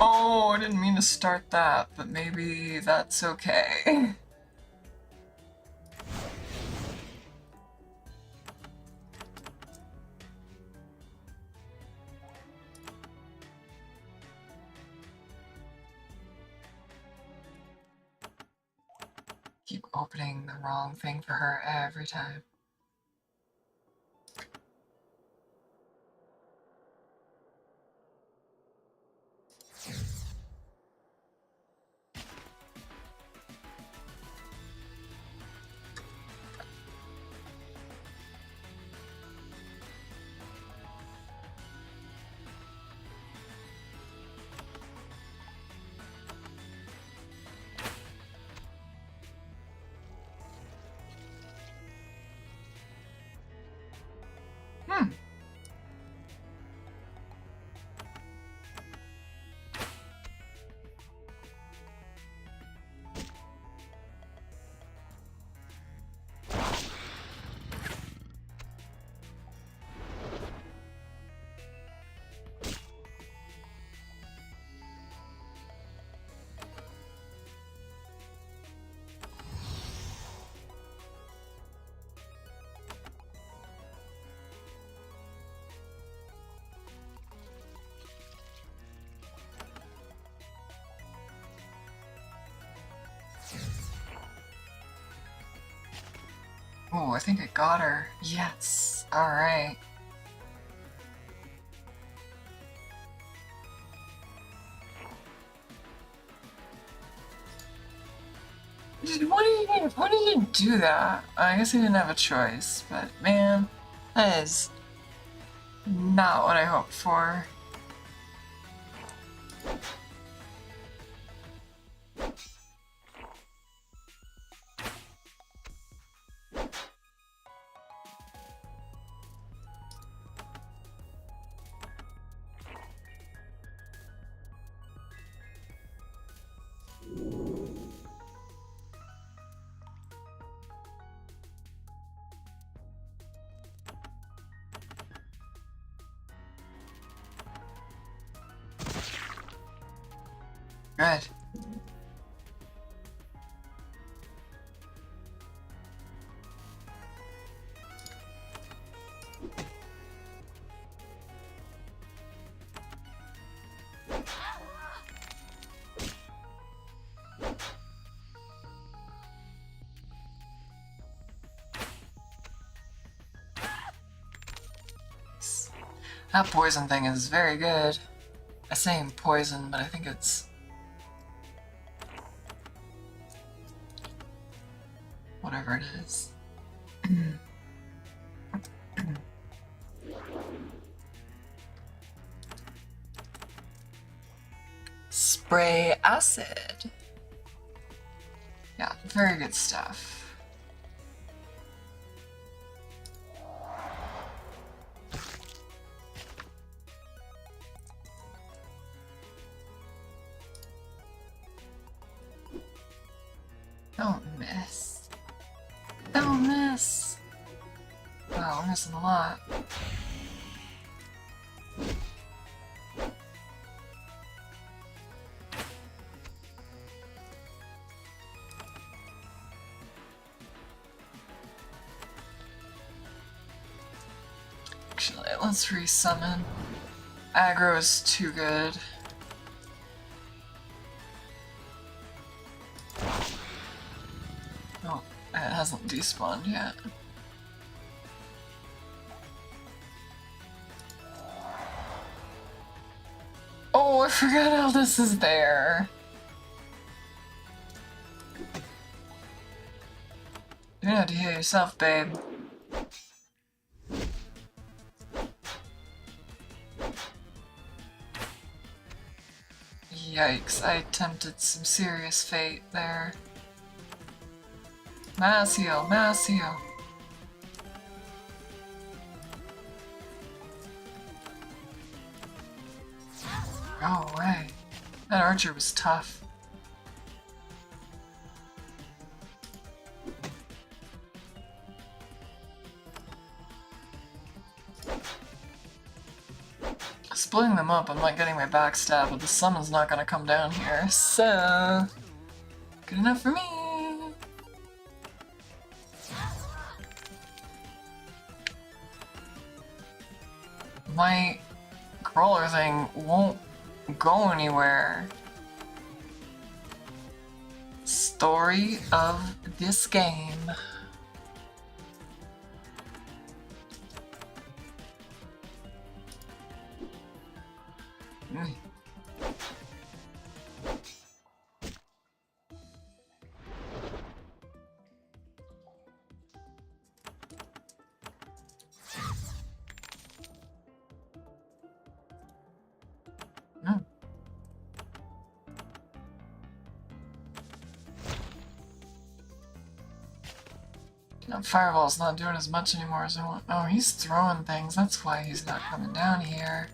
Oh, I didn't mean to start that, but maybe that's okay. Keep opening the wrong thing for her every time. Oh, I think I got her. Yes. Alright. Why did you do that? I guess I didn't have a choice, but man, that is not what I hoped for. Good. That poison thing is very good. I say poison, but I think it's... whatever it is. Spray acid. Yeah, very good stuff. Don't miss. Don't miss. Wow, we're missing a lot. let's resummon. Aggro is too good. Oh, it hasn't despawned yet. Oh, I forgot how this is there. You have to heal yourself, babe. Yikes, I tempted some serious fate there. Mass heal, mass heal. Go away. That archer was tough. Splitting them up, I'm not getting my backstab, but the summon's not gonna come down here, so... Good enough for me! My crawler thing won't go anywhere. Story of this game. Fireball's not doing as much anymore as I want. Oh, he's throwing things. That's why he's not coming down here.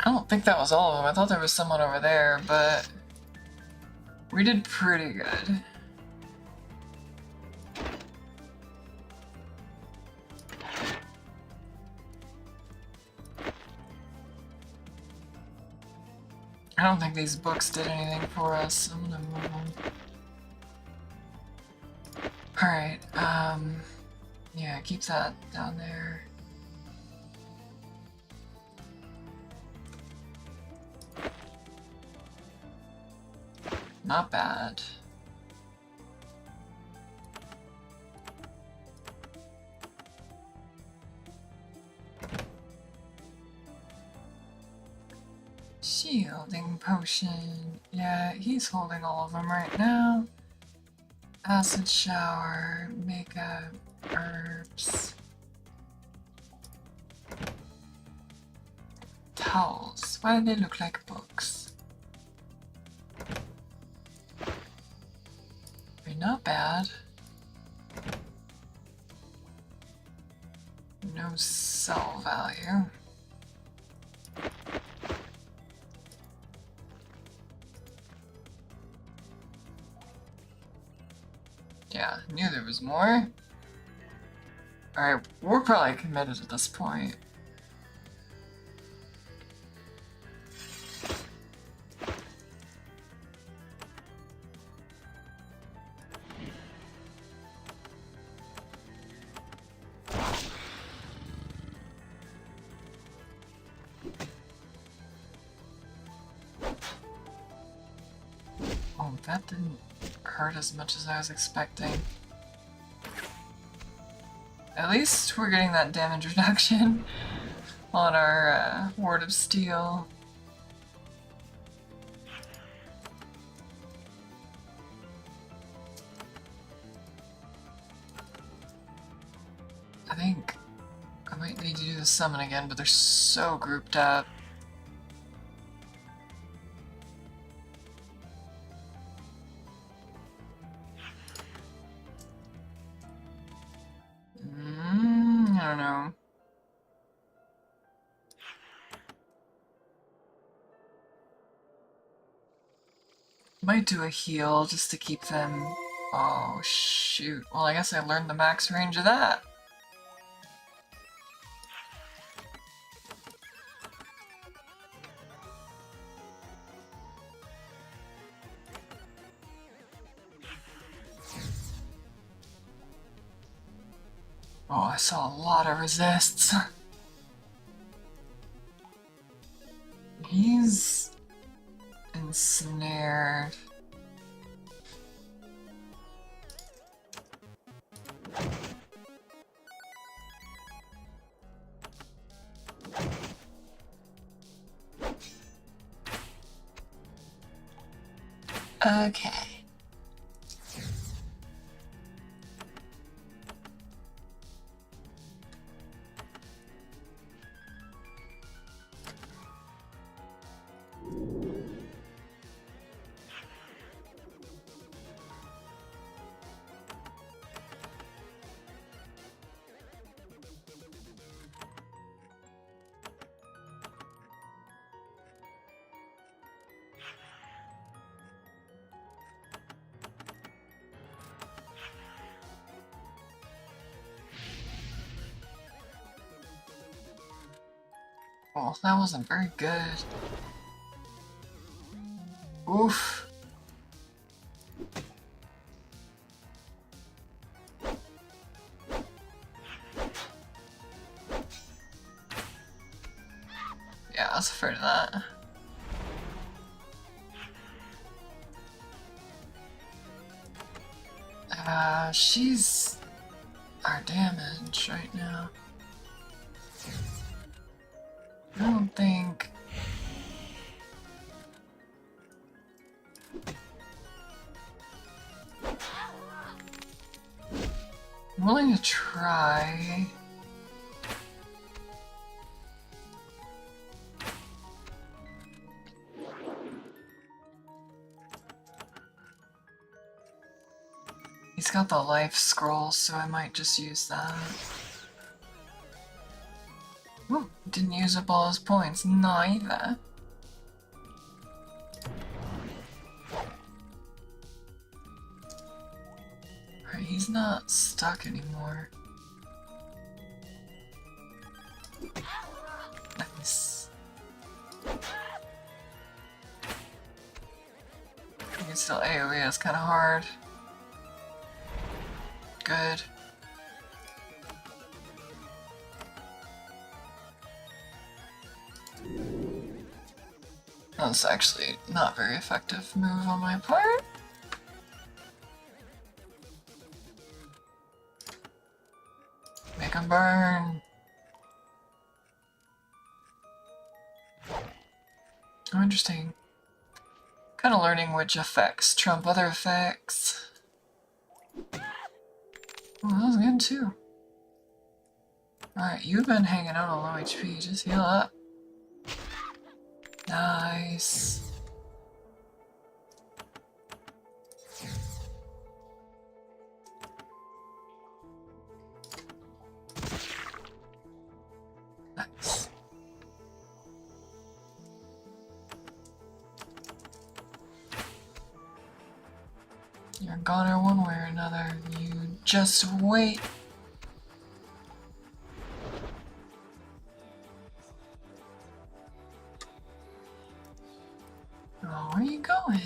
I don't think that was all of them. I thought there was someone over there, but we did pretty good. I don't think these books did anything for us. I'm gonna move them. Alright, yeah, keep that down there. Not bad. Shielding potion. Yeah, he's holding all of them right now. Acid shower, makeup, herbs. Towels. Why do they look like books? Not bad. No sell value. Yeah, knew there was more. Alright, we're probably committed at this point. That didn't hurt as much as I was expecting. At least we're getting that damage reduction on our Ward of Steel. I think I might need to do the summon again, but they're so grouped up. I don't know. Might do a heal just to keep them Oh, shoot. Well, I guess I learned the max range of that. Oh, I saw a lot of resists. He's ensnared. Okay. Oh, that wasn't very good. Oof. Yeah, I was afraid of that. She's our damage right now. I don't think... I'm willing to try. He's got the life scroll, so I might just use that. Ooh, didn't use up all his points, neither. Alright, he's not stuck anymore. Nice. You can still AoE, it's kinda hard. Good. That was actually not very effective move on my part. Make him burn. Oh, interesting. Kind of learning which effects trump other effects. Oh, that was good too. Alright, you've been hanging out on low HP, just heal up. Nice. Nice. You're a goner one way or another. You just wait. Oh, where are you going?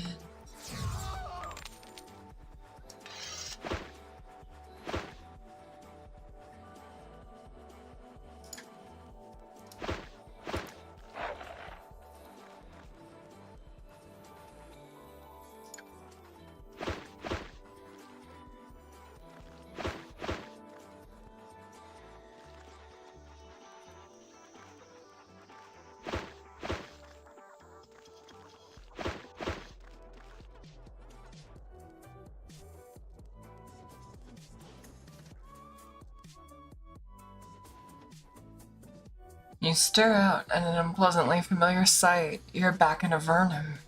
You stare out at an unpleasantly familiar sight. You're back in Avernum.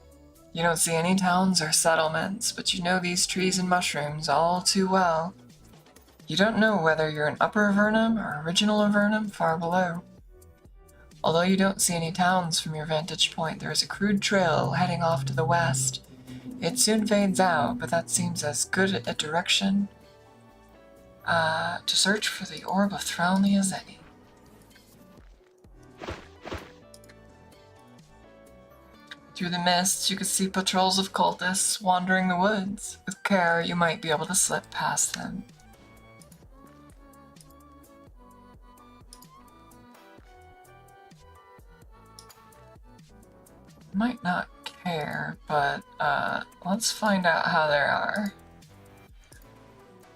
You don't see any towns or settlements, but you know these trees and mushrooms all too well. You don't know whether you're in Upper Avernum or Original Avernum far below. Although you don't see any towns from your vantage point, there is a crude trail heading off to the west. It soon fades out, but that seems as good a direction to search for the orb of Thralni as any. Through the mists, you could see patrols of cultists wandering the woods. With care, you might be able to slip past them. Might not care, but let's find out how they are.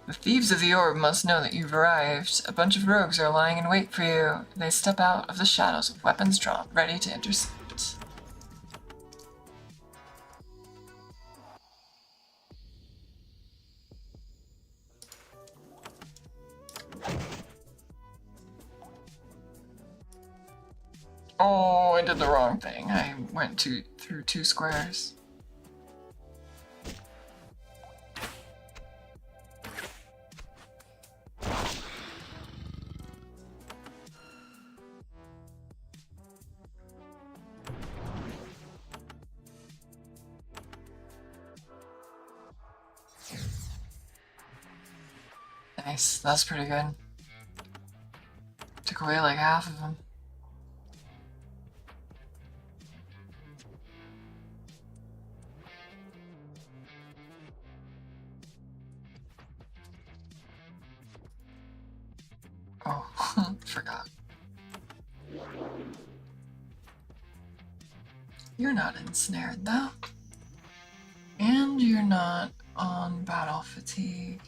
The thieves of the orb must know that you've arrived. A bunch of rogues are lying in wait for you. They step out of the shadows with weapons drawn, ready to intercept. Oh, I did the wrong thing. I went through 2 squares. Nice, that's pretty good. Took away like half of them. Oh, forgot. You're not ensnared though. And you're not on battle fatigue.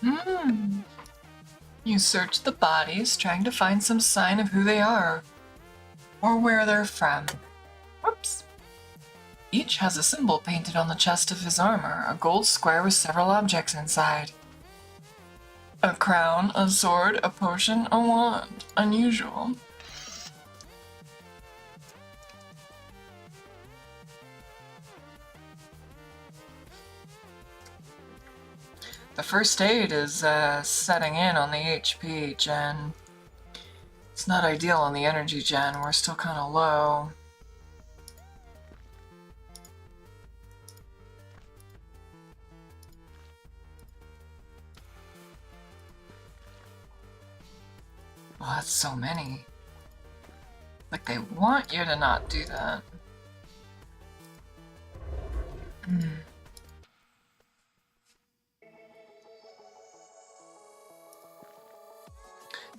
Hmm. You search the bodies, trying to find some sign of who they are, or where they're from. Whoops. Each has a symbol painted on the chest of his armor, a gold square with several objects inside. A crown, a sword, a potion, a wand. Unusual. The first aid is setting in on the HP gen. It's not ideal on the energy gen, we're still kind of low. Oh, that's so many. Like, they want you to not do that.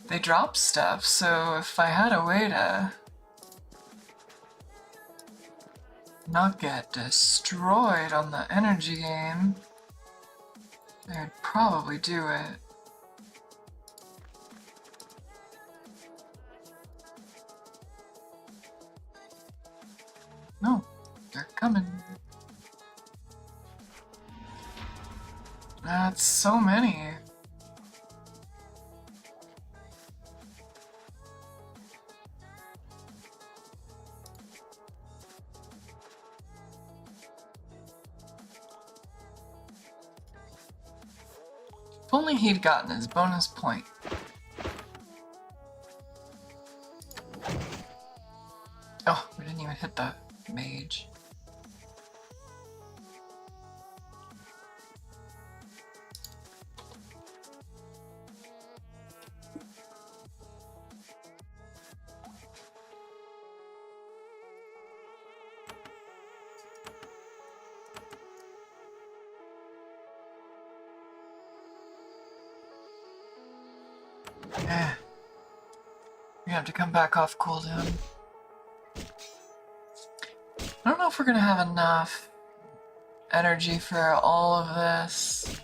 They drop stuff, so if I had a way to not get destroyed on the energy game, I'd probably do it. No, they're coming. That's so many. If only he'd gotten his bonus point. Oh, we didn't even hit the mage. We have to come back off cooldown. I don't know if we're gonna have enough energy for all of this.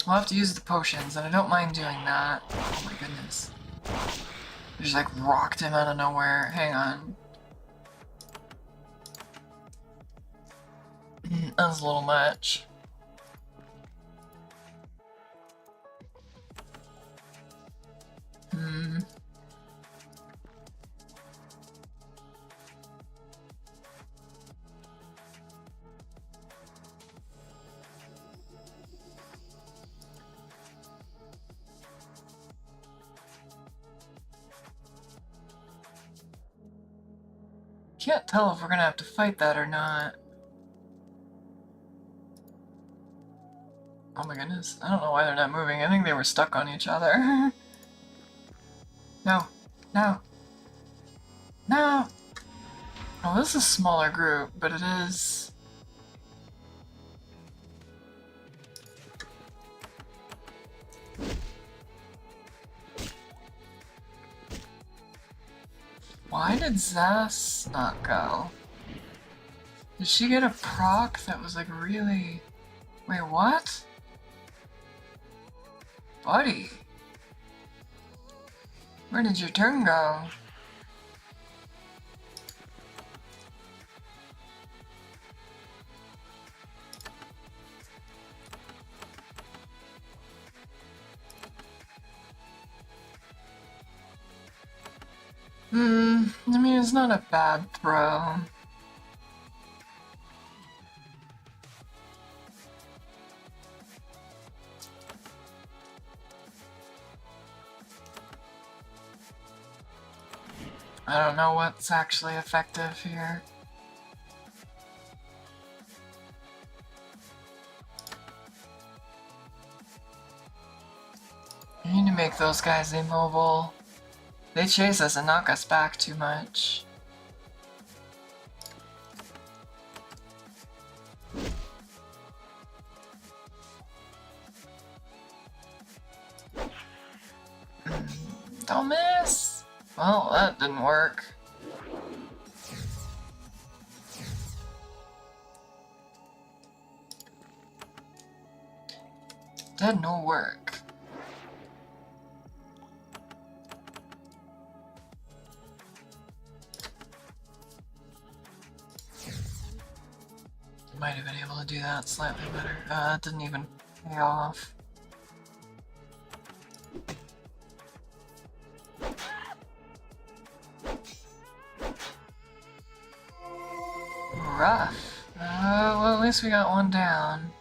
We'll have to use the potions, and I don't mind doing that. Oh my goodness. I just like rocked him out of nowhere. Hang on. That was a little much. Can't tell if we're gonna have to fight that or not. Oh my goodness, I don't know why they're not moving. I think they were stuck on each other. No, no, no! Oh, this is a smaller group, but it is... Why did Zas not go? Did she get a proc that was like really... Wait, what? Buddy? Where did your turn go? I mean, it's not a bad throw. I don't know what's actually effective here. I need to make those guys immobile. They chase us and knock us back too much. Don't miss! Well, that didn't work. Did no work. Might have been able to do that slightly better. It didn't even pay off. Rough. Well, at least we got one down.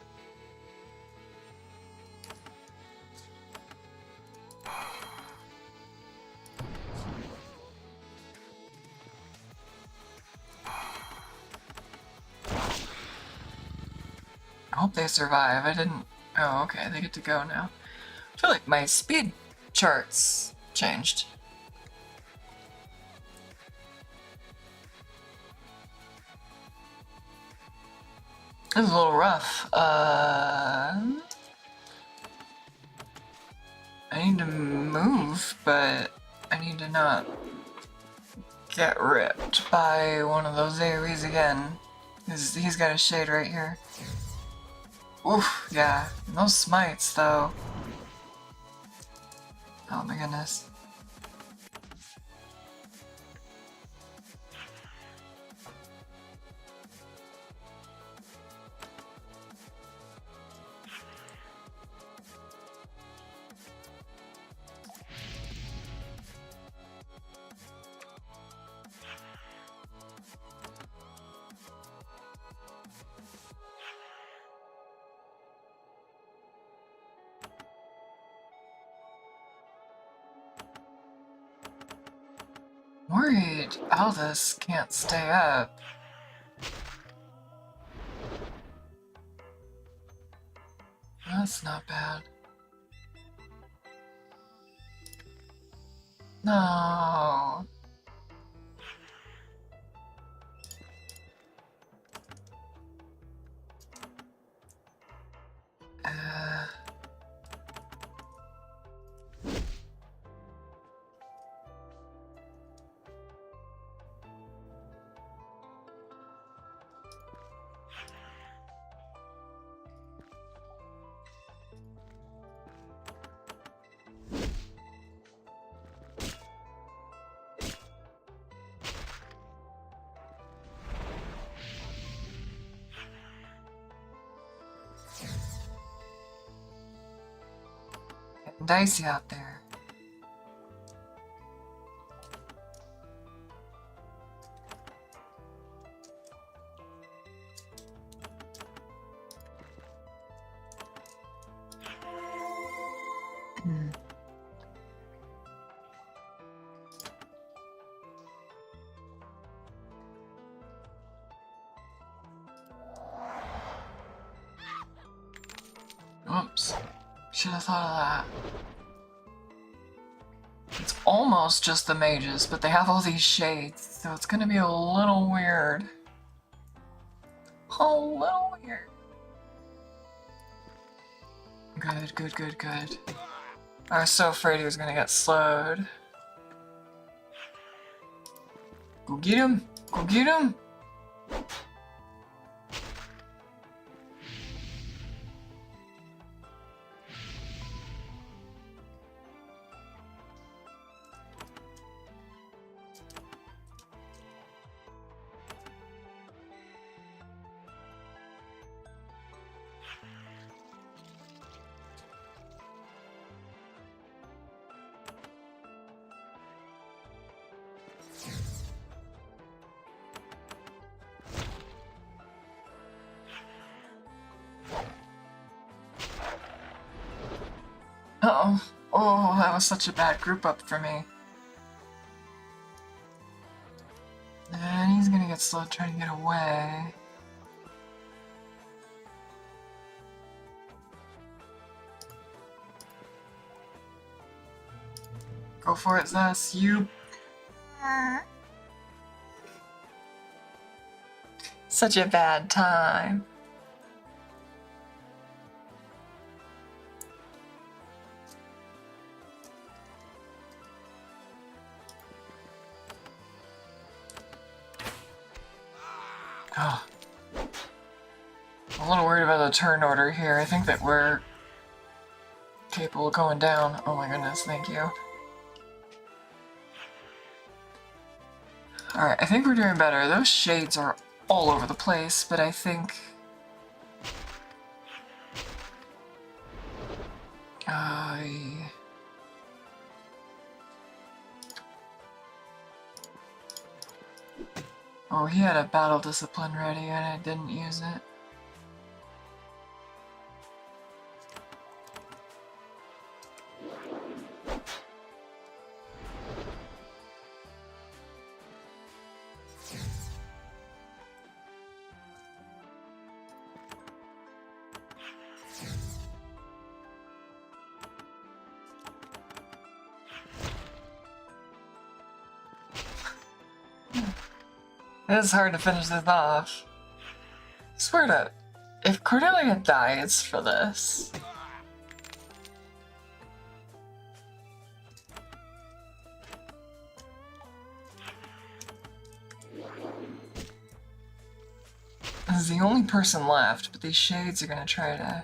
I hope they survive. I didn't... Oh, okay, they get to go now. I feel like my speed charts changed. This is a little rough. I need to move, but I need to not get ripped by one of those AoEs again. He's got a shade right here. Oof, yeah. And those smites, though. Oh my goodness. Worried Aldous can't stay up. That's not bad. No. Dicey out there. Oops. Should have thought of that. It's almost just the mages, but they have all these shades, so it's gonna be a little weird. A little weird. Good, good, good, good. I was so afraid he was gonna get slowed. Go get him! Go get him! Uh-oh. Oh, that was such a bad group up for me. And he's gonna get slowed trying to get away. Go for it, Zess. You... Such a bad time. Oh. I'm a little worried about the turn order here. I think that we're Capable of going down. Oh my goodness, thank you. Alright, I think we're doing better. Those shades are all over the place, but I think... Oh, he had a battle discipline ready and I didn't use it. It's hard to finish this off. I swear to... If Cordelia dies for this... This is the only person left, but these shades are gonna try to...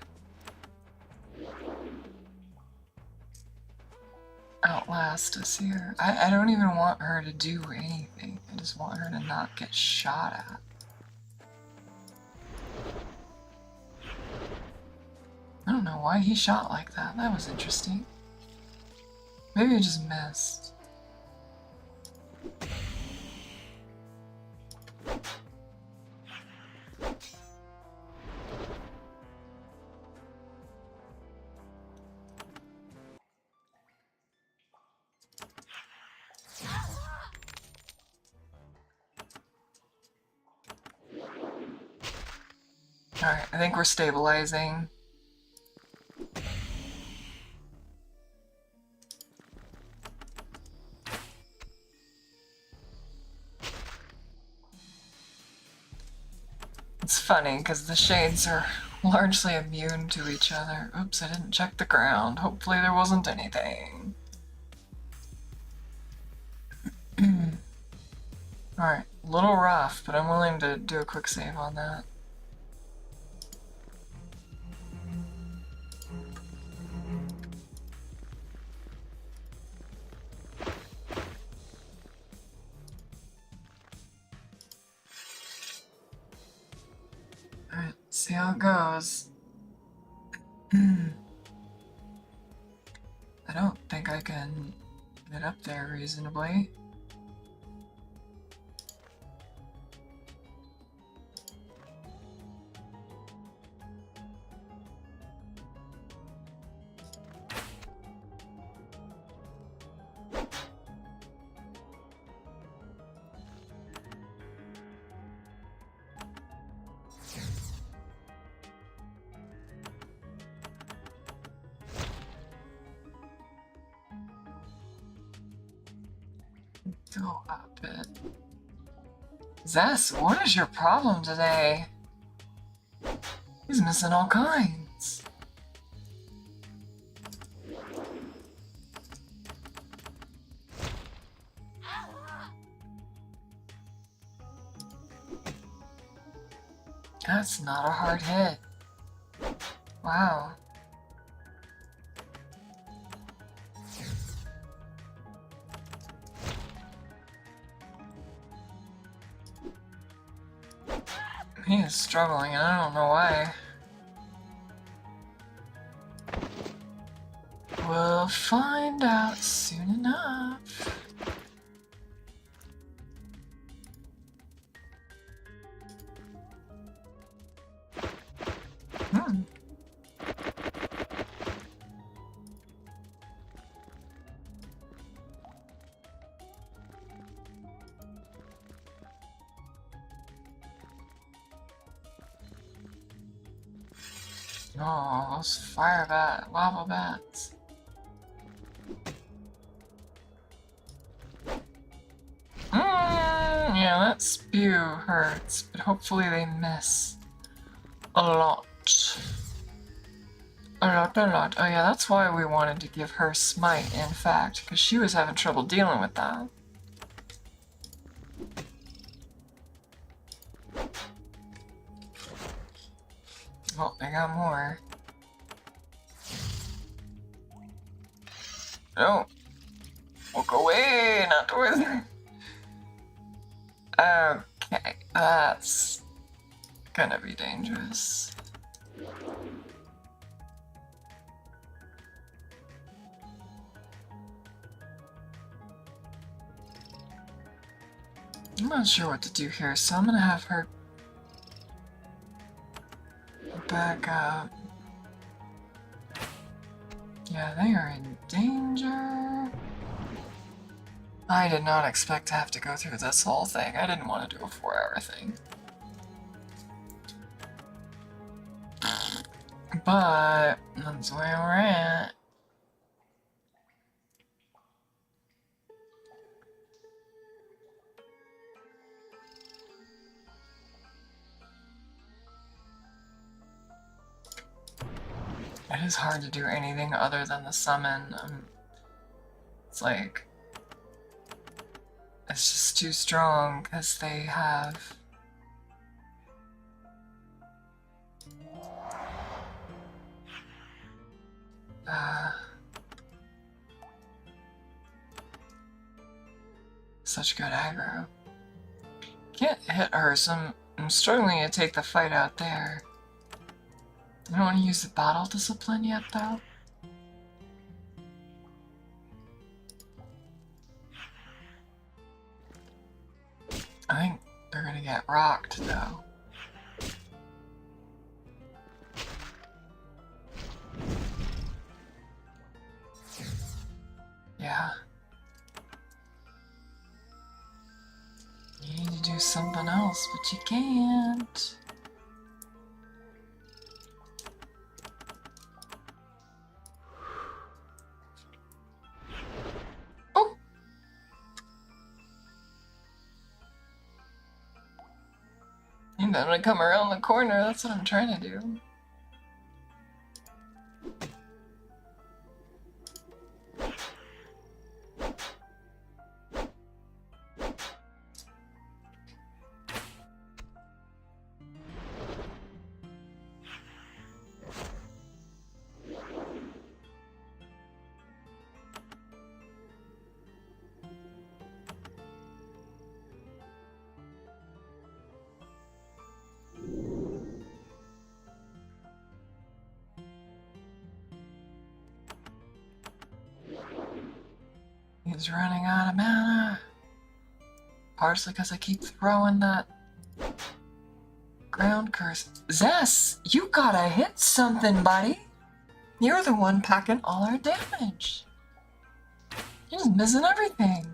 outlast us here. I don't even want her to do anything. I just want her to not get shot at. I don't know why he shot like that. That was interesting. Maybe I just missed. Alright, I think we're stabilizing. It's funny, because the shades are largely immune to each other. Oops, I didn't check the ground. Hopefully there wasn't anything. Alright, a little rough, but I'm willing to do a quick save on that. Alright, see how it goes. I don't think I can get up there reasonably. Go up it. Zess, what is your problem today? He's missing all kinds. That's not a hard hit. Wow. He is struggling, and I don't know why. We'll find out soon enough. Oh, those lava bats. Yeah, that spew hurts, but hopefully they miss a lot. A lot. Oh yeah, that's why we wanted to give her smite, in fact, because she was having trouble dealing with that. Oh, I got more. No. Walk away, not towards me. Okay, that's gonna be dangerous. I'm not sure what to do here, so I'm gonna have her back up. Yeah, they are in danger. I did not expect to have to go through this whole thing. I didn't want to do a 4-hour thing. But that's where we're at. It is hard to do anything other than the summon. It's like... It's just too strong, because they have... such good aggro. Can't hit her, so I'm struggling to take the fight out there. I don't want to use the battle discipline yet, though. I think they're gonna get rocked, though. Yeah. You need to do something else, but you can't. Oh! And I'm gonna come around the corner, that's what I'm trying to do. He's running out of mana. Partially because I keep throwing that ground curse. Zess, you gotta hit something, buddy. You're the one packing all our damage. You're just missing everything.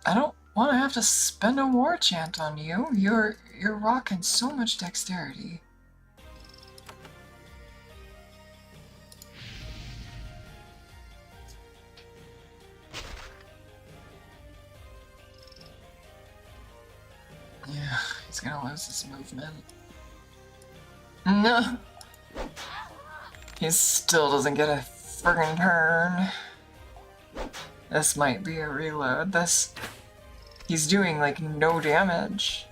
I don't want to have to spend a war chant on you. You're rocking so much dexterity. Yeah, he's gonna lose his movement. No! He still doesn't get a friggin' turn. This might be a reload. He's doing like no damage.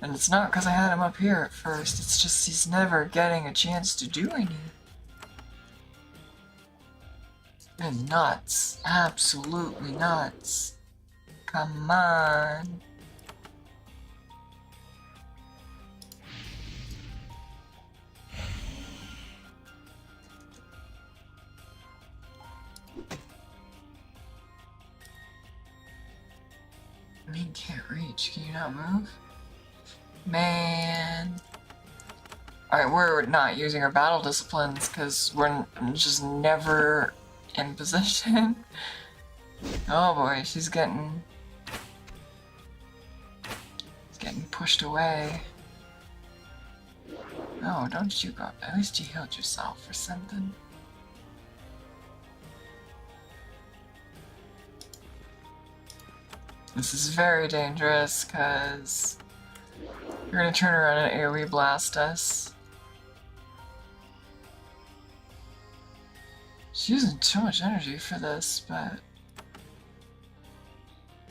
And it's not because I had him up here at first, it's just he's never getting a chance to do any. And nuts. Absolutely nuts. Come on. I mean, can't reach. Can you not move? Man. Alright, we're not using our battle disciplines because we're just never in position. Oh boy, she's getting pushed away. Oh, don't you go. At least you healed yourself or something. This is very dangerous because you're gonna turn around and AoE blast us. She's using too much energy for this, but...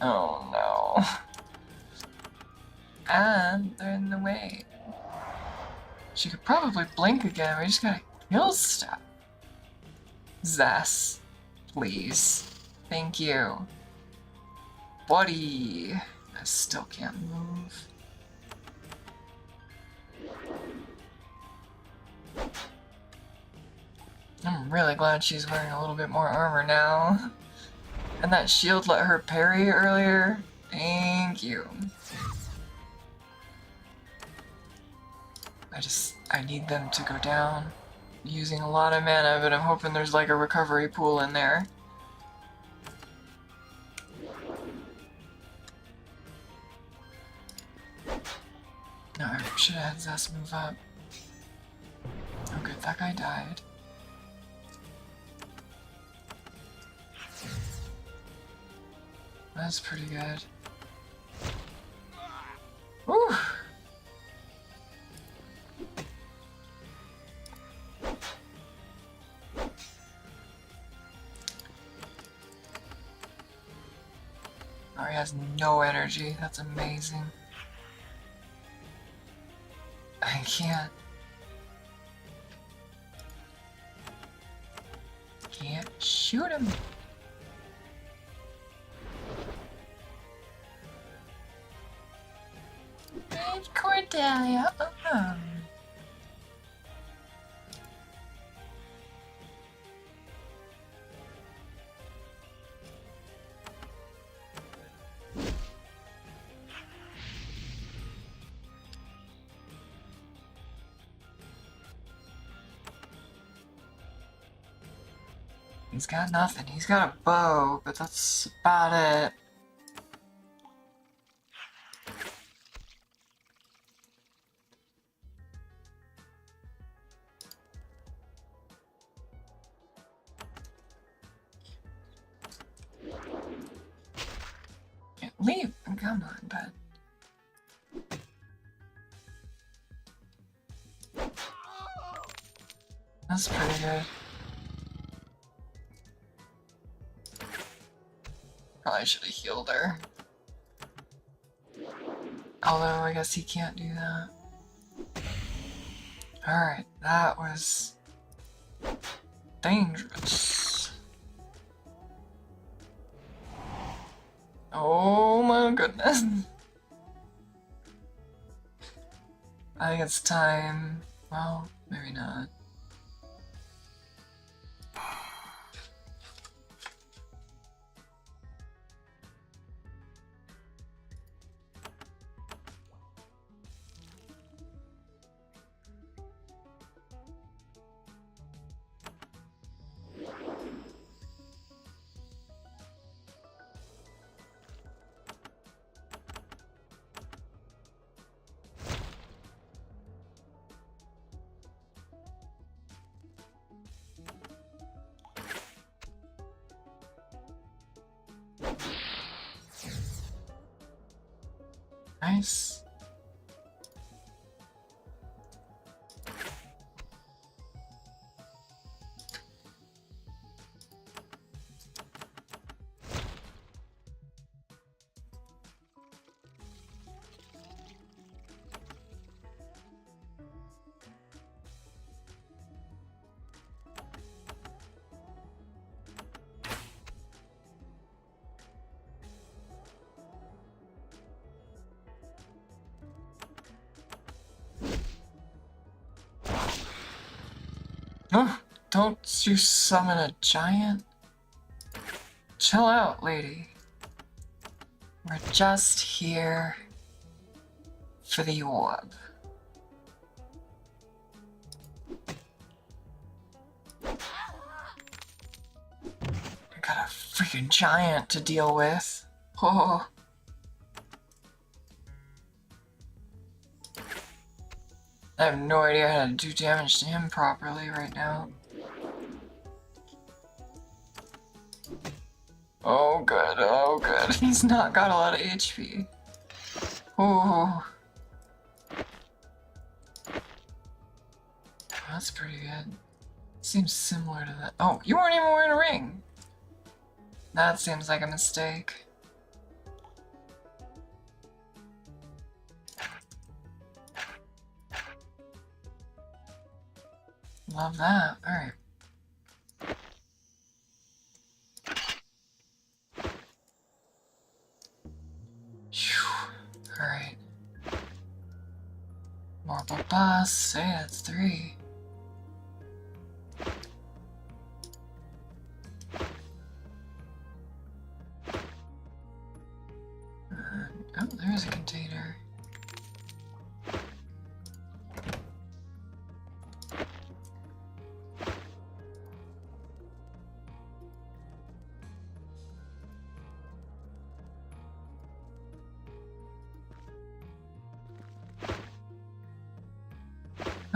Oh no. And they're in the way. She could probably blink again. We just gotta kill stuff. Zess, please. Thank you. Buddy. I still can't move. I'm really glad she's wearing a little bit more armor now. And that shield let her parry earlier. Thank you. I need them to go down. Using a lot of mana, but I'm hoping there's like a recovery pool in there. No, I should have had Zess move up. Oh good, that guy died. That's pretty good. Woo! Oh, he has no energy. That's amazing. I can't shoot him. It's Cordelia. He's got nothing. He's got a bow, but that's about it. Leave! Come on, bud. That's pretty good. Probably should have healed her. Although, I guess he can't do that. Alright, that was dangerous. Oh my goodness. I think it's time. Well, maybe not. Nice. Oh, don't you summon a giant? Chill out, lady. We're just here for the orb. I got a freaking giant to deal with. Oh. I have no idea how to do damage to him properly right now. Oh good, oh good. He's not got a lot of HP. Oh. That's pretty good. Seems similar to that. Oh, you weren't even wearing a ring! That seems like a mistake. Love that. Alright. Alright. Mortal boss. Say that's 3. Oh, there's a container.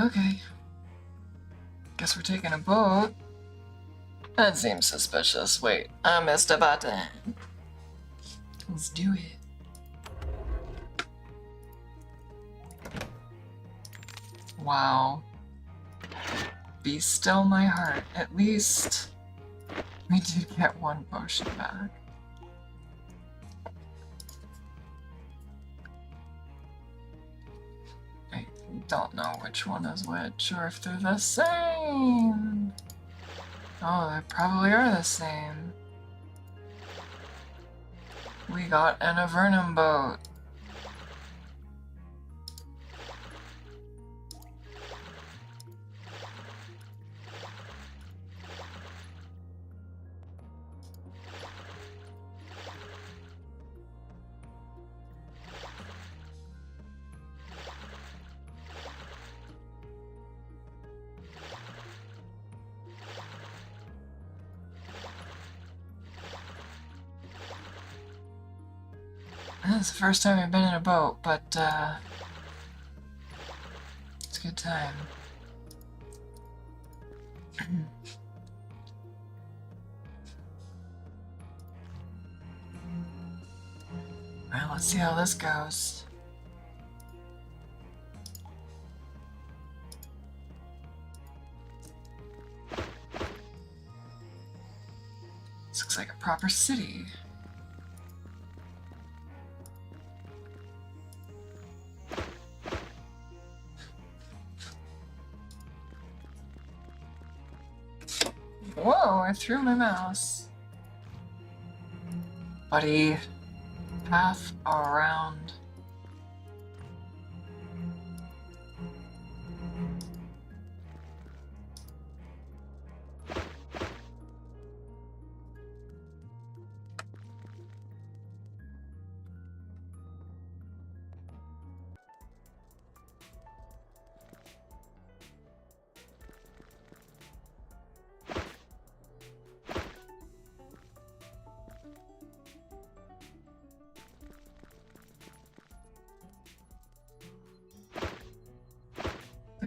Okay. Guess we're taking a boat. That seems suspicious. Wait, I missed a button. Let's do it. Wow. Be still my heart. At least we did get 1 potion back. I don't know which one is which, or if they're the same. Oh, they probably are the same. We got an Avernum boat. This is the first time I've been in a boat, but it's a good time. Well, let's see how this goes. This looks like a proper city. Whoa, I threw my mouse. Buddy, path around.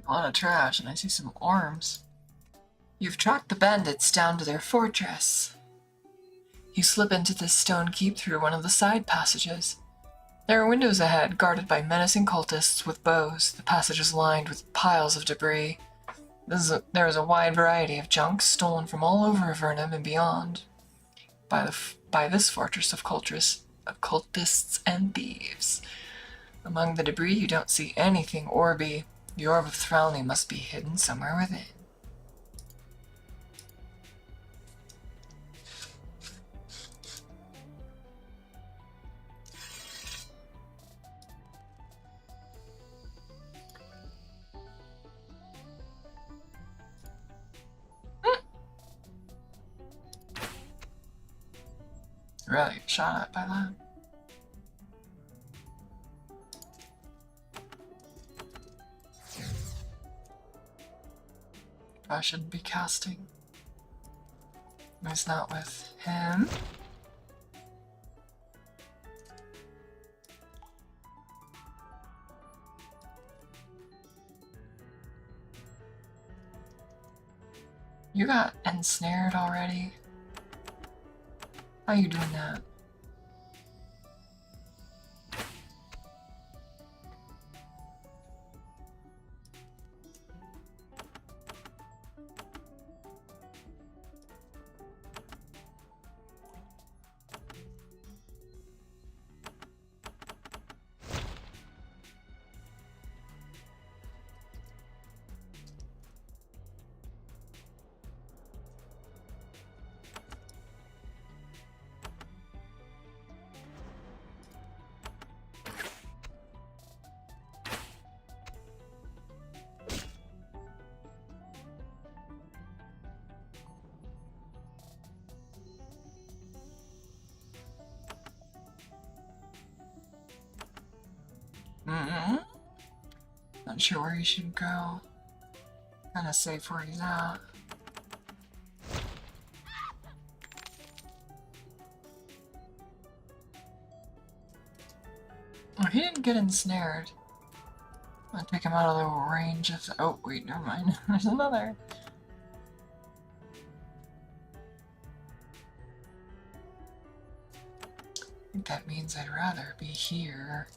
A lot of trash, and I see some arms. You've tracked the bandits down to their fortress. You slip into this stone keep through one of the side passages. There are windows ahead, guarded by menacing cultists with bows. The passage is lined with piles of debris. There is a wide variety of junk stolen from all over Avernum and beyond by this fortress of cultists and thieves. Among the debris, you don't see anything orby. The orb of Thralni must be hidden somewhere within. Really shot at by that. I shouldn't be casting. It's not with him. You got ensnared already? How are you doing that? Not sure where he should go. Kinda safe where he's at. Oh, he didn't get ensnared. I'm gonna take him out of the range of the— oh, wait, never mind. There's another. I think that means I'd rather be here.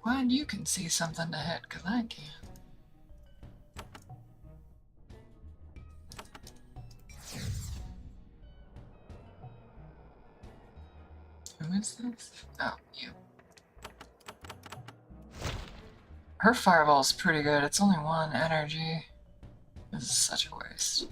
Glad you can see something to hit, 'cause I can't. Who is this? Oh, you. Her fireball's pretty good. It's only 1 energy. This is such a waste.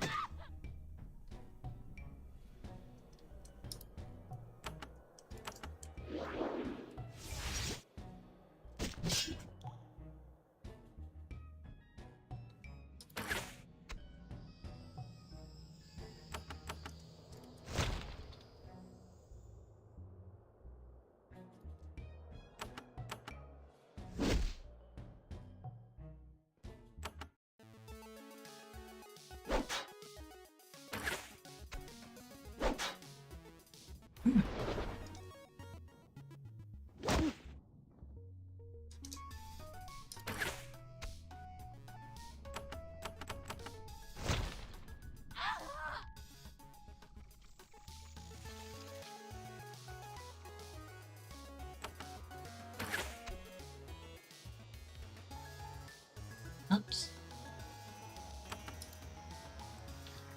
Oops.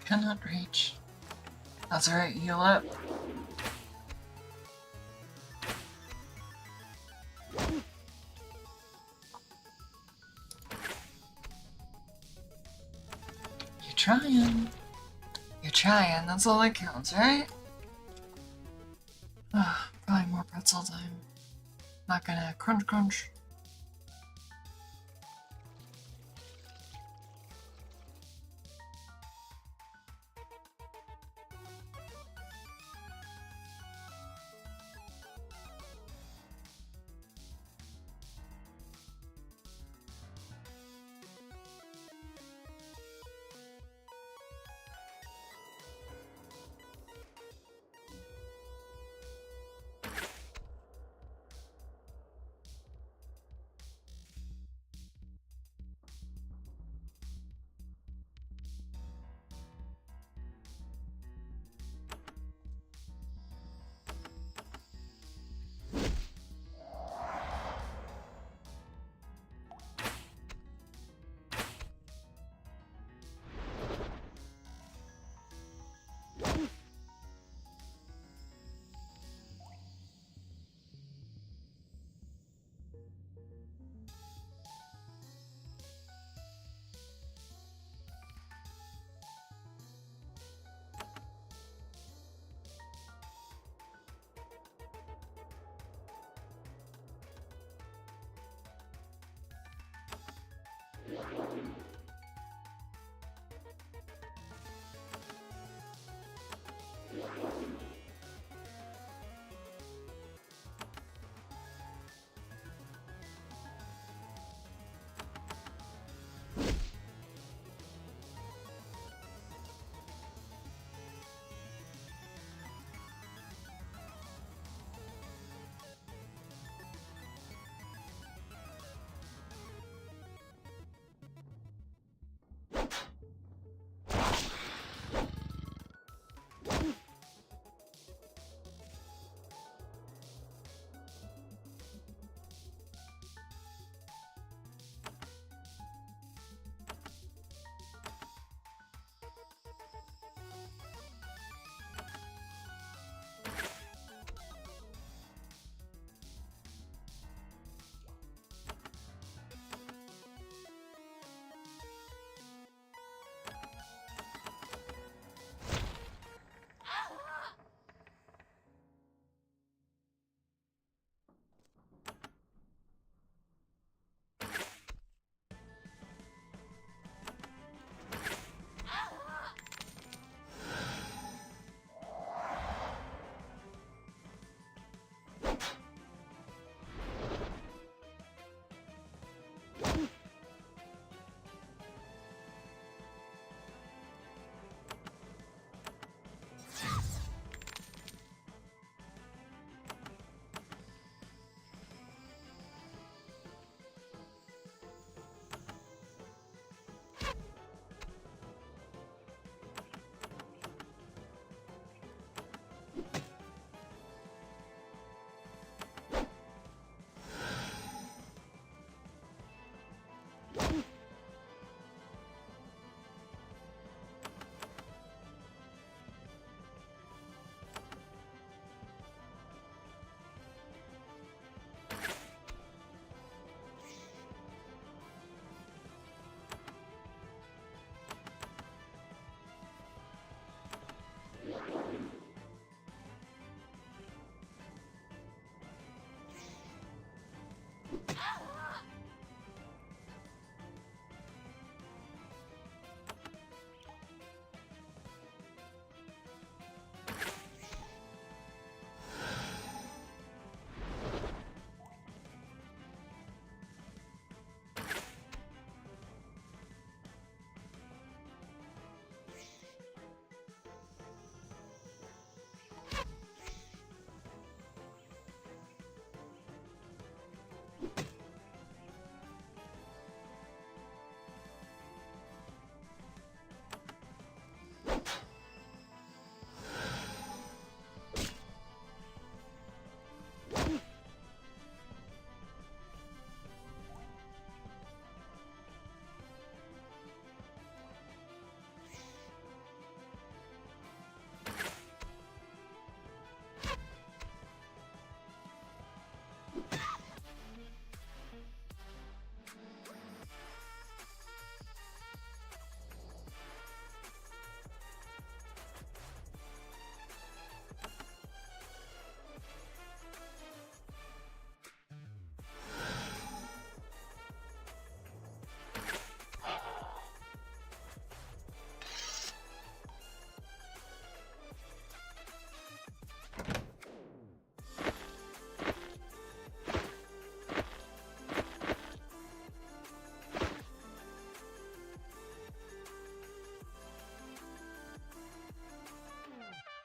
Cannot reach. That's alright, heal up. You're trying. You're trying, that's all that counts, right? Probably more pretzel time. Not gonna crunch crunch.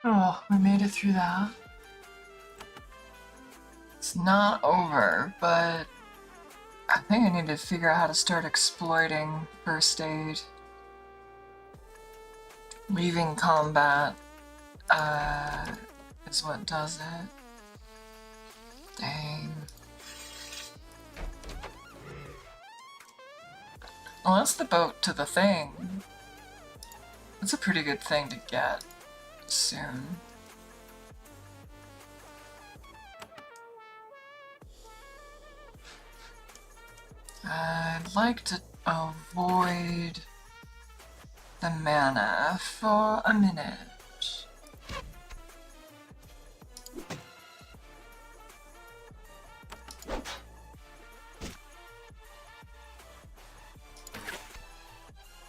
Oh, we made it through that. It's not over, but I think I need to figure out how to start exploiting first aid. Leaving combat is what does it. Dang. Well, that's the boat to the thing. That's a pretty good thing to get soon. I'd like to avoid the mana for a minute.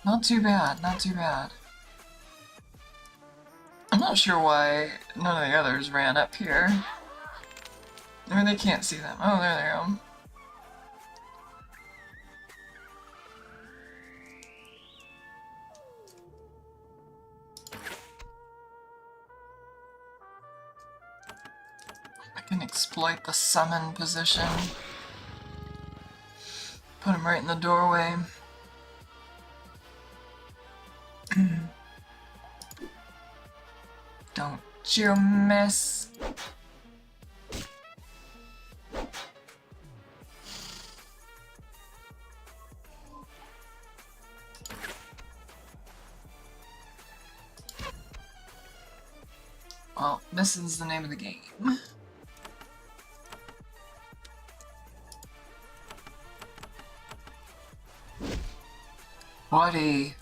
Not too bad, not too bad. I'm not sure why none of the others ran up here. Or they can't see them. Oh, there they go. I can exploit the summon position. Put him right in the doorway. Don't you miss? Well, this is the name of the game. Buddy.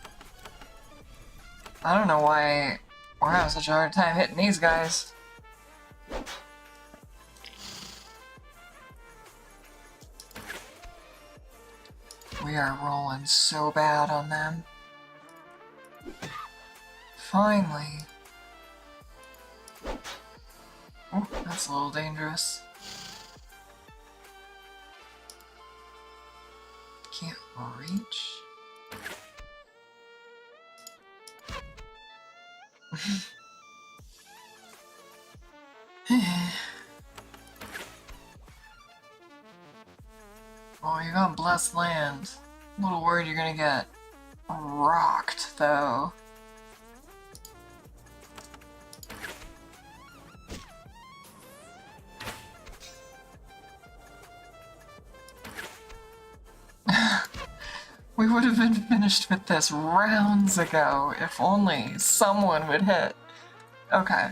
I don't know why we're having such a hard time hitting these guys. We are rolling so bad on them. Finally. Oh, that's a little dangerous. Can't reach. Oh, you got blessed land. A little worried you're gonna get rocked, though. We would have been finished with this rounds ago, if only someone would hit. Okay.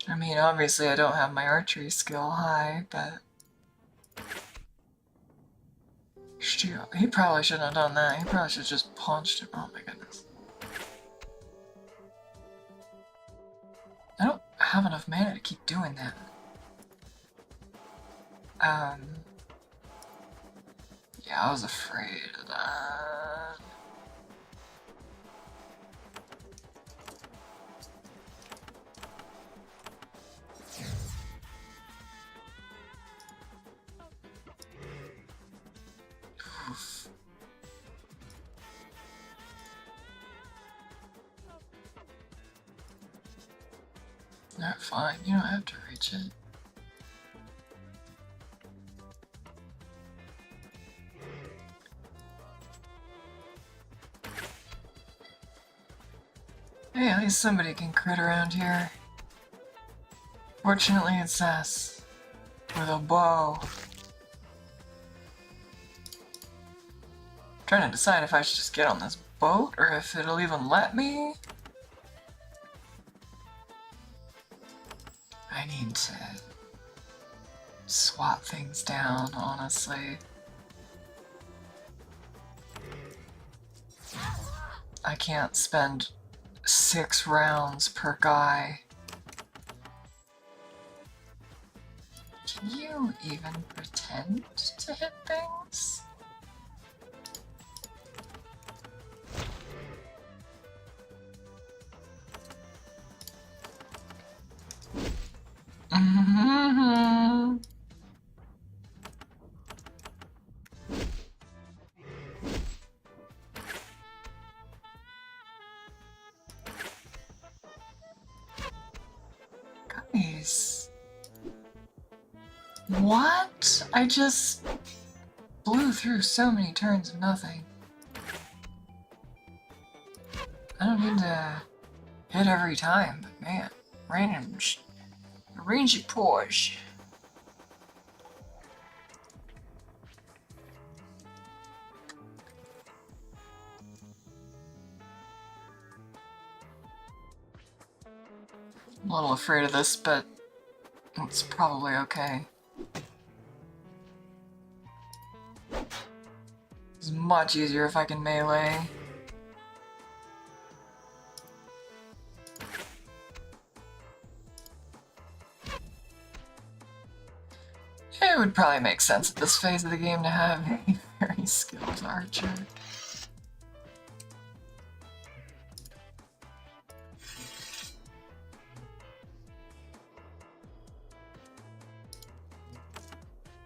I mean, obviously I don't have my archery skill high, but... Shoot, he probably shouldn't have done that. He probably should have just punched him. Oh my goodness. I don't have enough mana to keep doing that. Yeah, I was afraid of that. Oof. Not fine, you don't have to reach it. Hey, at least somebody can crit around here. Fortunately, it's us. With a bow. I'm trying to decide if I should just get on this boat, or if it'll even let me. I need to swap things down, honestly. I can't spend 6 rounds per guy. Can you even pretend to hit things? Mm-hmm. Guys. What? I just blew through so many turns of nothing. I don't need to hit every time, but man, range push. I'm a little afraid of this, but it's probably okay. It's much easier if I can melee. It would probably make sense at this phase of the game to have a very skilled archer.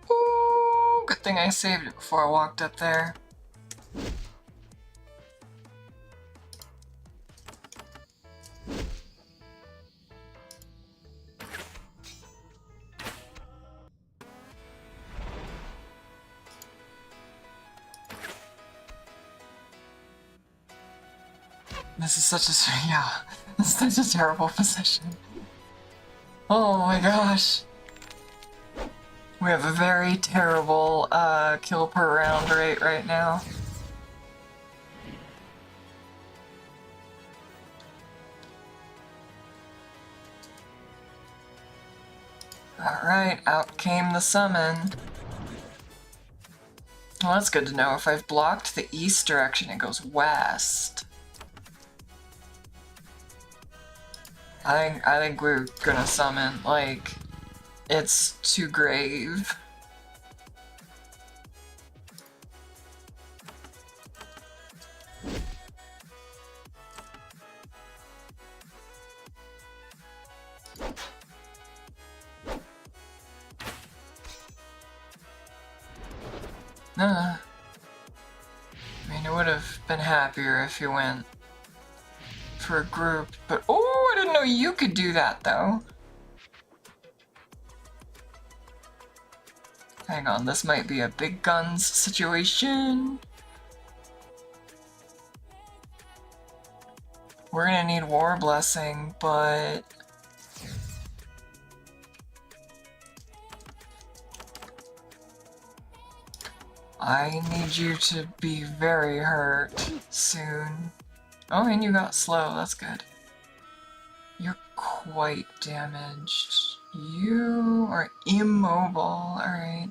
Ooh, good thing I saved it before I walked up there. This is such a, yeah, this is such a terrible position. Oh my gosh. We have a very terrible kill per round rate right now. Alright, out came the summon. Well, that's good to know. If I've blocked the east direction, it goes west. I think we're gonna summon, like, it's too grave. I mean, it would have been happier if you went for a group, but oh, I didn't know you could do that though. Hang on, this might be a big guns situation. We're gonna need War Blessing, but I need you to be very hurt soon. Oh, and you got slow, that's good. You're quite damaged. You are immobile, alright.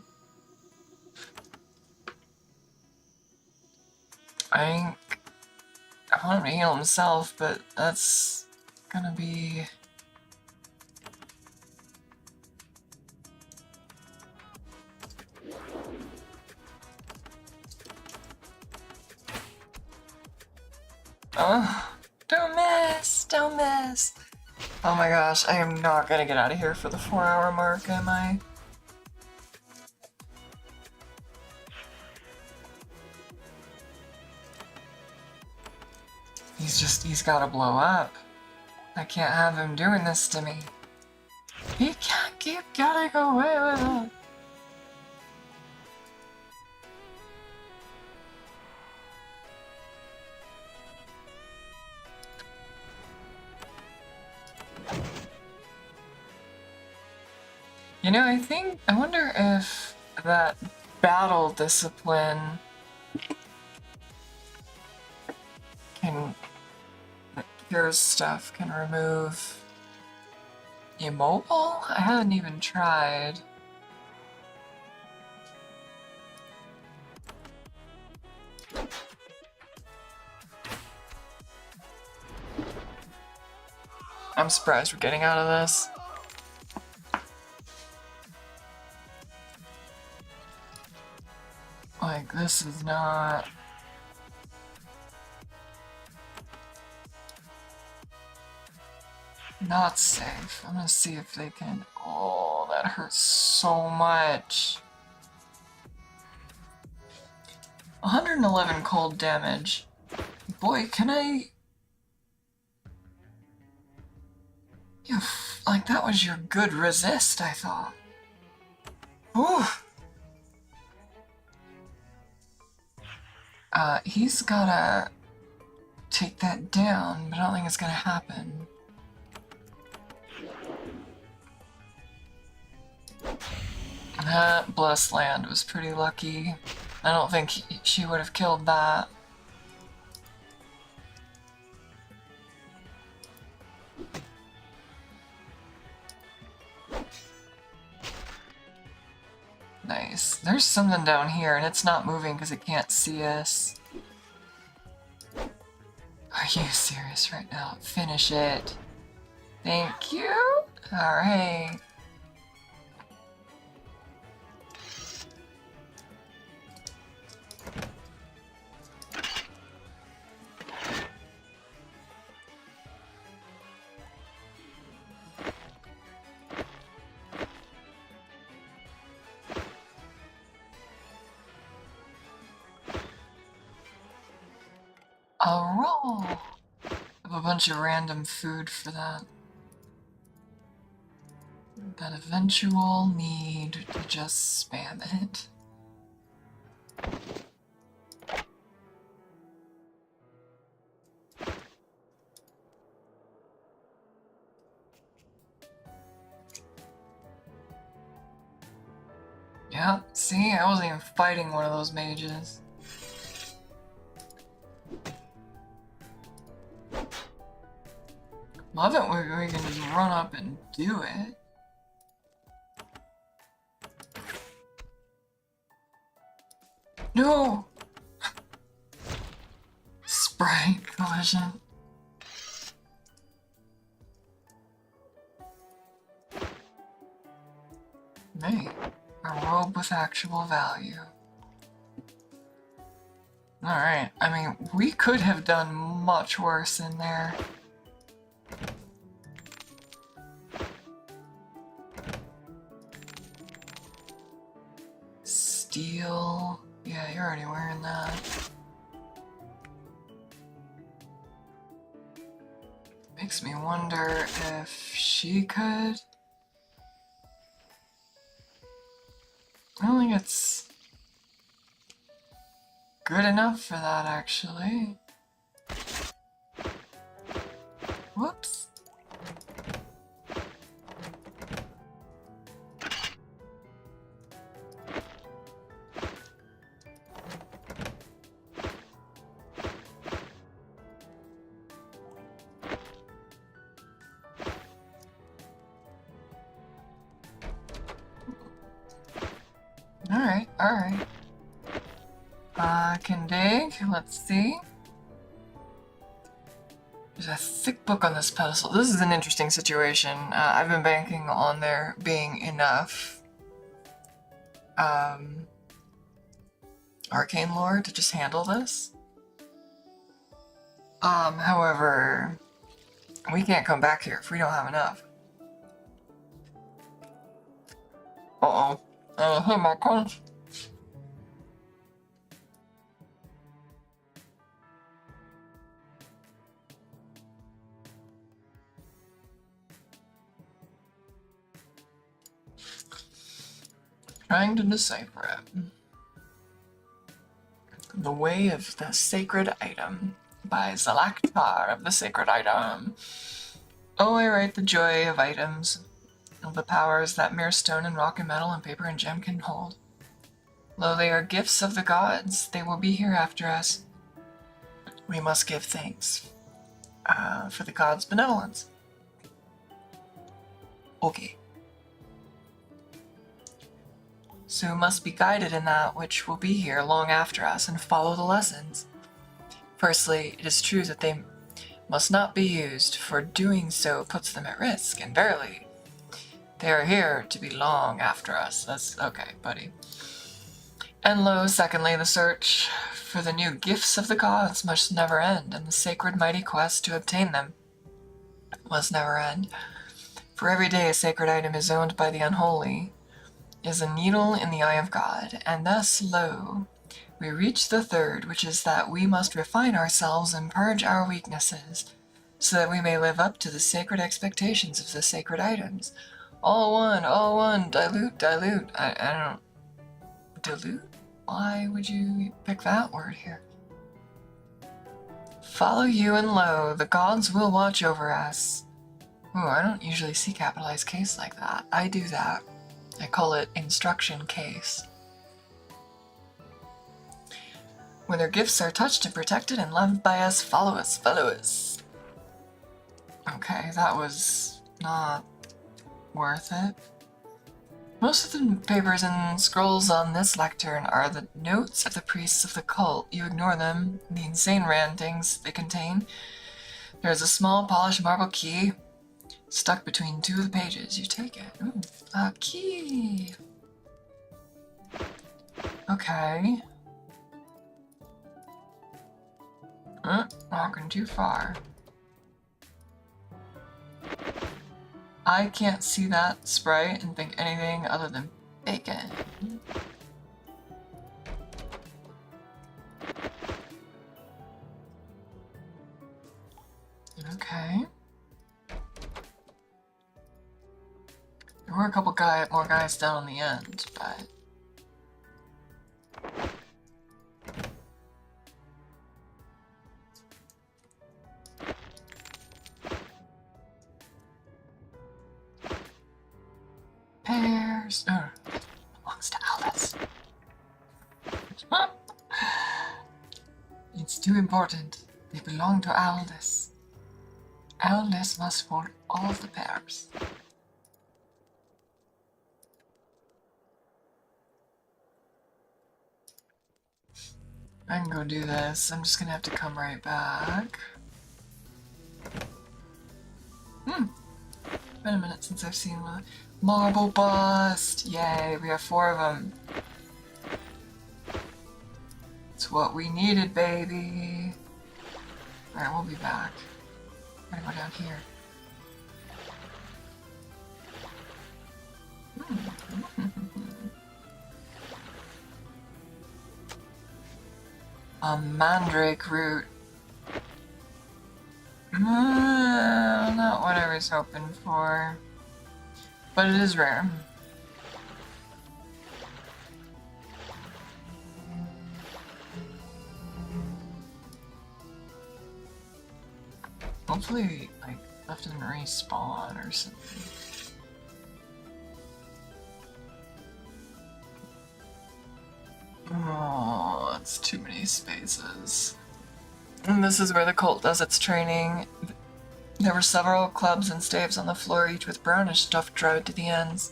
I want him to heal himself, but that's gonna be... Oh, don't miss! Don't miss! Oh my gosh, I am not gonna get out of here for the 4-hour mark, am I? He's gotta blow up. I can't have him doing this to me. He can't keep getting away with it. You know, I wonder if that battle discipline can, cures stuff, can remove immobile? I haven't even tried. I'm surprised we're getting out of this. Like, this is not... not safe. I'm gonna see if they can... Oh, that hurts so much. 111 cold damage. Boy, can I... Yeah, like that was your good resist, I thought. Ooh. He's gotta take that down, but I don't think it's gonna happen. That blessed land was pretty lucky. I don't think she would have killed that. Nice. There's something down here, and it's not moving because it can't see us. Are you serious right now? Finish it. Thank you. Alright. A roll! I have a bunch of random food for that. That eventual need to just spam it. Yeah, see? I wasn't even fighting one of those mages. Love it when we can just run up and do it. No! Sprite collision. Hey, a robe with actual value. Alright, I mean, we could have done much worse in there. Steel. Yeah, you're already wearing that. Makes me wonder if she could. I don't think it's good enough for that, actually. Whoops. Alright. Can dig. Let's see. There's a thick book on this pedestal. This is an interesting situation. I've been banking on there being enough arcane lore to just handle this. However, we can't come back here if we don't have enough. Uh-oh. Hey, my crunch. Trying to decipher it. The Way of the Sacred Item by Zalaktar of the Sacred Item. Oh, I write the joy of items, of the powers that mere stone and rock and metal and paper and gem can hold. Lo, they are gifts of the gods. They will be here after us. We must give thanks for the gods' benevolence. Okay. So we must be guided in that which will be here long after us and follow the lessons. Firstly, it is true that they must not be used, for doing so puts them at risk, and verily, they are here to be long after us. That's okay, buddy. And lo, secondly, the search for the new gifts of the gods must never end, and the sacred mighty quest to obtain them must never end. For every day a sacred item is owned by the unholy is a needle in the eye of God, and thus, lo, we reach the third, which is that we must refine ourselves and purge our weaknesses, so that we may live up to the sacred expectations of the sacred items. All one, dilute, dilute. I don't... Dilute? Why would you pick that word here? Follow you and lo, the gods will watch over us. Ooh, I don't usually see capitalized case like that. I do that. I call it instruction case. When their gifts are touched and protected and loved by us, follow us, follow us. Okay, that was not worth it. Most of the papers and scrolls on this lectern are the notes of the priests of the cult. You ignore them, the insane rantings they contain. There is a small polished marble key stuck between two of the pages. You take it. Ooh, a key. Okay. Walking too far. I can't see that sprite and think anything other than bacon. Okay. There were a couple more guys down on the end, but... Pears. Belongs to Alice. It's too important. They belong to Aldous. Aldous must hold all the pears. I can go do this. I'm just gonna have to come right back. Been a minute since I've seen one. Marble bust! Yay, we have 4 of them. It's what we needed, baby. Alright, we'll be back. I'm gonna go down here. A mandrake root. Not what I was hoping for. But it is rare. Hopefully, like, left didn't respawn or something. Oh, that's too many spaces. And this is where the cult does its training. There were several clubs and staves on the floor, each with brownish stuff dried to the ends.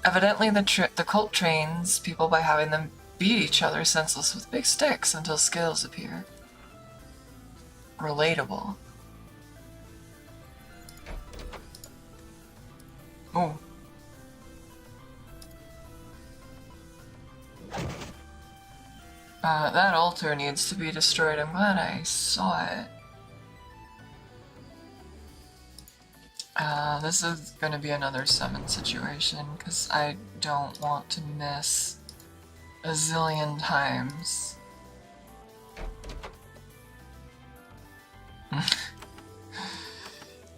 Evidently, the cult trains people by having them beat each other senseless with big sticks until scales appear. Relatable. Oh. That altar needs to be destroyed. I'm glad I saw it. This is gonna be another summon situation, because I don't want to miss a zillion times.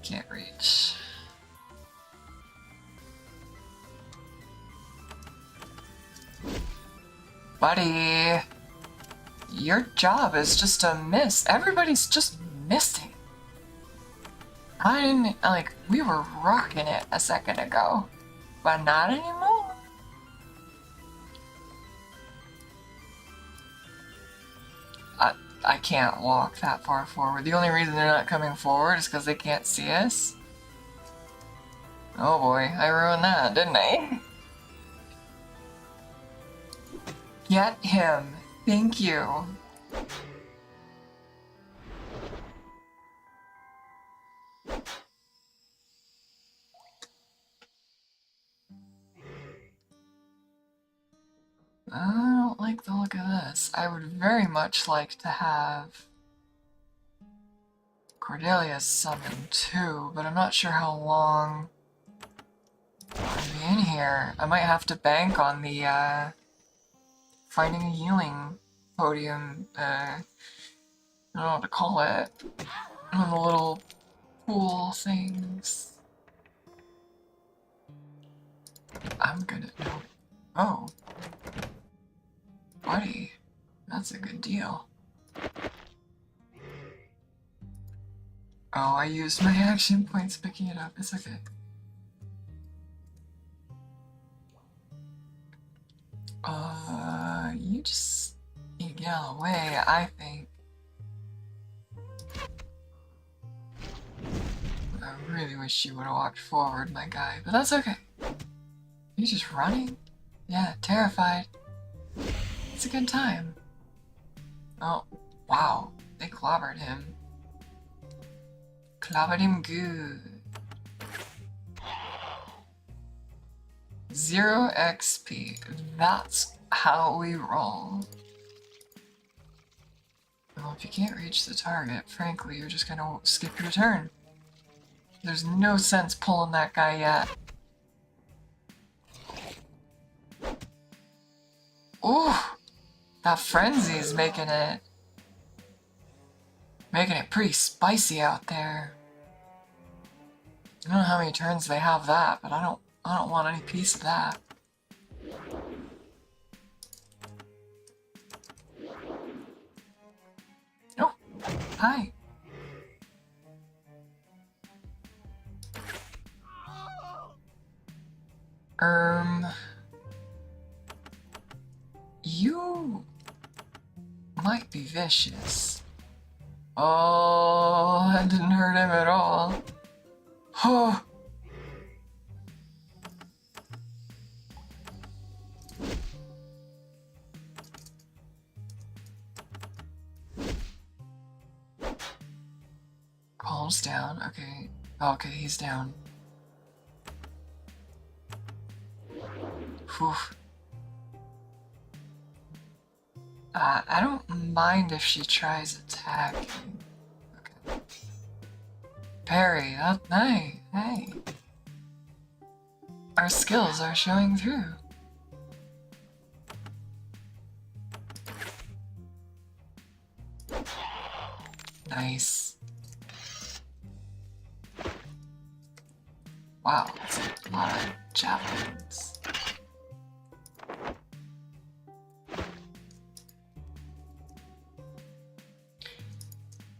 Can't reach. Buddy! Your job is just to miss. Everybody's just missing. I didn't, like, we were rocking it a second ago, but not anymore. I can't walk that far forward. The only reason they're not coming forward is because they can't see us. Oh boy, I ruined that, didn't I? Get him. Thank you. I don't like the look of this. I would very much like to have Cordelia's summoned too, but I'm not sure how long I'll be in here. I might have to bank on the, finding a healing podium, I don't know what to call it. One of the little pool things. I'm gonna know. Oh. Buddy. That's a good deal. Oh, I used my action points picking it up. It's okay. You just need to get out of the way, I think. I really wish you would have walked forward, my guy, but that's okay. You just running? Yeah, terrified. It's a good time. Oh, wow. They clobbered him. Clobbered him good. 0 XP. That's how we roll. Well, if you can't reach the target, frankly, you're just gonna skip your turn. There's no sense pulling that guy yet. Ooh! That frenzy's making it pretty spicy out there. I don't know how many turns they have that, but I don't want any piece of that. Oh, hi. You might be vicious. Oh, that didn't hurt him at all. Oh. Calms down. Okay. Okay, he's down. Whew. I don't mind if she tries attacking. Okay. Parry, hey, hey. Our skills are showing through. Nice. Wow, that's a lot of javelins.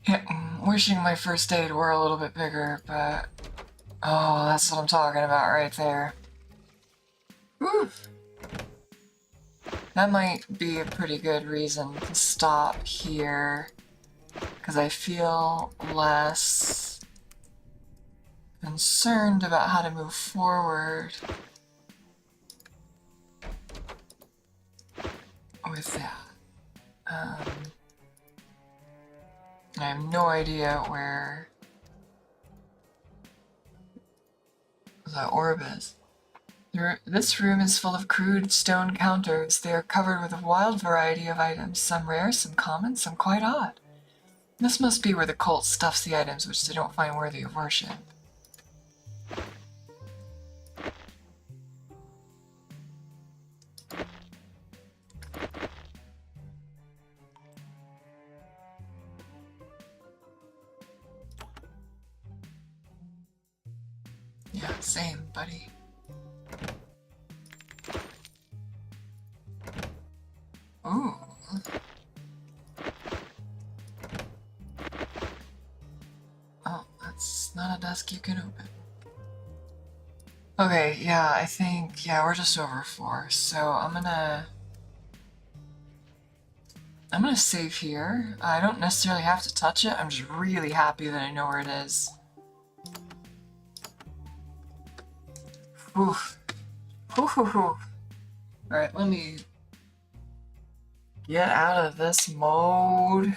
Yeah, wishing my first aid were a little bit bigger, but... Oh, that's what I'm talking about right there. Whew. That might be a pretty good reason to stop here, because I feel less concerned about how to move forward with that. I have no idea where the orb is. This room is full of crude stone counters. They are covered with a wild variety of items, some rare, some common, some quite odd. This must be where the cult stuffs the items which they don't find worthy of worship. Yeah, same, buddy. Ooh. Oh, that's not a desk you can open. Okay, yeah, I think, yeah, we're just over 4, so I'm gonna save here. I don't necessarily have to touch it, I'm just really happy that I know where it is. Oof. Alright, let me get out of this mode.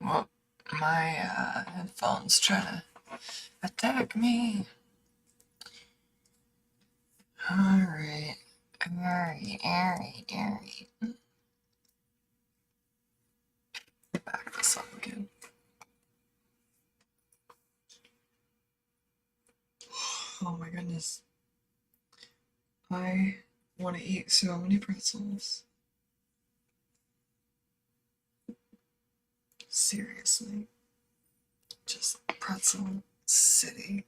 Well, my headphones trying to attack me. Alright. Back this up again. Oh my goodness. I want to eat so many pretzels. Seriously. Just pretzel city.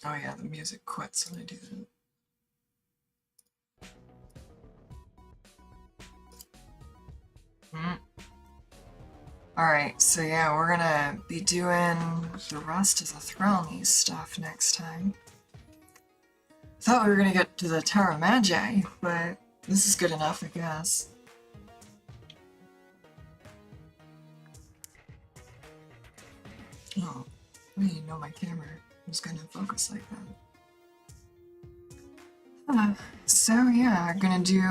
Oh yeah, the music quits when I do that. Alright, so yeah, we're gonna be doing the rest of the Thralni stuff next time. Thought we were gonna get to the Tower of Magi, but this is good enough, I guess. Oh, I didn't know my camera was gonna focus like that. So yeah, I'm gonna do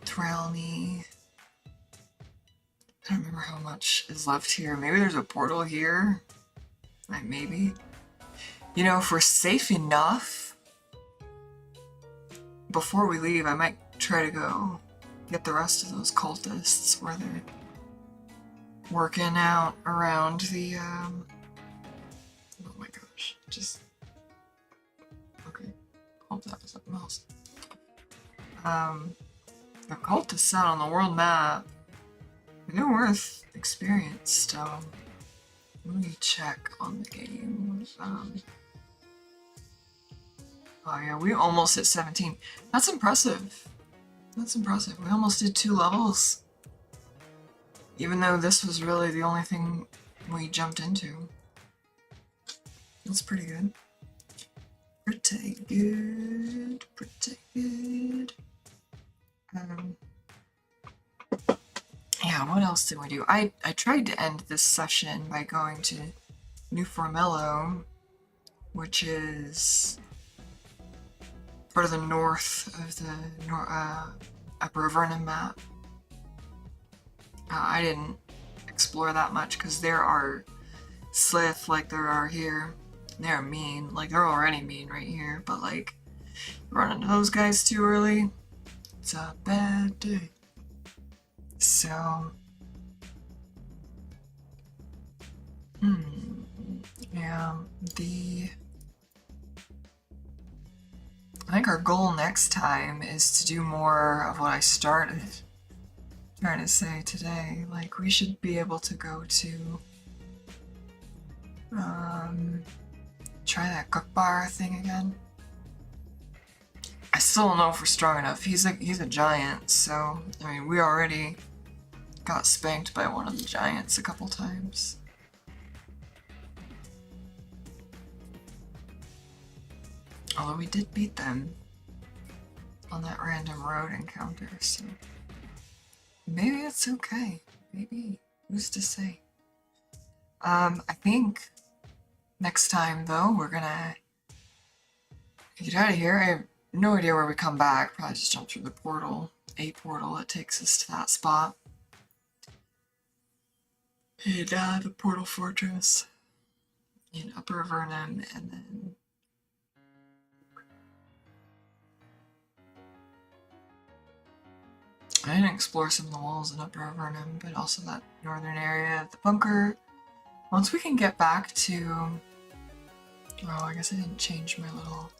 Thralni. I don't remember how much is left here. Maybe there's a portal here. Like maybe. You know, if we're safe enough, before we leave, I might try to go get the rest of those cultists where they're working out around the, oh my gosh, just, okay, hope that was something else. The cultists out on the world map, they're worth experience, so let me check on the game. Oh yeah, we almost hit 17. That's impressive. That's impressive. We almost did 2 levels. Even though this was really the only thing we jumped into. That's pretty good. Pretty good. Pretty good. Yeah, what else did we do? I tried to end this session by going to New Formello, which is part of the north of the Upper Avernum map. I didn't explore that much because there are Slith like there are here. They're mean, like they're already mean right here, but like running those guys too early, it's a bad day. So, yeah, I think our goal next time is to do more of what I started trying to say today. Like, we should be able to go to, try that cook bar thing again. I still don't know if we're strong enough. He's a giant, so, I mean, we already got spanked by one of the giants a couple times. Although we did beat them on that random road encounter, so maybe it's okay. Maybe. Who's to say? I think next time, though, we're gonna get out of here. I have no idea where we come back. Probably just jump through the portal. A portal that takes us to that spot. And the portal fortress in Upper Avernum, and then I didn't explore some of the walls in Upper Avernum, but also that northern area, the bunker. Once we can get back to... Oh, I guess I didn't change my little...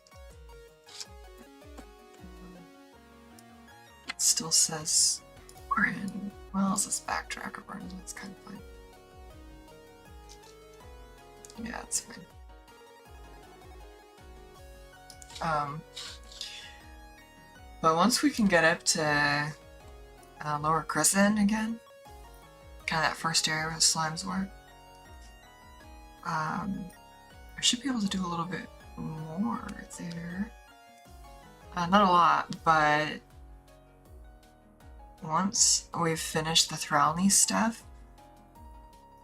It still says we're in... Well, it says backtrack Avernum, that's kind of fine. Yeah, it's fine. But once we can get up to Lower Crescent again, kind of that first area where the slimes were, I should be able to do a little bit more there. Not a lot, but once we've finished the Thralni stuff,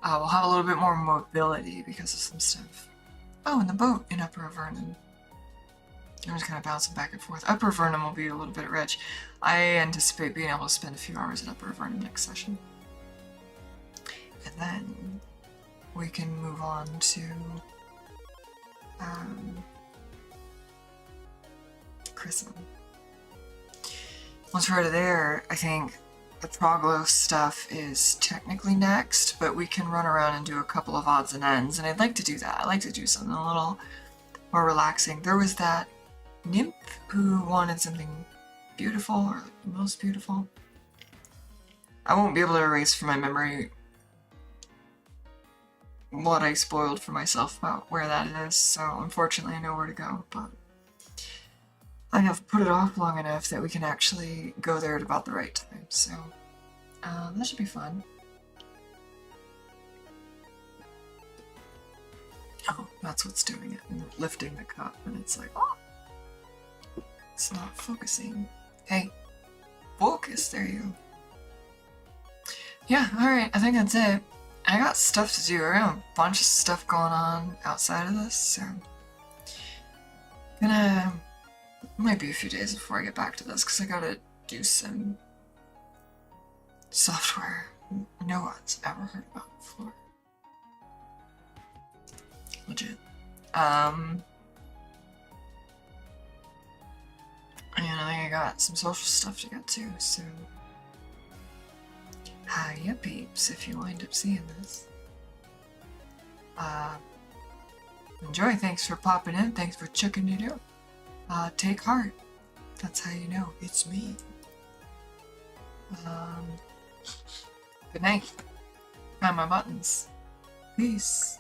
we'll have a little bit more mobility because of some stuff. Oh, and the boat in Upper Avernum. I'm just kind of bouncing back and forth. Upper Avernum will be a little bit rich. I anticipate being able to spend a few hours at Upper Avernum next session. And then we can move on to Chrism. Once we're out of there, I think the Troglos stuff is technically next, but we can run around and do a couple of odds and ends, and I'd like to do that. I'd like to do something a little more relaxing. There was that nymph who wanted something beautiful, or like the most beautiful. I won't be able to erase from my memory what I spoiled for myself about where that is, so unfortunately I know where to go, but I have put it off long enough that we can actually go there at about the right time, so that should be fun. Oh, that's what's doing it, and lifting the cup, and it's like, oh, it's not focusing. Hey, focus, there you go. Yeah, alright, I think that's it. I got stuff to do. I got a bunch of stuff going on outside of this, so might be a few days before I get back to this, because I gotta do some software no one's ever heard about before. Legit. And I think I got some social stuff to get to, so hiya peeps, if you wind up seeing this. Enjoy, thanks for popping in, thanks for checking it out. Take heart. That's how you know it's me. Good night. Find my buttons. Peace.